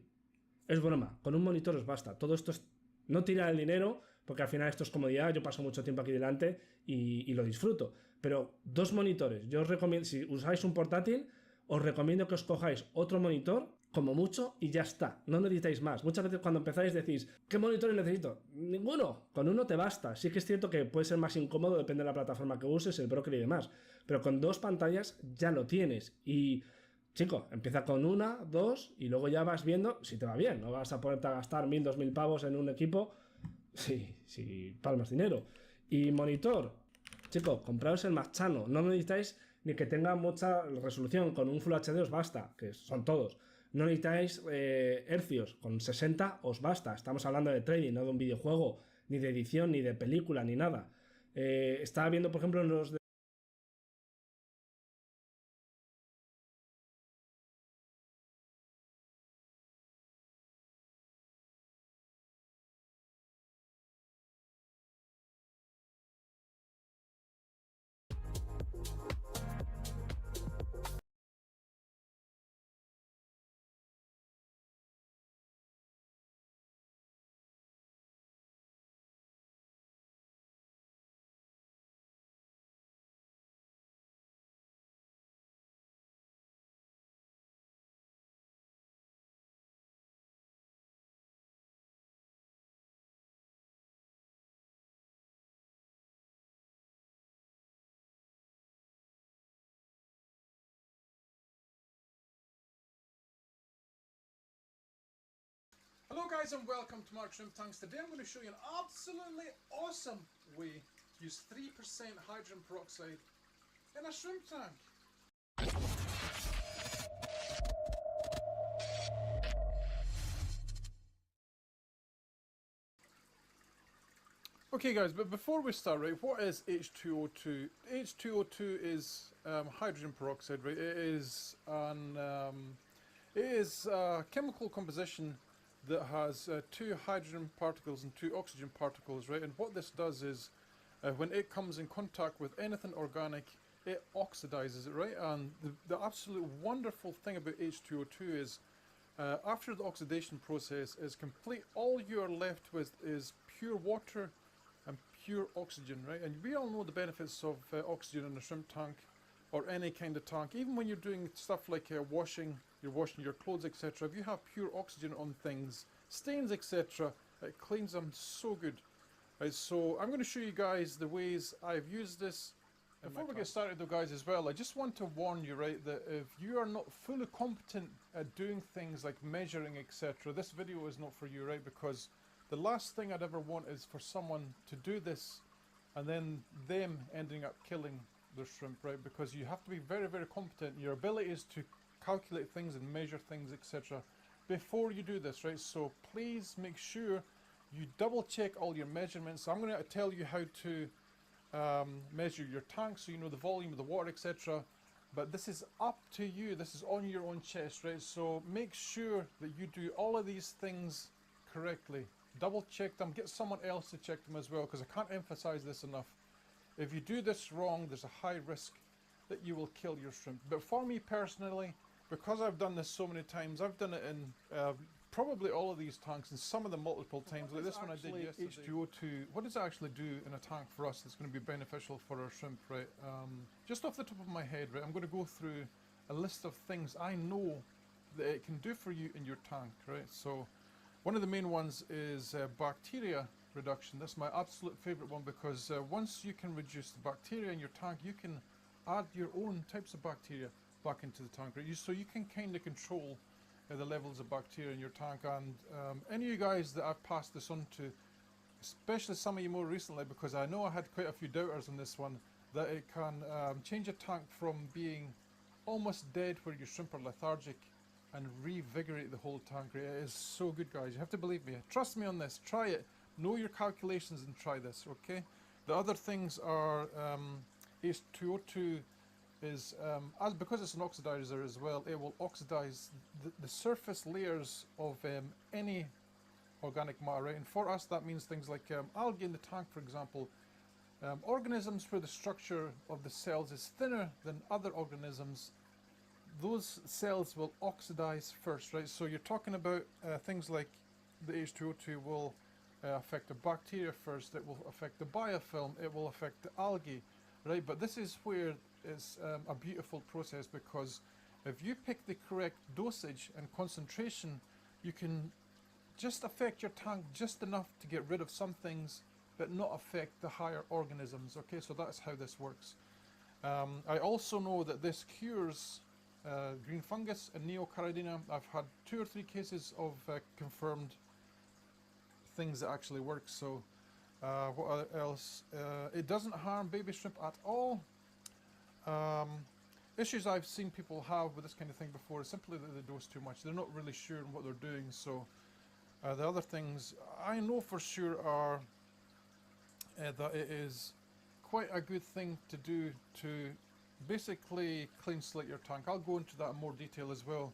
Es broma, con un monitor os basta. Todo esto es no tirar el dinero, porque al final esto es comodidad, yo paso mucho tiempo aquí delante y lo disfruto. Pero 2 monitores, yo os recomiendo, si usáis un portátil, os recomiendo que os cojáis otro monitor, como mucho, y ya está, no necesitáis más. Muchas veces cuando empezáis decís, ¿qué monitores necesito? Ninguno, con uno te basta. Sí que es cierto que puede ser más incómodo, depende de la plataforma que uses, el broker y demás, pero con 2 pantallas ya lo tienes. Y chico, empieza con 1, 2 y luego ya vas viendo si te va bien. No vas a ponerte a gastar 1000, 2000 pavos en un equipo si palmas dinero. Y monitor, chicos, compraos el más chano, no necesitáis ni que tenga mucha resolución, con un Full HD os basta, que son todos. No necesitáis hercios, con 60 os basta. Estamos hablando de trading, no de un videojuego, ni de edición, ni de película, ni nada. Estaba viendo, por ejemplo, en los de Hello guys and welcome to Mark Shrimp Tanks. Today I'm going to show you an absolutely awesome way to use 3% hydrogen peroxide in a shrimp tank. Okay guys, but before we start, right, what is H2O2? H2O2 is hydrogen peroxide, right? It is a chemical composition that has 2 hydrogen particles and 2 oxygen particles, right? And what this does is, when it comes in contact with anything organic, it oxidizes it, right? And the absolute wonderful thing about H2O2 is, after the oxidation process is complete, all you are left with is pure water and pure oxygen, right? And we all know the benefits of oxygen in a shrimp tank or any kind of tank. Even when you're doing stuff like washing, you're washing your clothes, etc. If you have pure oxygen on things, stains, etc., it cleans them so good. Right, so I'm going to show you guys the ways I've used this. Before we get started though guys as well, I just want to warn you, right, that if you are not fully competent at doing things like measuring, etc., this video is not for you, right? Because the last thing I'd ever want is for someone to do this and then them ending up killing their shrimp, right? Because you have to be very, very competent. Your ability is to calculate things and measure things, etc. before you do this, right? So please make sure you double check all your measurements. I'm going to tell you how to measure your tank so you know the volume of the water, etc. But this is up to you. This is on your own chest, right? So make sure that you do all of these things correctly. Double check them. Get someone else to check them as well, because I can't emphasize this enough. If you do this wrong, there's a high risk that you will kill your shrimp. But for me personally, because I've done this so many times, I've done it in probably all of these tanks, and some of them multiple times, like this one I did yesterday. H2O2, what does it actually do in a tank for us that's going to be beneficial for our shrimp, right? Just off the top of my head, right, I'm going to go through a list of things I know that it can do for you in your tank, right? So one of the main ones is bacteria reduction. That's my absolute favorite one, because once you can reduce the bacteria in your tank, you can add your own types of bacteria back into the tank, right? So you can kind of control the levels of bacteria in your tank. And any of you guys that I've passed this on to, especially some of you more recently, because I know I had quite a few doubters on this one, that it can change a tank from being almost dead where your shrimp are lethargic and revigorate the whole tank. It is so good, guys. You have to believe me. Trust me on this. Try it. Know your calculations and try this, okay? The other things are H2O2 is, because it's an oxidizer as well, it will oxidize the surface layers of any organic matter, right? And for us, that means things like algae in the tank, for example. Organisms where the structure of the cells is thinner than other organisms, those cells will oxidize first, right? So you're talking about things like the H2O2 will affect the bacteria first, it will affect the biofilm, it will affect the algae, right? But this is where it's a beautiful process, because if you pick the correct dosage and concentration, you can just affect your tank just enough to get rid of some things, but not affect the higher organisms, okay? So that's how this works. I also know that this cures green fungus and neocaridina. I've had 2 or 3 cases of confirmed things that actually work. So what else? It doesn't harm baby shrimp at all. Issues I've seen people have with this kind of thing before is simply that they dose too much. They're not really sure in what they're doing. So the other things I know for sure are that it is quite a good thing to do to basically clean slate your tank. I'll go into that in more detail as well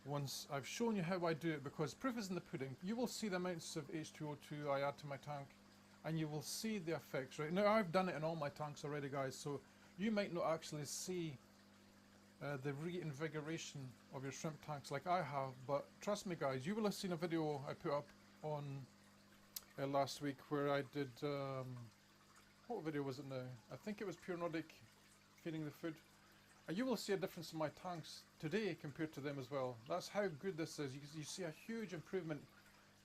once I've shown you how I do it, because proof is in the pudding. You will see the amounts of H2O2 I add to my tank, and you will see the effects, right? Now, I've done it in all my tanks already, guys, so you might not actually see the reinvigoration of your shrimp tanks like I have, but trust me, guys, you will have seen a video I put up on last week where I did, what video was it now? I think it was Pure Nordic feeding the food. And you will see a difference in my tanks today compared to them as well. That's how good this is. You see a huge improvement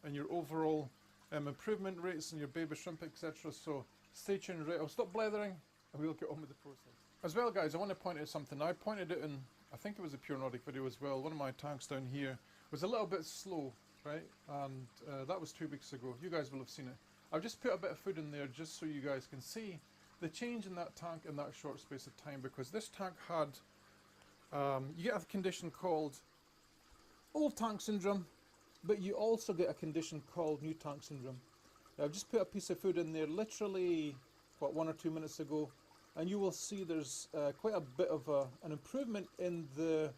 in your overall improvement rates in your baby shrimp, etc. So stay tuned, right? I'll stop blethering and we'll get on with the process. As well, guys, I want to point out something. I pointed it in, I think it was a Pure Nordic video as well. One of my tanks down here was a little bit slow, right? And that was 2 weeks ago. You guys will have seen it. I've just put a bit of food in there just so you guys can see the change in that tank in that short space of time, because this tank had, you get a condition called old tank syndrome, but you also get a condition called new tank syndrome. I've just put a piece of food in there literally, what, 1 or 2 minutes ago, and you will see there's quite a bit of an improvement in the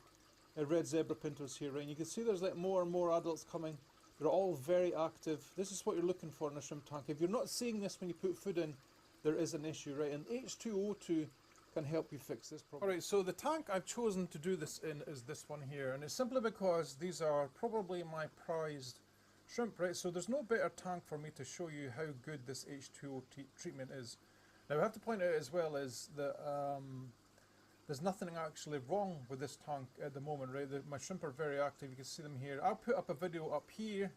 red zebra pintos here, right? And you can see there's like more and more adults coming. They're all very active. This is what you're looking for in a shrimp tank. If you're not seeing this when you put food in, there is an issue, right? And H2O2 can help you fix this problem. Alright, so the tank I've chosen to do this in is this one here, and it's simply because these are probably my prized shrimp, right? So there's no better tank for me to show you how good this H2O treatment is. Now I have to point out as well is that there's nothing actually wrong with this tank at the moment, right? My shrimp are very active, you can see them here. I'll put up a video up here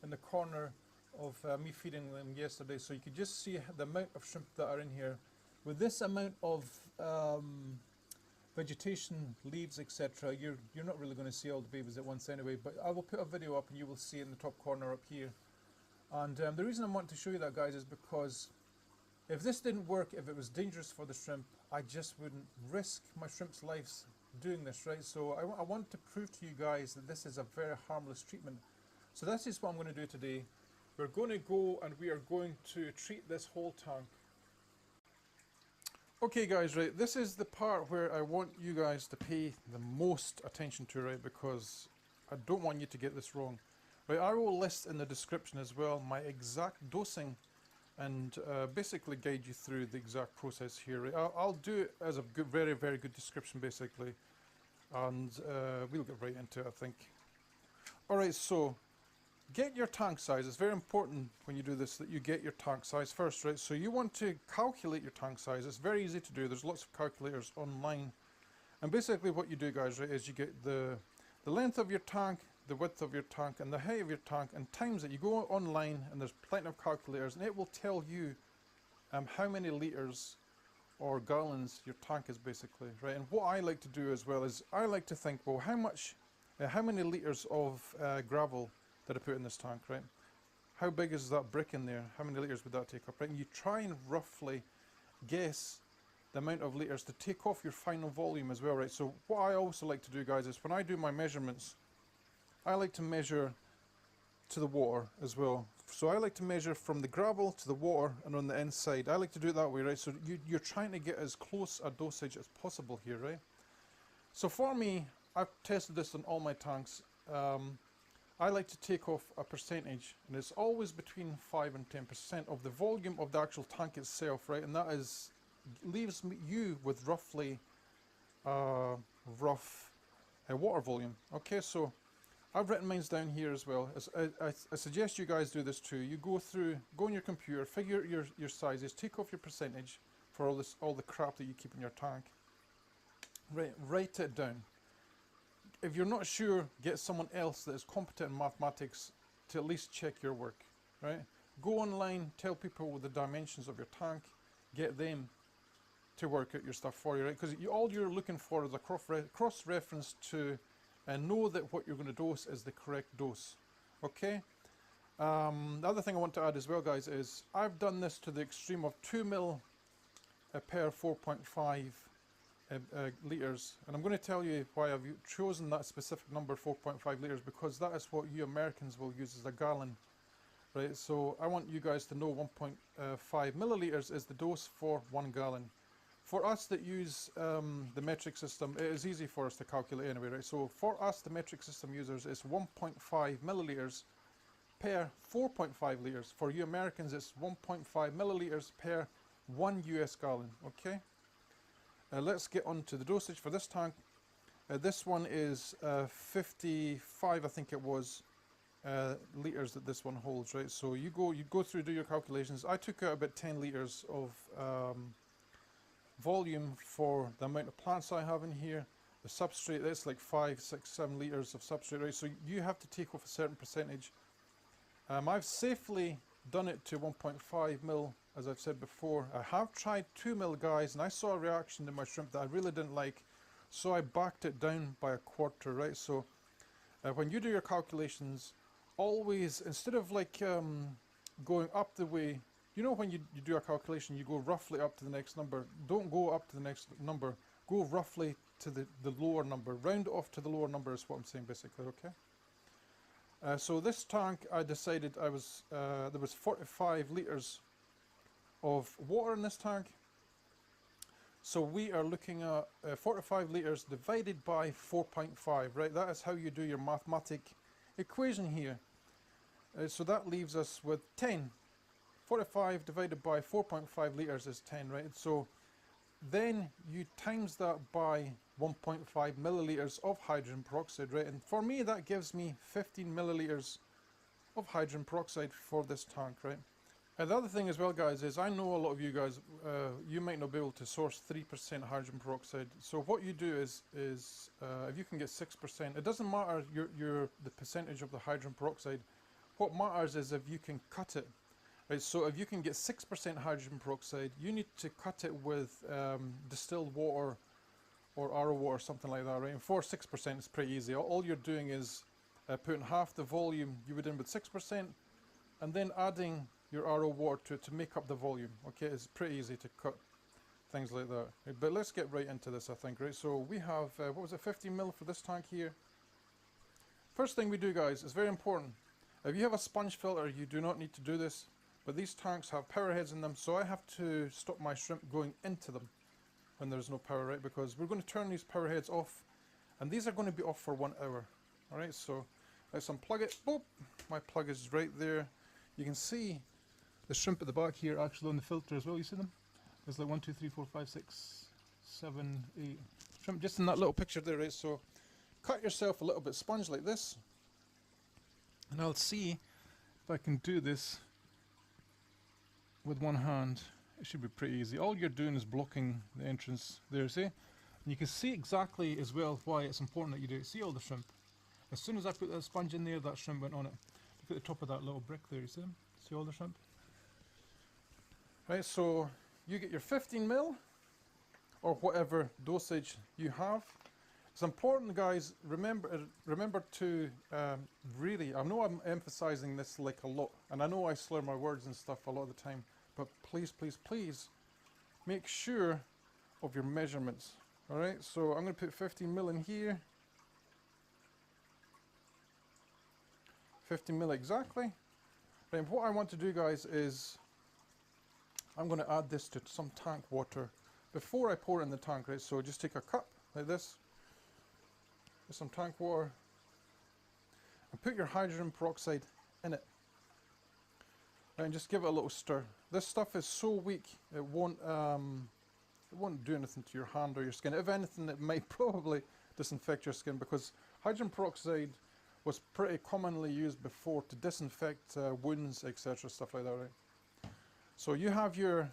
in the corner of me feeding them yesterday, so you can just see the amount of shrimp that are in here. With this amount of vegetation, leaves, etc., you're not really going to see all the babies at once anyway, but I will put a video up and you will see in the top corner up here. And the reason I want to show you that, guys, is because if this didn't work, if it was dangerous for the shrimp, I just wouldn't risk my shrimp's lives doing this, right? So I want to prove to you guys that this is a very harmless treatment. So that's just what I'm going to do today. We're going to go and we are going to treat this whole tank. Okay guys, right, this is the part where I want you guys to pay the most attention to, right, because I don't want you to get this wrong. Right, I will list in the description as well my exact dosing and basically guide you through the exact process here. Right? I'll do it as a good, very, very good description basically, and we'll get right into it, I think. Alright, so get your tank size. It's very important when you do this that you get your tank size first, right? So you want to calculate your tank size. It's very easy to do. There's lots of calculators online. And basically what you do, guys, right, is you get the length of your tank, the width of your tank, and the height of your tank, and times it. You go online and there's plenty of calculators, and it will tell you how many liters or gallons your tank is basically, right? And what I like to do as well is I like to think, well, how many liters of gravel that I put in this tank, right? How big is that brick in there? How many liters would that take up, right? And you try and roughly guess the amount of liters to take off your final volume as well, right? So what I also like to do, guys, is when I do my measurements, I like to measure to the water as well. So I like to measure from the gravel to the water and on the inside. I like to do it that way, right? So you're trying to get as close a dosage as possible here, right? So for me, I've tested this on all my tanks. I like to take off a percentage, and it's always between 5 and 10% of the volume of the actual tank itself, right? And that leaves you with roughly rough water volume. Okay, so I've written mine down here as well. I suggest you guys do this too. You go on your computer, figure your sizes, take off your percentage for all the crap that you keep in your tank. Write it down. If you're not sure, get someone else that is competent in mathematics to at least check your work, right? Go online, tell people the dimensions of your tank, get them to work out your stuff for you, right? Because all you're looking for is a cross-reference to know that what you're going to dose is the correct dose, okay? The other thing I want to add as well, guys, is I've done this to the extreme of 2 mil per 4.5 liters, and I'm going to tell you why I've chosen that specific number, 4.5 liters, because that is what you Americans will use as a gallon, right? So I want you guys to know 1.5 milliliters is the dose for 1 gallon. For us that use the metric system, it is easy for us to calculate anyway, right? So for us, the metric system users, it's 1.5 milliliters per 4.5 liters. For you Americans, it's 1.5 milliliters per 1 US gallon, okay? Let's get on to the dosage for this tank. This one is 55, I think it was, liters that this one holds, right? So you go through, do your calculations. I took out about 10 liters of volume for the amount of plants I have in here. The substrate, that's like 5, 6, 7 liters of substrate, right? So you have to take off a certain percentage. I've safely done it to 1.5 mil, as I've said before. I have tried 2 mil, guys, and I saw a reaction in my shrimp that I really didn't like, so I backed it down by a quarter, right? So when you do your calculations, always, instead of like going up the way, you know, when you do a calculation, you go roughly up to the next number. Don't go up to the next number, go roughly to the lower number. Round off to the lower number is what I'm saying basically, okay? So this tank, I decided there was 45 litres of water in this tank. So we are looking at 45 litres divided by 4.5, right? That is how you do your mathematic equation here. So that leaves us with 10. 45 divided by 4.5 litres is 10, right? So then you times that by 1.5 millilitres of hydrogen peroxide, right? And for me, that gives me 15 millilitres of hydrogen peroxide for this tank, right? And the other thing as well, guys, is I know a lot of you guys, you might not be able to source 3% hydrogen peroxide. So what you do is if you can get 6%, it doesn't matter the percentage of the hydrogen peroxide. What matters is if you can cut it. Right, so if you can get 6% hydrogen peroxide, you need to cut it with distilled water or RO water, something like that, right? And for 6%, it's pretty easy. All you're doing is putting half the volume you would in with 6%, and then adding your RO water to it to make up the volume. Okay, it's pretty easy to cut things like that. Right, but let's get right into this, I think, right? So we have, what was it, 15 mil for this tank here. First thing we do, guys, is very important. If you have a sponge filter, you do not need to do this. But these tanks have power heads in them, so I have to stop my shrimp going into them when there's no power, right? Because we're going to turn these power heads off, and these are going to be off for 1 hour. Alright, so let's unplug it. Boop! My plug is right there. You can see the shrimp at the back here actually on the filter as well. You see them? There's like 1, 2, 3, 4, 5, 6, 7, 8 shrimp just in that little picture there, right? So cut yourself a little bit sponge like this, and I'll see if I can do this with one hand. It should be pretty easy. All you're doing is blocking the entrance there, see? And you can see exactly as well why it's important that you do it. See all the shrimp? As soon as I put that sponge in there, that shrimp went on it. Look at the top of that little brick there, you see them? See all the shrimp? Right, so you get your 15 mil or whatever dosage you have. It's important, guys, remember to really, I know I'm emphasizing this like a lot, and I know I slur my words and stuff a lot of the time, but please, please, please make sure of your measurements. Alright, so I'm going to put 15 mil in here. 15 mil exactly. Right, and what I want to do, guys, is I'm going to add this to some tank water before I pour it in the tank, right? So just take a cup like this, with some tank water, and put your hydrogen peroxide in it. Right, and just give it a little stir. This stuff is so weak, it won't do anything to your hand or your skin. If anything, it might probably disinfect your skin, because hydrogen peroxide was pretty commonly used before to disinfect wounds, etc., stuff like that, right? So you have your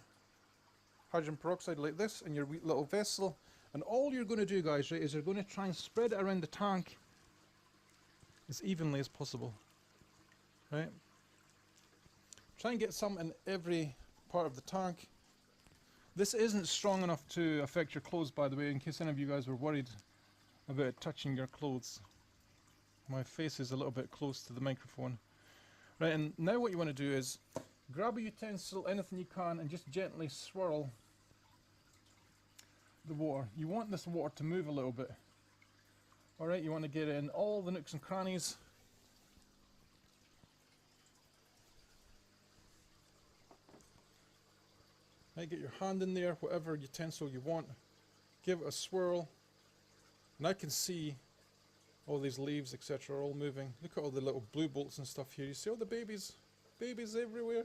hydrogen peroxide like this in your wee little vessel, and all you're going to do, guys, right, is you're going to try and spread it around the tank as evenly as possible, right? Try and get some in every part of the tank. This isn't strong enough to affect your clothes, by the way, in case any of you guys were worried about it touching your clothes. My face is a little bit close to the microphone. Right, and now what you want to do is grab a utensil, anything you can, and just gently swirl the water. You want this water to move a little bit. Alright, you want to get it in all the nooks and crannies. Right, get your hand in there, whatever utensil you want. Give it a swirl. And I can see all these leaves, etc., are all moving. Look at all the little blue bolts and stuff here. You see all the babies? Babies everywhere.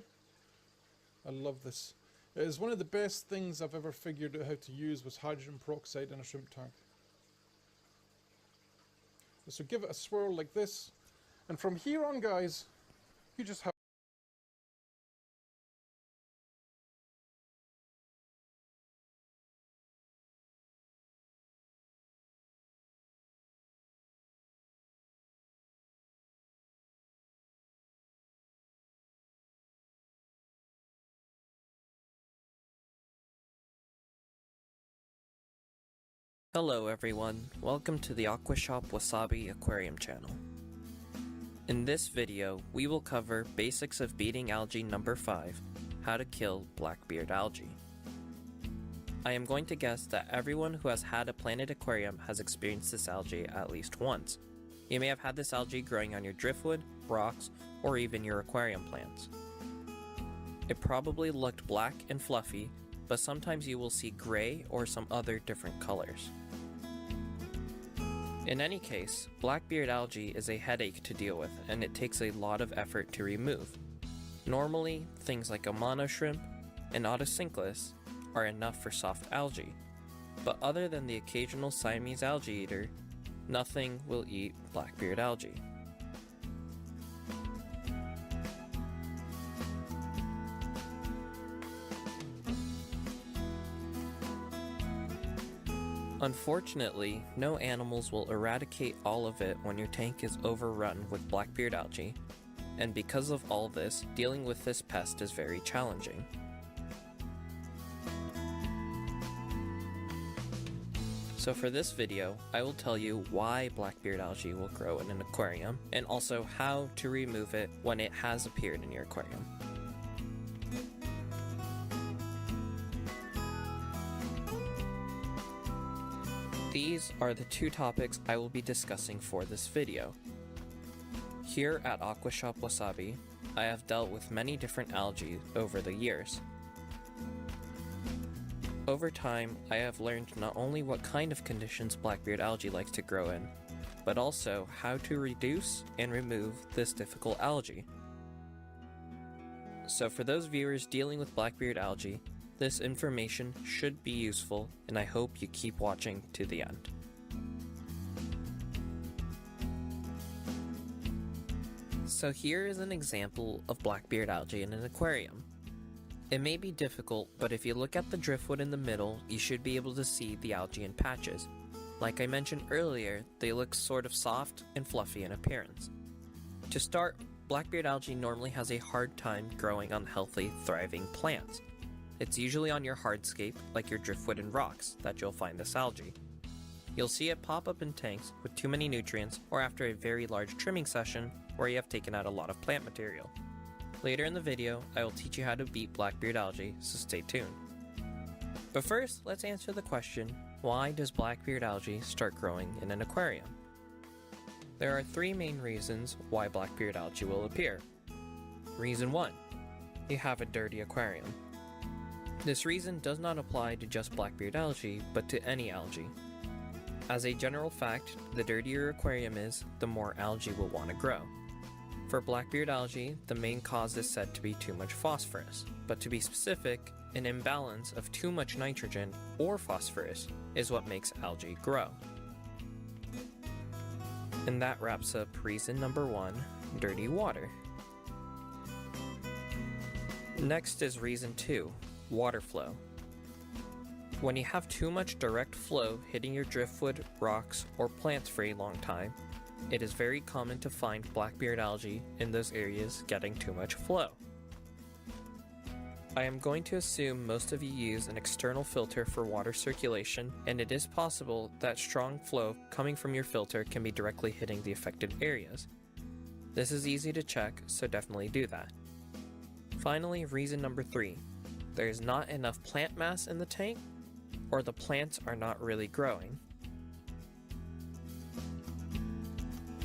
I love this. It is one of the best things I've ever figured out how to use, was hydrogen peroxide in a shrimp tank. So give it a swirl like this. And from here on, guys, you just have Hello everyone, welcome to the Aquashop Wasabi Aquarium channel. In this video, we will cover basics of beating algae number 5, how to kill blackbeard algae. I am going to guess that everyone who has had a planted aquarium has experienced this algae at least once. You may have had this algae growing on your driftwood, rocks, or even your aquarium plants. It probably looked black and fluffy, but sometimes you will see gray or some other different colors. In any case, blackbeard algae is a headache to deal with, and it takes a lot of effort to remove. Normally, things like a monoshrimp and Otocinclus are enough for soft algae, but other than the occasional Siamese algae eater, nothing will eat blackbeard algae. Unfortunately, no animals will eradicate all of it when your tank is overrun with blackbeard algae, and because of all this, dealing with this pest is very challenging. So for this video, I will tell you why blackbeard algae will grow in an aquarium, and also how to remove it when it has appeared in your aquarium. These are the two topics I will be discussing for this video. Here at Aquashop Wasabi, I have dealt with many different algae over the years. Over time, I have learned not only what kind of conditions blackbeard algae likes to grow in, but also how to reduce and remove this difficult algae. So for those viewers dealing with blackbeard algae, this information should be useful, and I hope you keep watching to the end. So here is an example of blackbeard algae in an aquarium. It may be difficult, but if you look at the driftwood in the middle, you should be able to see the algae in patches. Like I mentioned earlier, they look sort of soft and fluffy in appearance. To start, blackbeard algae normally has a hard time growing on healthy, thriving plants. It's usually on your hardscape, like your driftwood and rocks, that you'll find this algae. You'll see it pop up in tanks with too many nutrients, or after a very large trimming session where you have taken out a lot of plant material. Later in the video, I will teach you how to beat blackbeard algae, so stay tuned. But first, let's answer the question, why does blackbeard algae start growing in an aquarium? There are three main reasons why blackbeard algae will appear. Reason 1. You have a dirty aquarium. This reason does not apply to just blackbeard algae, but to any algae. As a general fact, the dirtier your aquarium is, the more algae will want to grow. For blackbeard algae, the main cause is said to be too much phosphorus, but to be specific, an imbalance of too much nitrogen or phosphorus is what makes algae grow. And that wraps up reason number 1, dirty water. Next is reason 2, water flow. When you have too much direct flow hitting your driftwood, rocks, or plants for a long time, it is very common to find blackbeard algae in those areas getting too much flow. I am going to assume most of you use an external filter for water circulation, and it is possible that strong flow coming from your filter can be directly hitting the affected areas. This is easy to check, so definitely do that. Finally, reason number 3. There is not enough plant mass in the tank, or the plants are not really growing.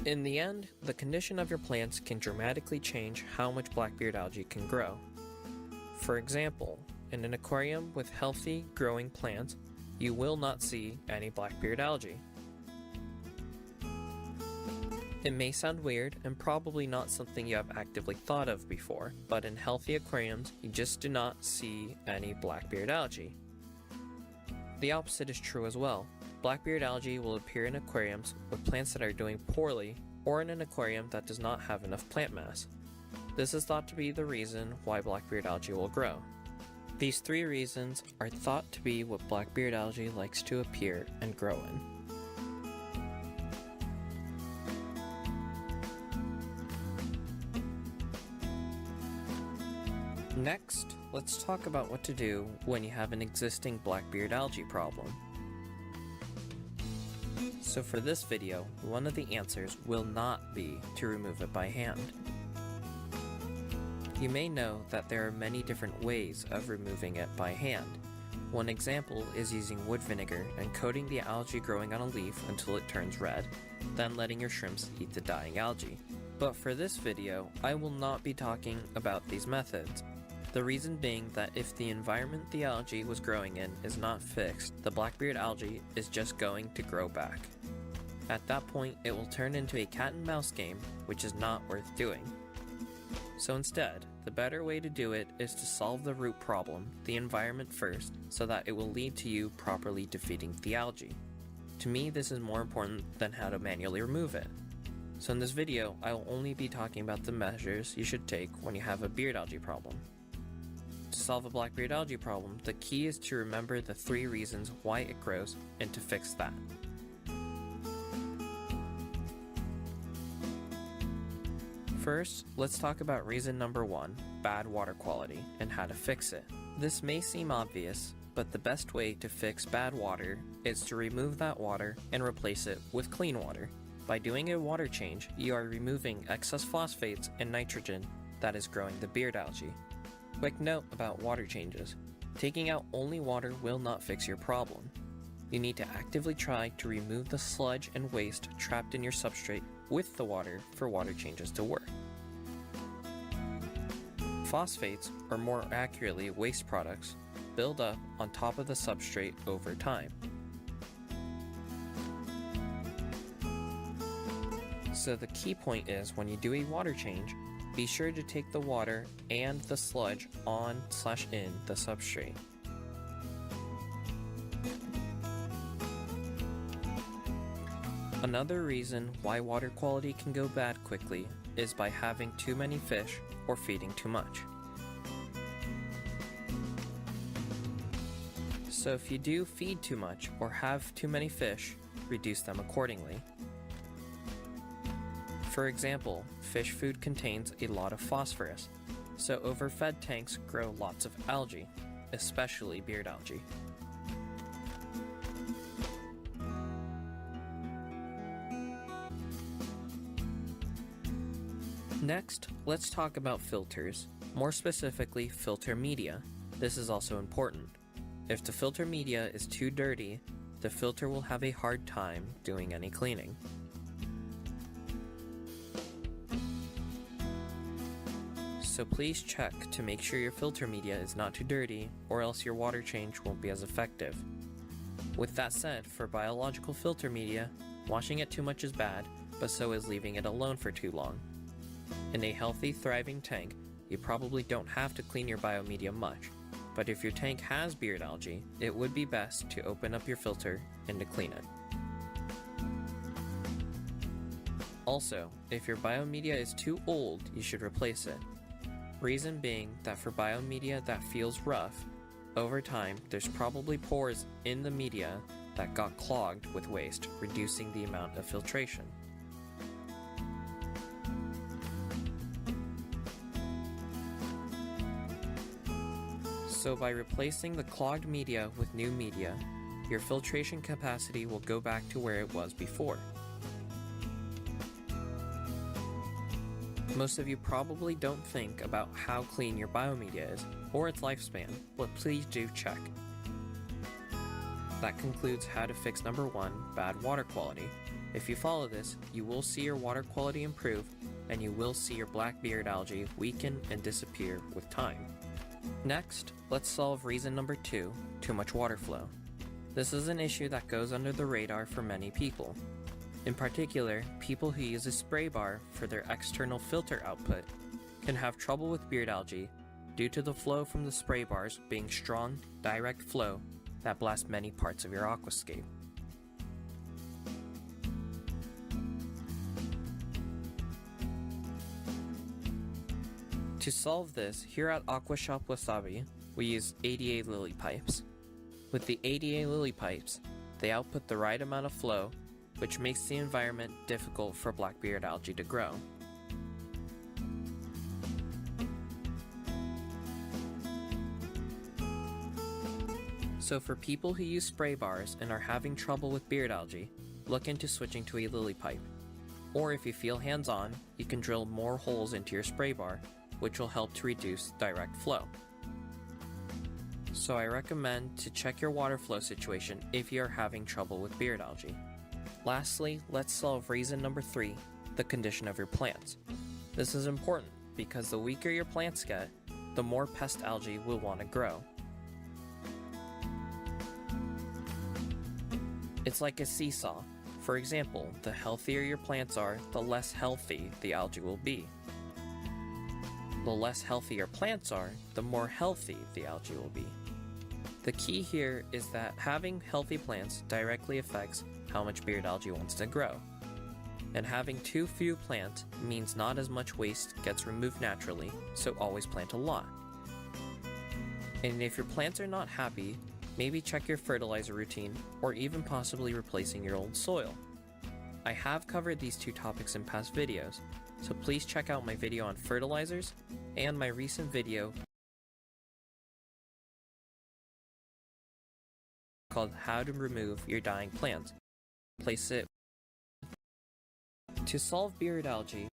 In the end, the condition of your plants can dramatically change how much blackbeard algae can grow. For example, in an aquarium with healthy, growing plants, you will not see any blackbeard algae. It may sound weird and probably not something you have actively thought of before, but in healthy aquariums, you just do not see any blackbeard algae. The opposite is true as well. Blackbeard algae will appear in aquariums with plants that are doing poorly, or in an aquarium that does not have enough plant mass. This is thought to be the reason why blackbeard algae will grow. These 3 reasons are thought to be what blackbeard algae likes to appear and grow in. Next, let's talk about what to do when you have an existing blackbeard algae problem. So for this video, one of the answers will not be to remove it by hand. You may know that there are many different ways of removing it by hand. One example is using wood vinegar and coating the algae growing on a leaf until it turns red, then letting your shrimps eat the dying algae. But for this video, I will not be talking about these methods. The reason being that if the environment the algae was growing in is not fixed, the blackbeard algae is just going to grow back. At that point, it will turn into a cat and mouse game, which is not worth doing. So instead, the better way to do it is to solve the root problem, the environment first, so that it will lead to you properly defeating the algae. To me, this is more important than how to manually remove it. So in this video, I will only be talking about the measures you should take when you have a beard algae problem. To solve a blackbeard algae problem, the key is to remember the 3 reasons why it grows and to fix that. First, let's talk about reason number 1, bad water quality, and how to fix it. This may seem obvious, but the best way to fix bad water is to remove that water and replace it with clean water. By doing a water change, you are removing excess phosphates and nitrogen that is growing the beard algae. Quick note about water changes. Taking out only water will not fix your problem. You need to actively try to remove the sludge and waste trapped in your substrate with the water for water changes to work. Phosphates, or more accurately waste products, build up on top of the substrate over time. So the key point is when you do a water change, be sure to take the water and the sludge on/in the substrate. Another reason why water quality can go bad quickly is by having too many fish or feeding too much. So if you do feed too much or have too many fish, reduce them accordingly. For example, fish food contains a lot of phosphorus, so overfed tanks grow lots of algae, especially beard algae. Next, let's talk about filters, more specifically filter media. This is also important. If the filter media is too dirty, the filter will have a hard time doing any cleaning. So please check to make sure your filter media is not too dirty, or else your water change won't be as effective. With that said, for biological filter media, washing it too much is bad, but so is leaving it alone for too long. In a healthy, thriving tank, you probably don't have to clean your biomedia much, but if your tank has beard algae, it would be best to open up your filter and to clean it. Also, if your biomedia is too old, you should replace it. Reason being that for biomedia that feels rough, over time there's probably pores in the media that got clogged with waste, reducing the amount of filtration. So by replacing the clogged media with new media, your filtration capacity will go back to where it was before. Most of you probably don't think about how clean your biomedia is, or its lifespan, but please do check. That concludes how to fix number 1, bad water quality. If you follow this, you will see your water quality improve, and you will see your blackbeard algae weaken and disappear with time. Next, let's solve reason number 2, too much water flow. This is an issue that goes under the radar for many people. In particular, people who use a spray bar for their external filter output can have trouble with beard algae due to the flow from the spray bars being strong, direct flow that blasts many parts of your aquascape. To solve this, here at Aquashop Wasabi, we use ADA lily pipes. With the ADA lily pipes, they output the right amount of flow, which makes the environment difficult for blackbeard algae to grow. So for people who use spray bars and are having trouble with beard algae, look into switching to a lily pipe. Or if you feel hands-on, you can drill more holes into your spray bar, which will help to reduce direct flow. So I recommend to check your water flow situation if you are having trouble with beard algae. Lastly, let's solve reason number 3, the condition of your plants. This is important because the weaker your plants get, the more pest algae will want to grow. It's like a seesaw. For example, the healthier your plants are, the less healthy the algae will be. The less healthy your plants are, the more healthy the algae will be. The key here is that having healthy plants directly affects how much beard algae wants to grow. And having too few plants means not as much waste gets removed naturally, so always plant a lot. And if your plants are not happy, maybe check your fertilizer routine or even possibly replacing your old soil. I have covered these two topics in past videos, so please check out my video on fertilizers and my recent video called How to Remove Your Dying Plants. Place it. To solve beard algae,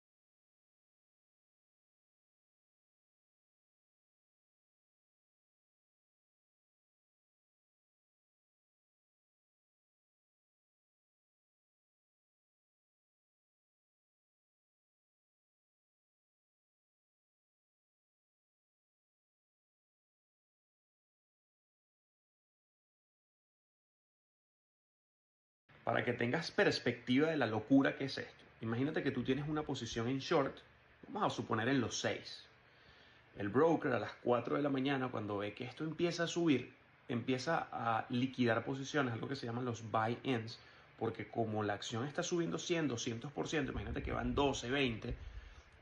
Para que tengas perspectiva de la locura que es esto. Imagínate que tú tienes una posición en short, vamos a suponer en los 6. El broker a las 4 de la mañana, cuando ve que esto empieza a subir, empieza a liquidar posiciones, algo que se llaman los buy-ins, porque como la acción está subiendo 100, 200%, imagínate que van 12, 20,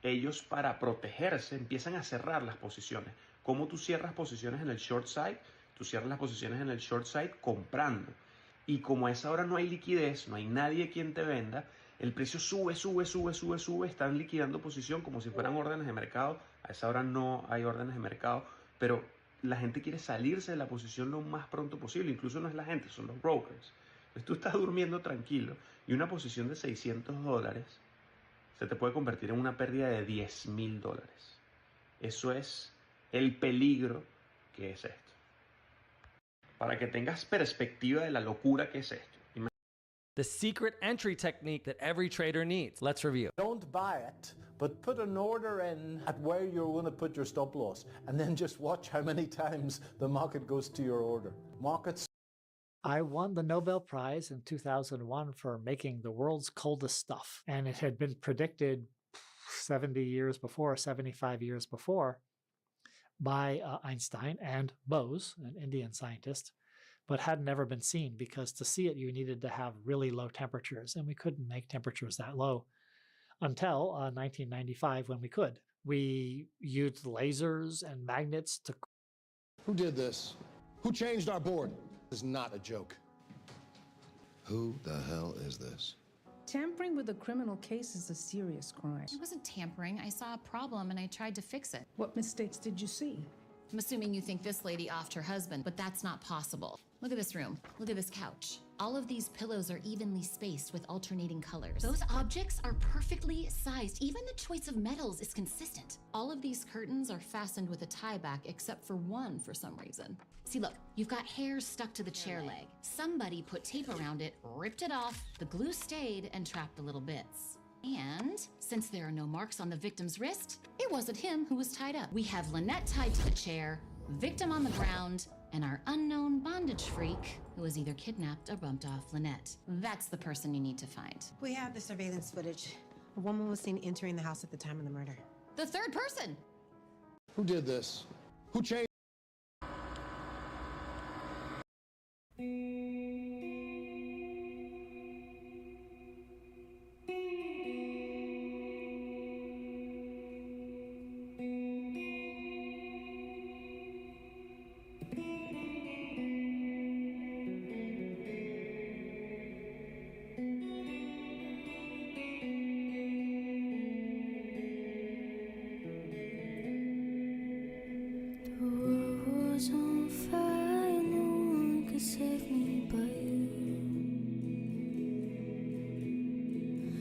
ellos para protegerse empiezan a cerrar las posiciones. ¿Cómo tú cierras posiciones en el short side? Tú cierras las posiciones en el short side comprando. Y como a esa hora no hay liquidez, no hay nadie quien te venda, el precio sube, están liquidando posición como si fueran órdenes de mercado. A esa hora no hay órdenes de mercado, pero la gente quiere salirse de la posición lo más pronto posible. Incluso no es la gente, son los brokers. Entonces tú estás durmiendo tranquilo y una posición de $600 se te puede convertir en una pérdida de $10,000. Eso es el peligro que es esto. Para que tengas perspectiva de la locura que es esto. The secret entry technique that every trader needs. Let's review. Don't buy it, but put an order in at where you're going to put your stop loss, and then just watch how many times the market goes to your order. Markets. I won the Nobel Prize in 2001 for making the world's coldest stuff. And it had been predicted 70 years before, 75 years before, by Einstein and Bose, an Indian scientist, but had never been seen because to see it, you needed to have really low temperatures, and we couldn't make temperatures that low until 1995 when we could. We used lasers and magnets to... Who did this? Who changed our board? This is not a joke. Who the hell is this? Tampering with a criminal case is a serious crime. It wasn't tampering. I saw a problem and I tried to fix it. What mistakes did you see? I'm assuming you think this lady offed her husband, but that's not possible. Look at this room. Look at this couch. All of these pillows are evenly spaced with alternating colors. Those objects are perfectly sized. Even the choice of metals is consistent. All of these curtains are fastened with a tie back, except for one for some reason. See, look, you've got hairs stuck to the chair leg. Somebody put tape around it, ripped it off, the glue stayed, and trapped the little bits. And since there are no marks on the victim's wrist, it wasn't him who was tied up. We have Lynette tied to the chair, victim on the ground, and our unknown bondage freak who was either kidnapped or bumped off Lynette. That's the person you need to find. We have the surveillance footage. A woman was seen entering the house at the time of the murder. The third person! Who did this? Who changed?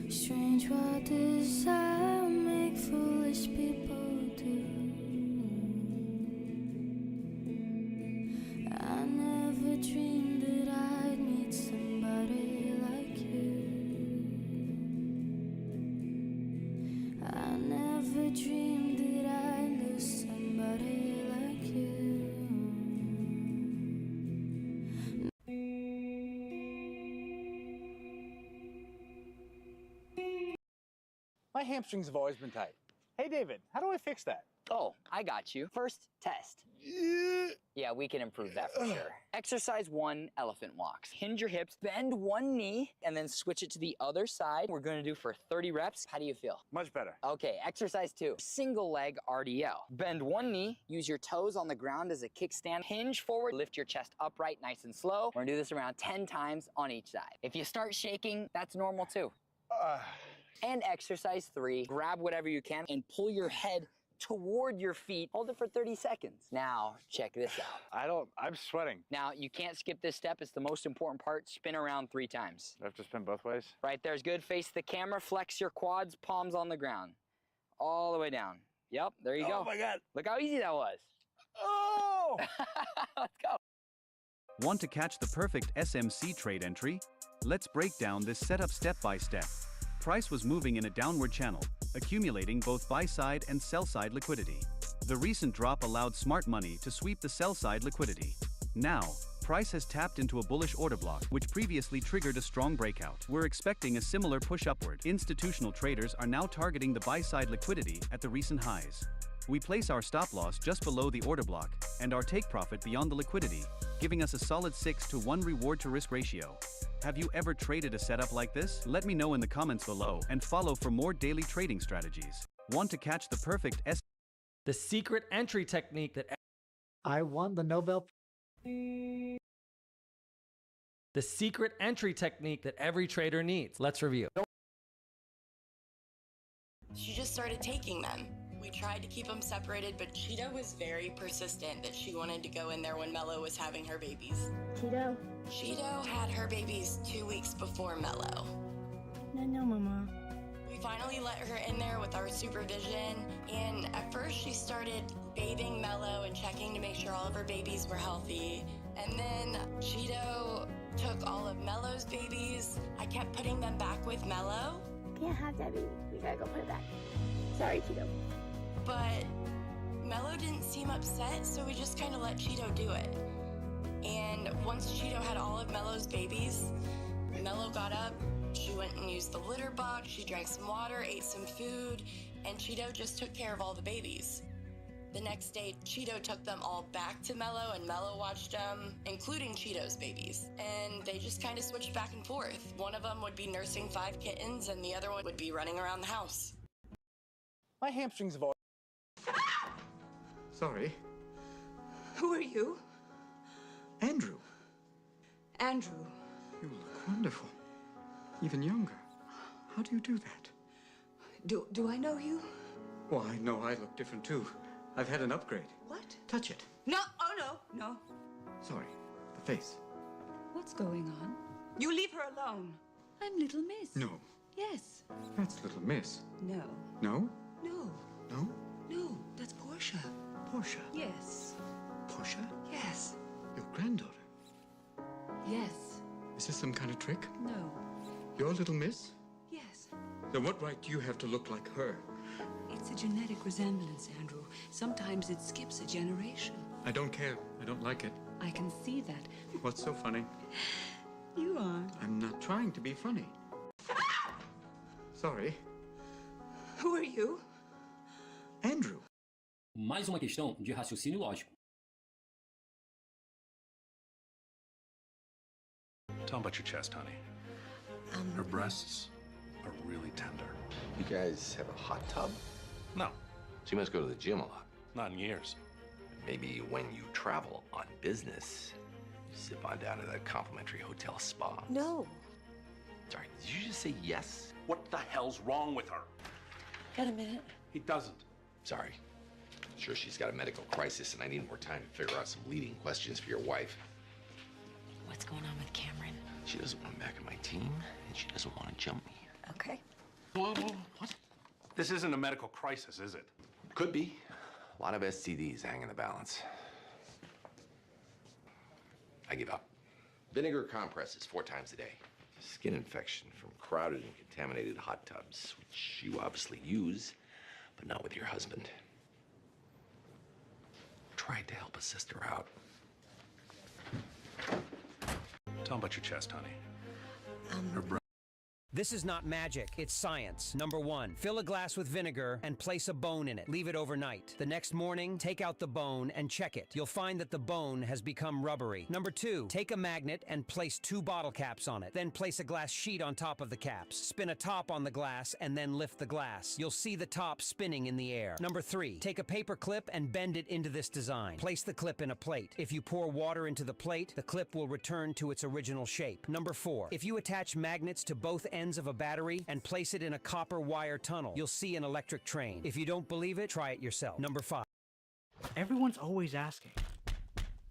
Strange what desire make foolish people do. I never dreamed that I'd meet somebody like you. My hamstrings have always been tight. Hey, David, how do I fix that? Oh, I got you. First, test. Yeah, we can improve that for sure. Exercise 1, elephant walks. Hinge your hips, bend one knee, and then switch it to the other side. We're gonna do for 30 reps. How do you feel? Much better. Okay, exercise 2, single leg RDL. Bend one knee, use your toes on the ground as a kickstand, hinge forward, lift your chest upright nice and slow. We're gonna do this around 10 times on each side. If you start shaking, that's normal too. And exercise 3, grab whatever you can and pull your head toward your feet. Hold it for 30 seconds. Now, check this out. I'm sweating. Now, you can't skip this step. It's the most important part. Spin around 3 times. I have to spin both ways? Right there's good. Face the camera, flex your quads, palms on the ground. All the way down. Yep, there you go. Oh my God. Look how easy that was. Oh! Let's go. Want to catch the perfect SMC trade entry? Let's break down this setup step by step. Price was moving in a downward channel, accumulating both buy-side and sell-side liquidity. The recent drop allowed smart money to sweep the sell-side liquidity. Now, price has tapped into a bullish order block, which previously triggered a strong breakout. We're expecting a similar push upward. Institutional traders are now targeting the buy-side liquidity at the recent highs. We place our stop loss just below the order block and our take profit beyond the liquidity, giving us a solid 6-to-1 reward to risk ratio. Have you ever traded a setup like this? Let me know in the comments below and follow for more daily trading strategies. Want to catch the perfect The secret entry technique that I won the Nobel. The secret entry technique that every trader needs. Let's review. She just started taking them. We tried to keep them separated, but Cheeto was very persistent that she wanted to go in there when Mello was having her babies. Cheeto? Cheeto had her babies 2 weeks before Mello. No, Mama. We finally let her in there with our supervision, and at first she started bathing Mello and checking to make sure all of her babies were healthy. And then Cheeto took all of Mello's babies. I kept putting them back with Mello. Can't have that baby. We gotta go put it back. Sorry, Cheeto. But Mello didn't seem upset, so we just kind of let Cheeto do it. And once Cheeto had all of Mello's babies, Mello got up, she went and used the litter box, she drank some water, ate some food, and Cheeto just took care of all the babies. The next day, Cheeto took them all back to Mello, and Mello watched them, including Cheeto's babies. And they just kind of switched back and forth. One of them would be nursing 5 kittens, and the other one would be running around the house. My hamstrings have always... Sorry. Who are you? Andrew. Andrew. You look wonderful. Even younger. How do you do that? Do I know you? Well, I know I look different too. I've had an upgrade. What? Touch it. No, oh no. Sorry. The face. What's going on? You leave her alone. I'm Little Miss. No. Yes. That's Little Miss. No. No? No. No? No, that's Portia. Portia. Yes. Portia? Yes. Your granddaughter. Yes. Is this some kind of trick? No. Your Little Miss? Yes. Then what right do you have to look like her? It's a genetic resemblance, Andrew. Sometimes it skips a generation. I don't care. I don't like it. I can see that. What's so funny? You are. I'm not trying to be funny. Sorry. Who are you? Andrew. Mais uma questão de raciocínio lógico. Tell him about your chest, honey. Her breasts are really tender. You guys have a hot tub? No. So you must go to the gym a lot. Not in years. Maybe when you travel on business, you zip on down to that complimentary hotel spa. No. Sorry, did you just say yes? What the hell's wrong with her? Got a minute? He doesn't. Sorry. I'm sure she's got a medical crisis, and I need more time to figure out some leading questions for your wife. What's going on with Cameron? She doesn't want him back on my team, and she doesn't want to jump me. Okay. Whoa, what? This isn't a medical crisis, is it? Could be. A lot of STDs hang in the balance. I give up. Vinegar compresses 4 times a day. Skin infection from crowded and contaminated hot tubs, which you obviously use, but not with your husband. Tried to help a sister out. Tell him about your chest, honey. Her breasts. This is not magic, it's science. Number 1, fill a glass with vinegar and place a bone in it. Leave it overnight. The next morning, take out the bone and check it. You'll find that the bone has become rubbery. Number 2, take a magnet and place 2 bottle caps on it. Then place a glass sheet on top of the caps. Spin a top on the glass and then lift the glass. You'll see the top spinning in the air. Number 3, take a paper clip and bend it into this design. Place the clip in a plate. If you pour water into the plate, the clip will return to its original shape. Number 4, if you attach magnets to both ends of a battery and place it in a copper wire tunnel, you'll see an electric train. If you don't believe it, try it yourself. Number 5. Everyone's always asking.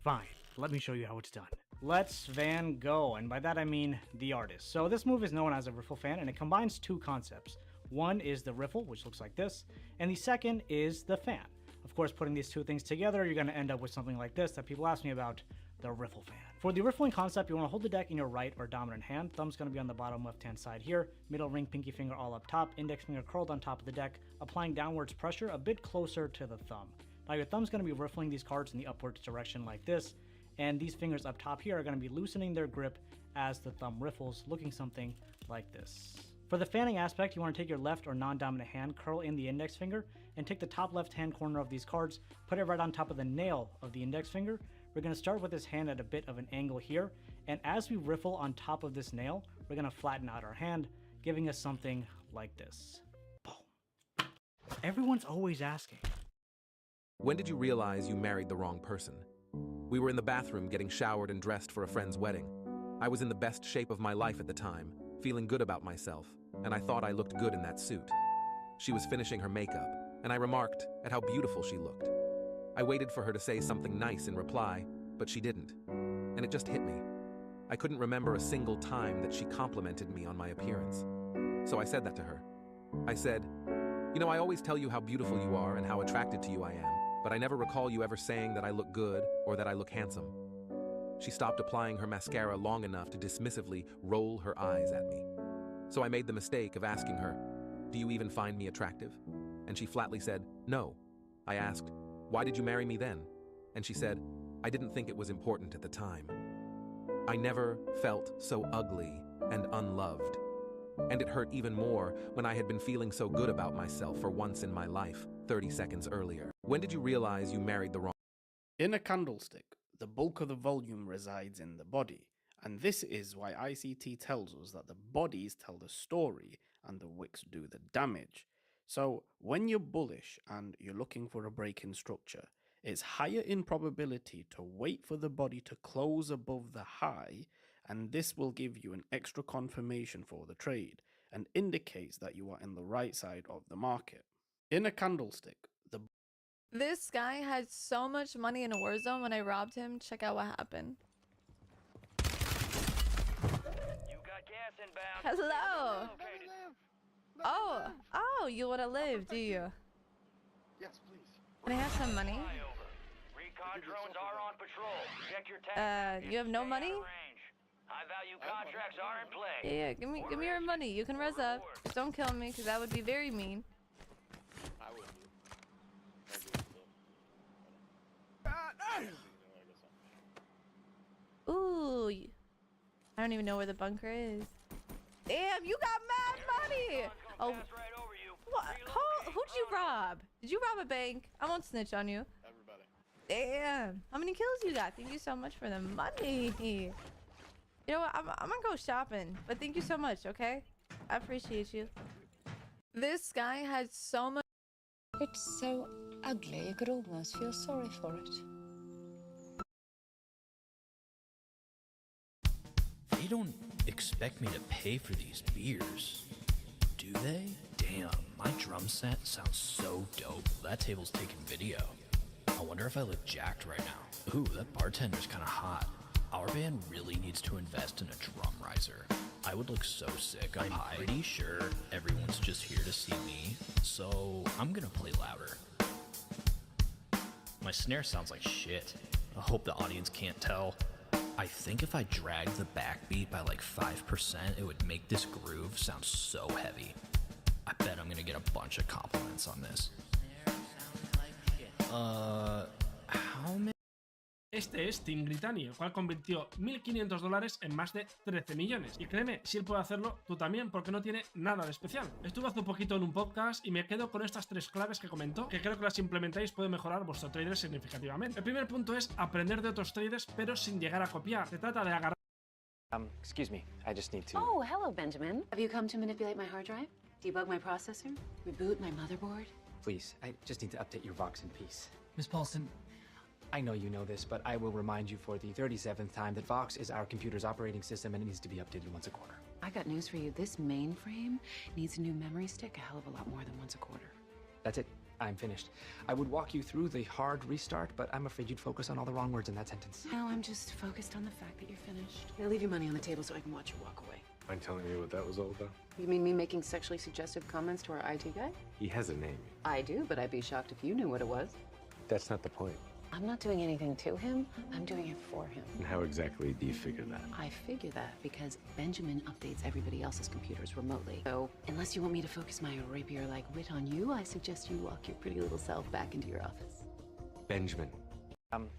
Fine, let me show you how it's done. Let's Van Gogh, and by that I mean the artist. So this move is known as a riffle fan, and it combines 2 concepts. One is the riffle, which looks like this, and the second is the fan. Of course, putting these 2 things together, you're going to end up with something like this that people ask me about, the riffle fan. For the riffling concept, you want to hold the deck in your right or dominant hand. Thumb's going to be on the bottom left-hand side here. Middle ring, pinky finger all up top. Index finger curled on top of the deck, applying downwards pressure a bit closer to the thumb. Now your thumb's going to be riffling these cards in the upwards direction like this, and these fingers up top here are going to be loosening their grip as the thumb riffles, looking something like this. For the fanning aspect, you want to take your left or non-dominant hand, curl in the index finger, and take the top left-hand corner of these cards, put it right on top of the nail of the index finger. We're going to start with this hand at a bit of an angle here, and as we riffle on top of this nail, we're going to flatten out our hand, giving us something like this. Boom. Everyone's always asking. When did you realize you married the wrong person? We were in the bathroom getting showered and dressed for a friend's wedding. I was in the best shape of my life at the time, feeling good about myself, and I thought I looked good in that suit. She was finishing her makeup, and I remarked at how beautiful she looked. I waited for her to say something nice in reply, but she didn't, and it just hit me. I couldn't remember a single time that she complimented me on my appearance. So I said that to her. I said, "You know, I always tell you how beautiful you are and how attracted to you I am, but I never recall you ever saying that I look good or that I look handsome." She stopped applying her mascara long enough to dismissively roll her eyes at me. So I made the mistake of asking her, "Do you even find me attractive?" And she flatly said, "No." I asked, "Why did you marry me then?" And she said, "I didn't think it was important at the time." I never felt so ugly and unloved. And it hurt even more when I had been feeling so good about myself for once in my life, 30 seconds earlier. When did you realize you married the wrong? In a candlestick, the bulk of the volume resides in the body, and this is why ICT tells us that the bodies tell the story and the wicks do the damage. So when you're bullish and you're looking for a break in structure, it's higher in probability to wait for the body to close above the high, and this will give you an extra confirmation for the trade and indicates that you are in the right side of the market. In a candlestick, the This guy had so much money in a war zone. When I robbed him, check out what happened. Hello. Oh, you want to live, do you? Yes, please. Can I have some money? Recon drones are on patrol. Check your You have no money? High value contracts are in play. Yeah, give me your money. You can res up. Just don't kill me, because that would be very mean. I would do. Ooh, I don't even know where the bunker is. Damn, you got mad money! Oh, what? Who'd you rob? Did you rob a bank? I won't snitch on you. Everybody. Damn, how many kills you got? Thank you so much for the money. You know what? I'm gonna go shopping, but thank you so much. Okay, I appreciate you. This guy had so much. It's so ugly, you could almost feel sorry for it. They don't expect me to pay for these beers, do they? Damn, my drum set sounds so dope. That table's taking video. I wonder if I look jacked right now. Ooh, that bartender's kind of hot. Our band really needs to invest in a drum riser. I would look so sick. I'm pretty sure everyone's just here to see me, so I'm gonna play louder. My snare sounds like shit. I hope the audience can't tell. I think if I dragged the backbeat by like 5%, it would make this groove sound so heavy. I bet I'm gonna get a bunch of compliments on this. How many? Este es Tim Gritani, el cual convirtió $1.500 en más de 13 millones. Y créeme, si él puede hacerlo, tú también, porque no tiene nada de especial. Estuve hace un poquito en un podcast y me quedo con estas 3 claves que comentó, que creo que las implementáis puede mejorar vuestro trader significativamente. El primer punto es aprender de otros traders, pero sin llegar a copiar. Se trata de agarrar... Excuse me, I just need to... Oh, hello, Benjamin. Have you come to manipulate my hard drive? Debug my processor? Reboot my motherboard? Please, I just need to update your Vox in peace. Miss Paulson, I know you know this, but I will remind you for the 37th time that Vox is our computer's operating system and it needs to be updated once a quarter. I got news for you. This mainframe needs a new memory stick a hell of a lot more than once a quarter. That's it. I'm finished. I would walk you through the hard restart, but I'm afraid you'd focus on all the wrong words in that sentence. No, I'm just focused on the fact that you're finished. Now leave your money on the table so I can watch you walk away. Mind telling me what that was all about? You mean me making sexually suggestive comments to our IT guy? He has a name. I do, but I'd be shocked if you knew what it was. That's not the point. I'm not doing anything to him. I'm doing it for him. And how exactly do you figure that? I figure that because Benjamin updates everybody else's computers remotely. So, unless you want me to focus my rapier-like wit on you, I suggest you walk your pretty little self back into your office. Benjamin.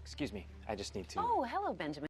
Excuse me, I just need to... Oh, hello, Benjamin.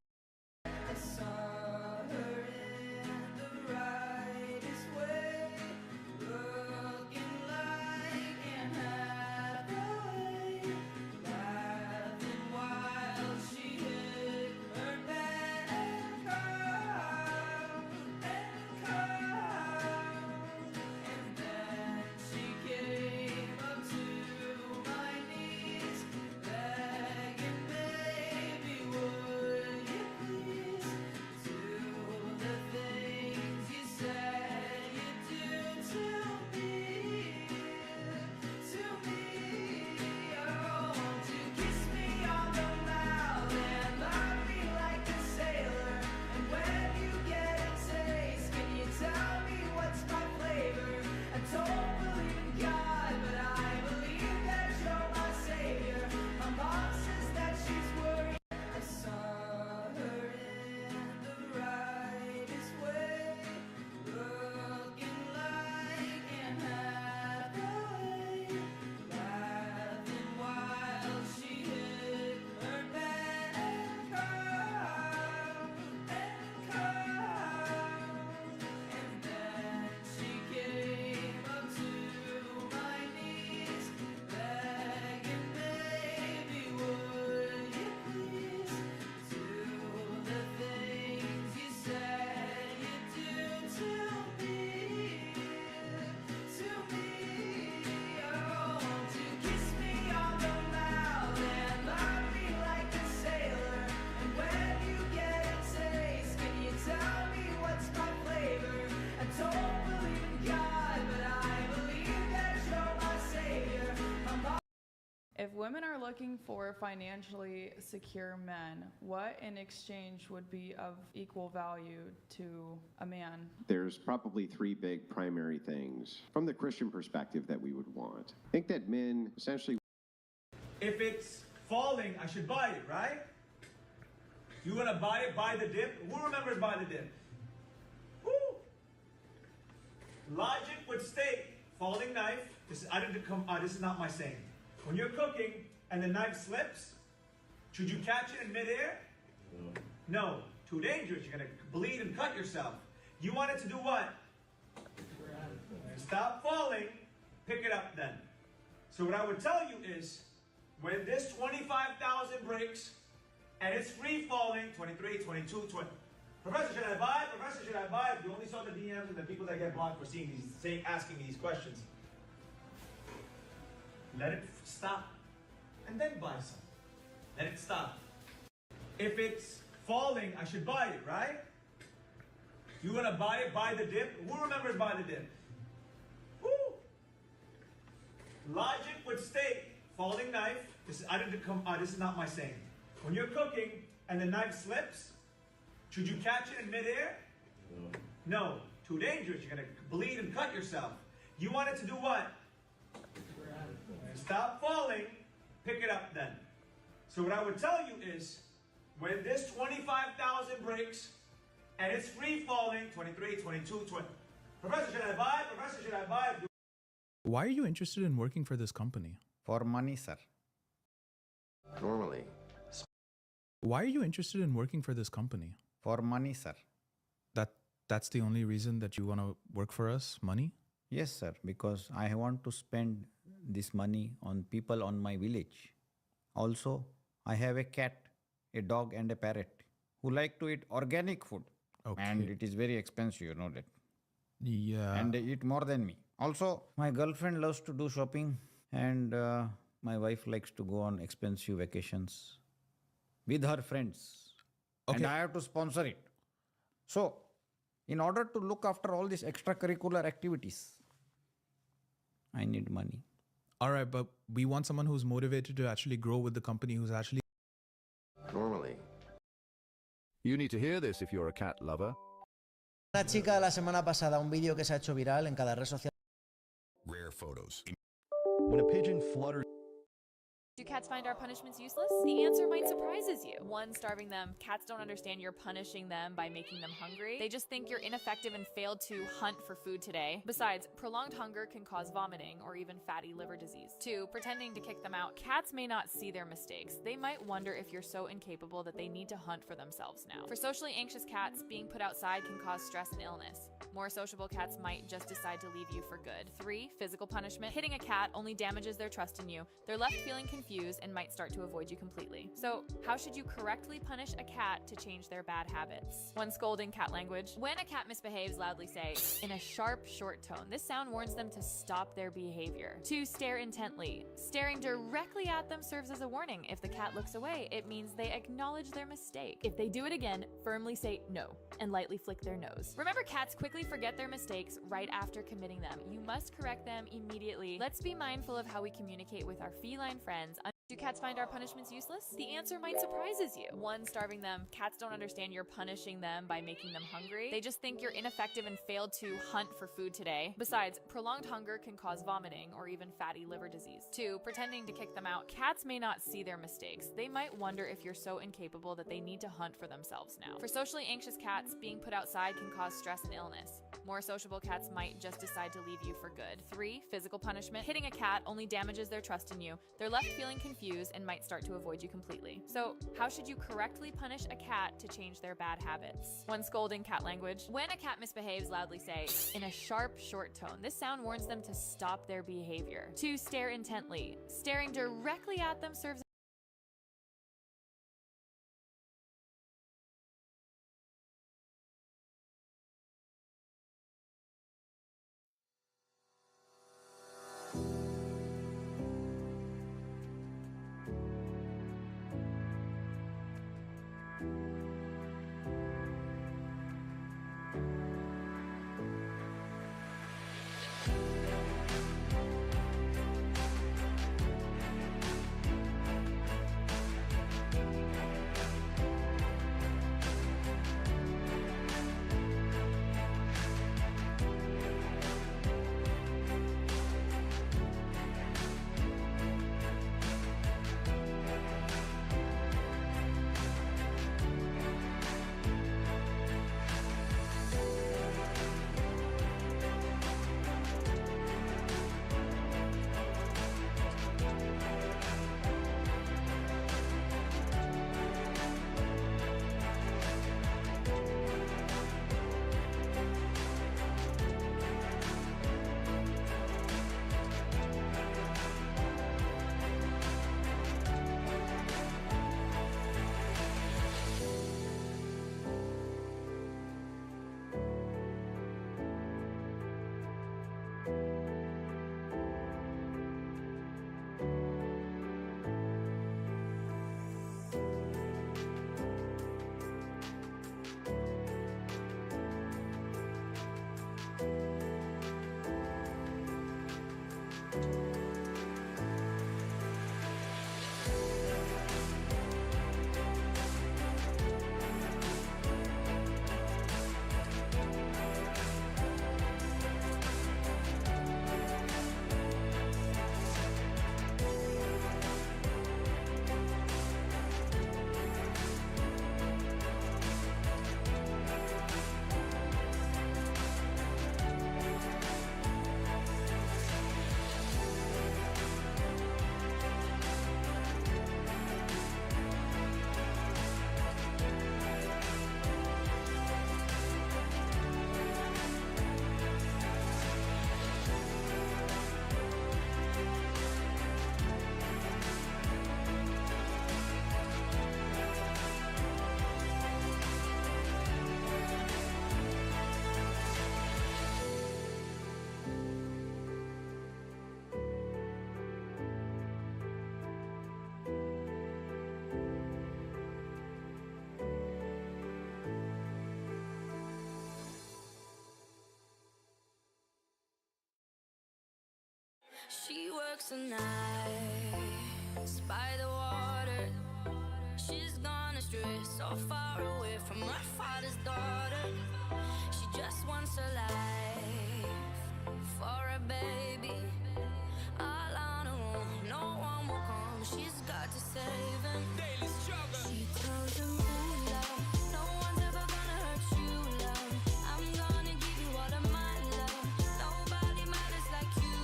If women are looking for financially secure men, what in exchange would be of equal value to a man? There's probably 3 big primary things from the Christian perspective that we would want. I think that men essentially... If it's falling, I should buy it, right? You're gonna buy it, buy the dip? Who remembers buy the dip? Woo! Logic would state, falling knife, this is not my saying. When you're cooking and the knife slips, should you catch it in midair? No. Too dangerous. You're going to bleed and cut yourself. You want it to do what? Stop falling. Pick it up then. So what I would tell you is, when this 25,000 breaks and it's free falling, 23, 22, 20. Professor, should I buy it? Professor, should I buy it? You only saw the DMs and the people that get blocked for seeing these, asking me these questions. Let it stop, and then buy some. Let it stop. If it's falling, I should buy it, right? You're gonna buy it, buy the dip? Who remembers buy the dip? Woo! Logic would state, falling knife, this is not my saying. When you're cooking and the knife slips, should you catch it in midair? No. Too dangerous. You're gonna bleed and cut yourself. You want it to do what? Stop falling, pick it up then. So what I would tell you is, when this 25,000 breaks and it's free falling, 23, 22, 20. Professor, should I buy it? Professor, should I buy it? Why are you interested in working for this company? For money, sir. Normally, Why are you interested in working for this company? For money, sir. That's the only reason that you want to work for us? Money? Yes, sir, because I want to spend this money on people on my village. Also, I have a cat, a dog, and a parrot who like to eat organic food. Okay. And it is very expensive, you know that. Yeah. And they eat more than me. Also, my girlfriend loves to do shopping, and my wife likes to go on expensive vacations with her friends. Okay. And I have to sponsor it. So, in order to look after all these extracurricular activities, I need money. All right, but we want someone who's motivated to actually grow with the company, who's actually... Normally. You need to hear this if you're a cat lover. Una chica la semana pasada, un vídeo que se ha hecho viral en cada red social. Rare photos. When a pigeon flutters... Do cats find our punishments useless? The answer might surprises you. 1, starving them. Cats don't understand you're punishing them by making them hungry. They just think you're ineffective and failed to hunt for food today. Besides, prolonged hunger can cause vomiting or even fatty liver disease. 2, pretending to kick them out. Cats may not see their mistakes. They might wonder if you're so incapable that they need to hunt for themselves now. For socially anxious cats, being put outside can cause stress and illness. More sociable cats might just decide to leave you for good. 3, physical punishment. Hitting a cat only damages their trust in you. They're left feeling confused and might start to avoid you completely. So, how should you correctly punish a cat to change their bad habits? 1, scolding cat language. When a cat misbehaves, loudly say, in a sharp, short tone. This sound warns them to stop their behavior. 2, stare intently. Staring directly at them serves as a warning. If the cat looks away, it means they acknowledge their mistake. If they do it again, firmly say no and lightly flick their nose. Remember, cats quickly forget their mistakes right after committing them. You must correct them immediately. Let's be mindful of how we communicate with our feline friends. Do cats find our punishments useless? The answer might surprises you. 1, starving them. Cats don't understand you're punishing them by making them hungry. They just think you're ineffective and failed to hunt for food today. Besides, prolonged hunger can cause vomiting or even fatty liver disease. 2, pretending to kick them out. Cats may not see their mistakes. They might wonder if you're so incapable that they need to hunt for themselves now. For socially anxious cats, being put outside can cause stress and illness. More sociable cats might just decide to leave you for good. 3, physical punishment. Hitting a cat only damages their trust in you. They're left feeling confused and might start to avoid you completely. So, how should you correctly punish a cat to change their bad habits? 1, scolding cat language. When a cat misbehaves, loudly say, in a sharp, short tone. This sound warns them to stop their behavior. 2, stare intently. Staring directly at them serves She works the nights by the water. She's gone astray, so far away from her father's daughter. She just wants a life for a baby. All on her own, no one will come. She's got to save him. Daily struggle. She tells him, ooh, love, no one's ever gonna hurt you, love. I'm gonna give you all of my love. Nobody matters like you.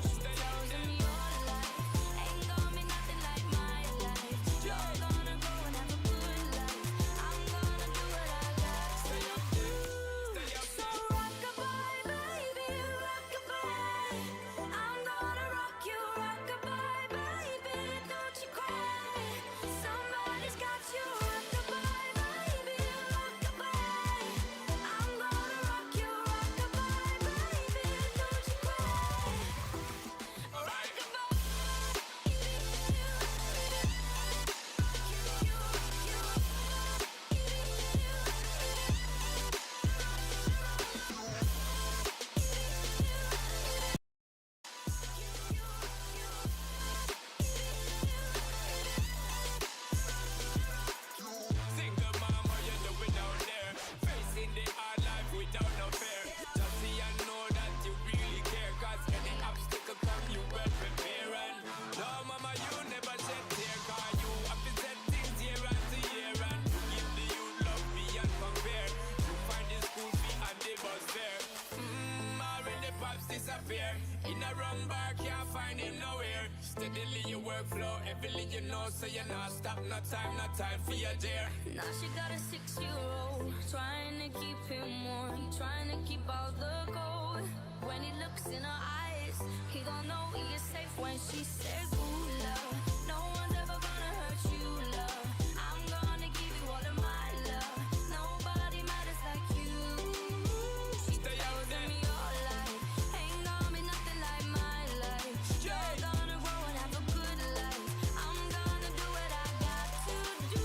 She tells him your life ain't gonna be nothing like my life. You're gonna go and have a good life. I'm gonna do what I got to do. So rock-a-bye, baby, rock-a-bye. I'm gonna rock you, rock-a-bye, baby, don't you cry. Somebody's got you, rock-a-bye, baby, rock-a-bye. I'm gonna rock you, rock-a-bye, baby, don't you cry. Rock-a-bye. Single mom, what you doing out there? Facing the hard life without no fear. Just see and know that you really care. Cause any obstacle come, you well prepare. And no, mama, you never shed tear. Cause you have to set things year after year. And give the youth love beyond compare. You find the school fee and the bus fare. Already pops disappear. In a wrong bar, can't find him nowhere. Steadily your workflow, everything you know, so you're not stop, no time for your dear. Now she got a 6-year-old, trying to keep him warm, trying to keep all the gold. When he looks in her eyes, he gon' know he is safe when she says, ooh, love, no one's ever gonna hurt you, love. I'm gonna give you all of my love. Nobody matters like you. She tells him your life ain't gonna be nothing like my life. You're gonna grow and have a good life. I'm gonna do what I got to do.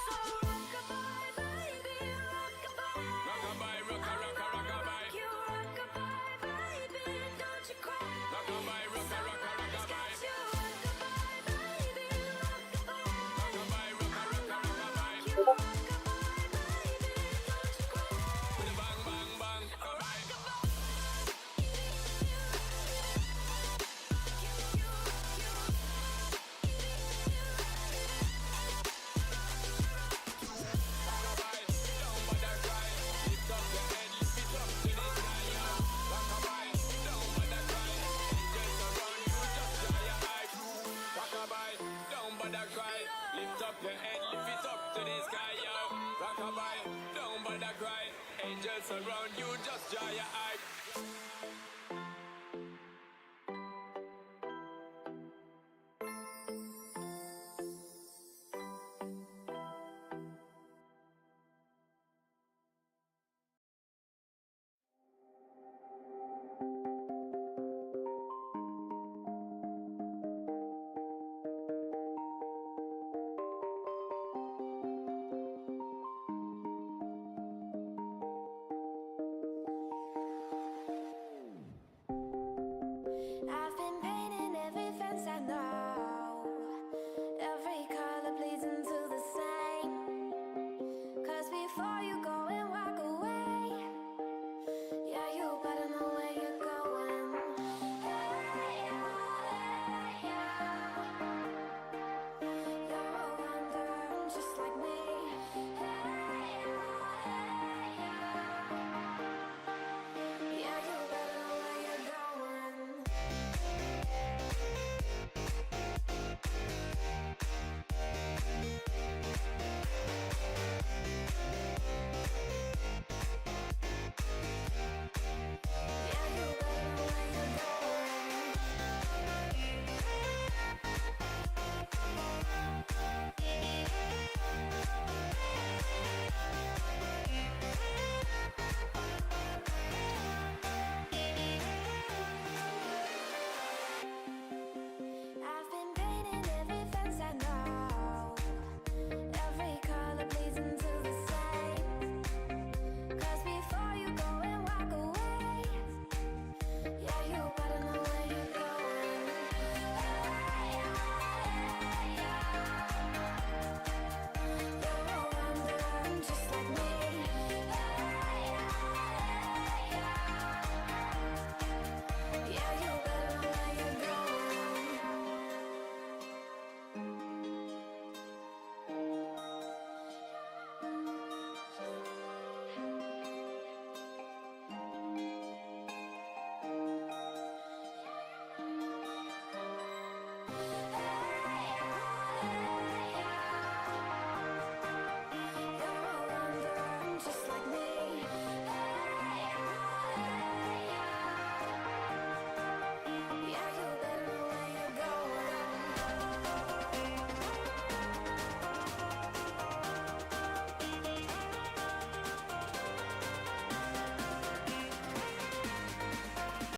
So rock-a-bye, baby, rock-a-bye. Rock-a-bye, rock-a-rock-a-rock-a-bye. You rock-a-bye, baby, don't you cry. Rock-a-bye, rock-a-rock-a-rock-a-bye. You rock-a-bye, baby, rock-a-bye. Rock-a-bye, rock-a-rock-a-rock-a-bye. You rock-a-bye, baby, don't you cry. Bang, bang, bang, rock-a-bye. Rock-a-bye, don't bother cry. Lift up your head, lift it up to the sky, yo. Rock-a-bye, don't bother cry. Angels around you, just dry your eyes. Rock-a-bye, don't bother cry. Lift up your head, lift it up to the sky, yo. Rock-a-bye, don't bother cry. Angels around you, just dry your eyes.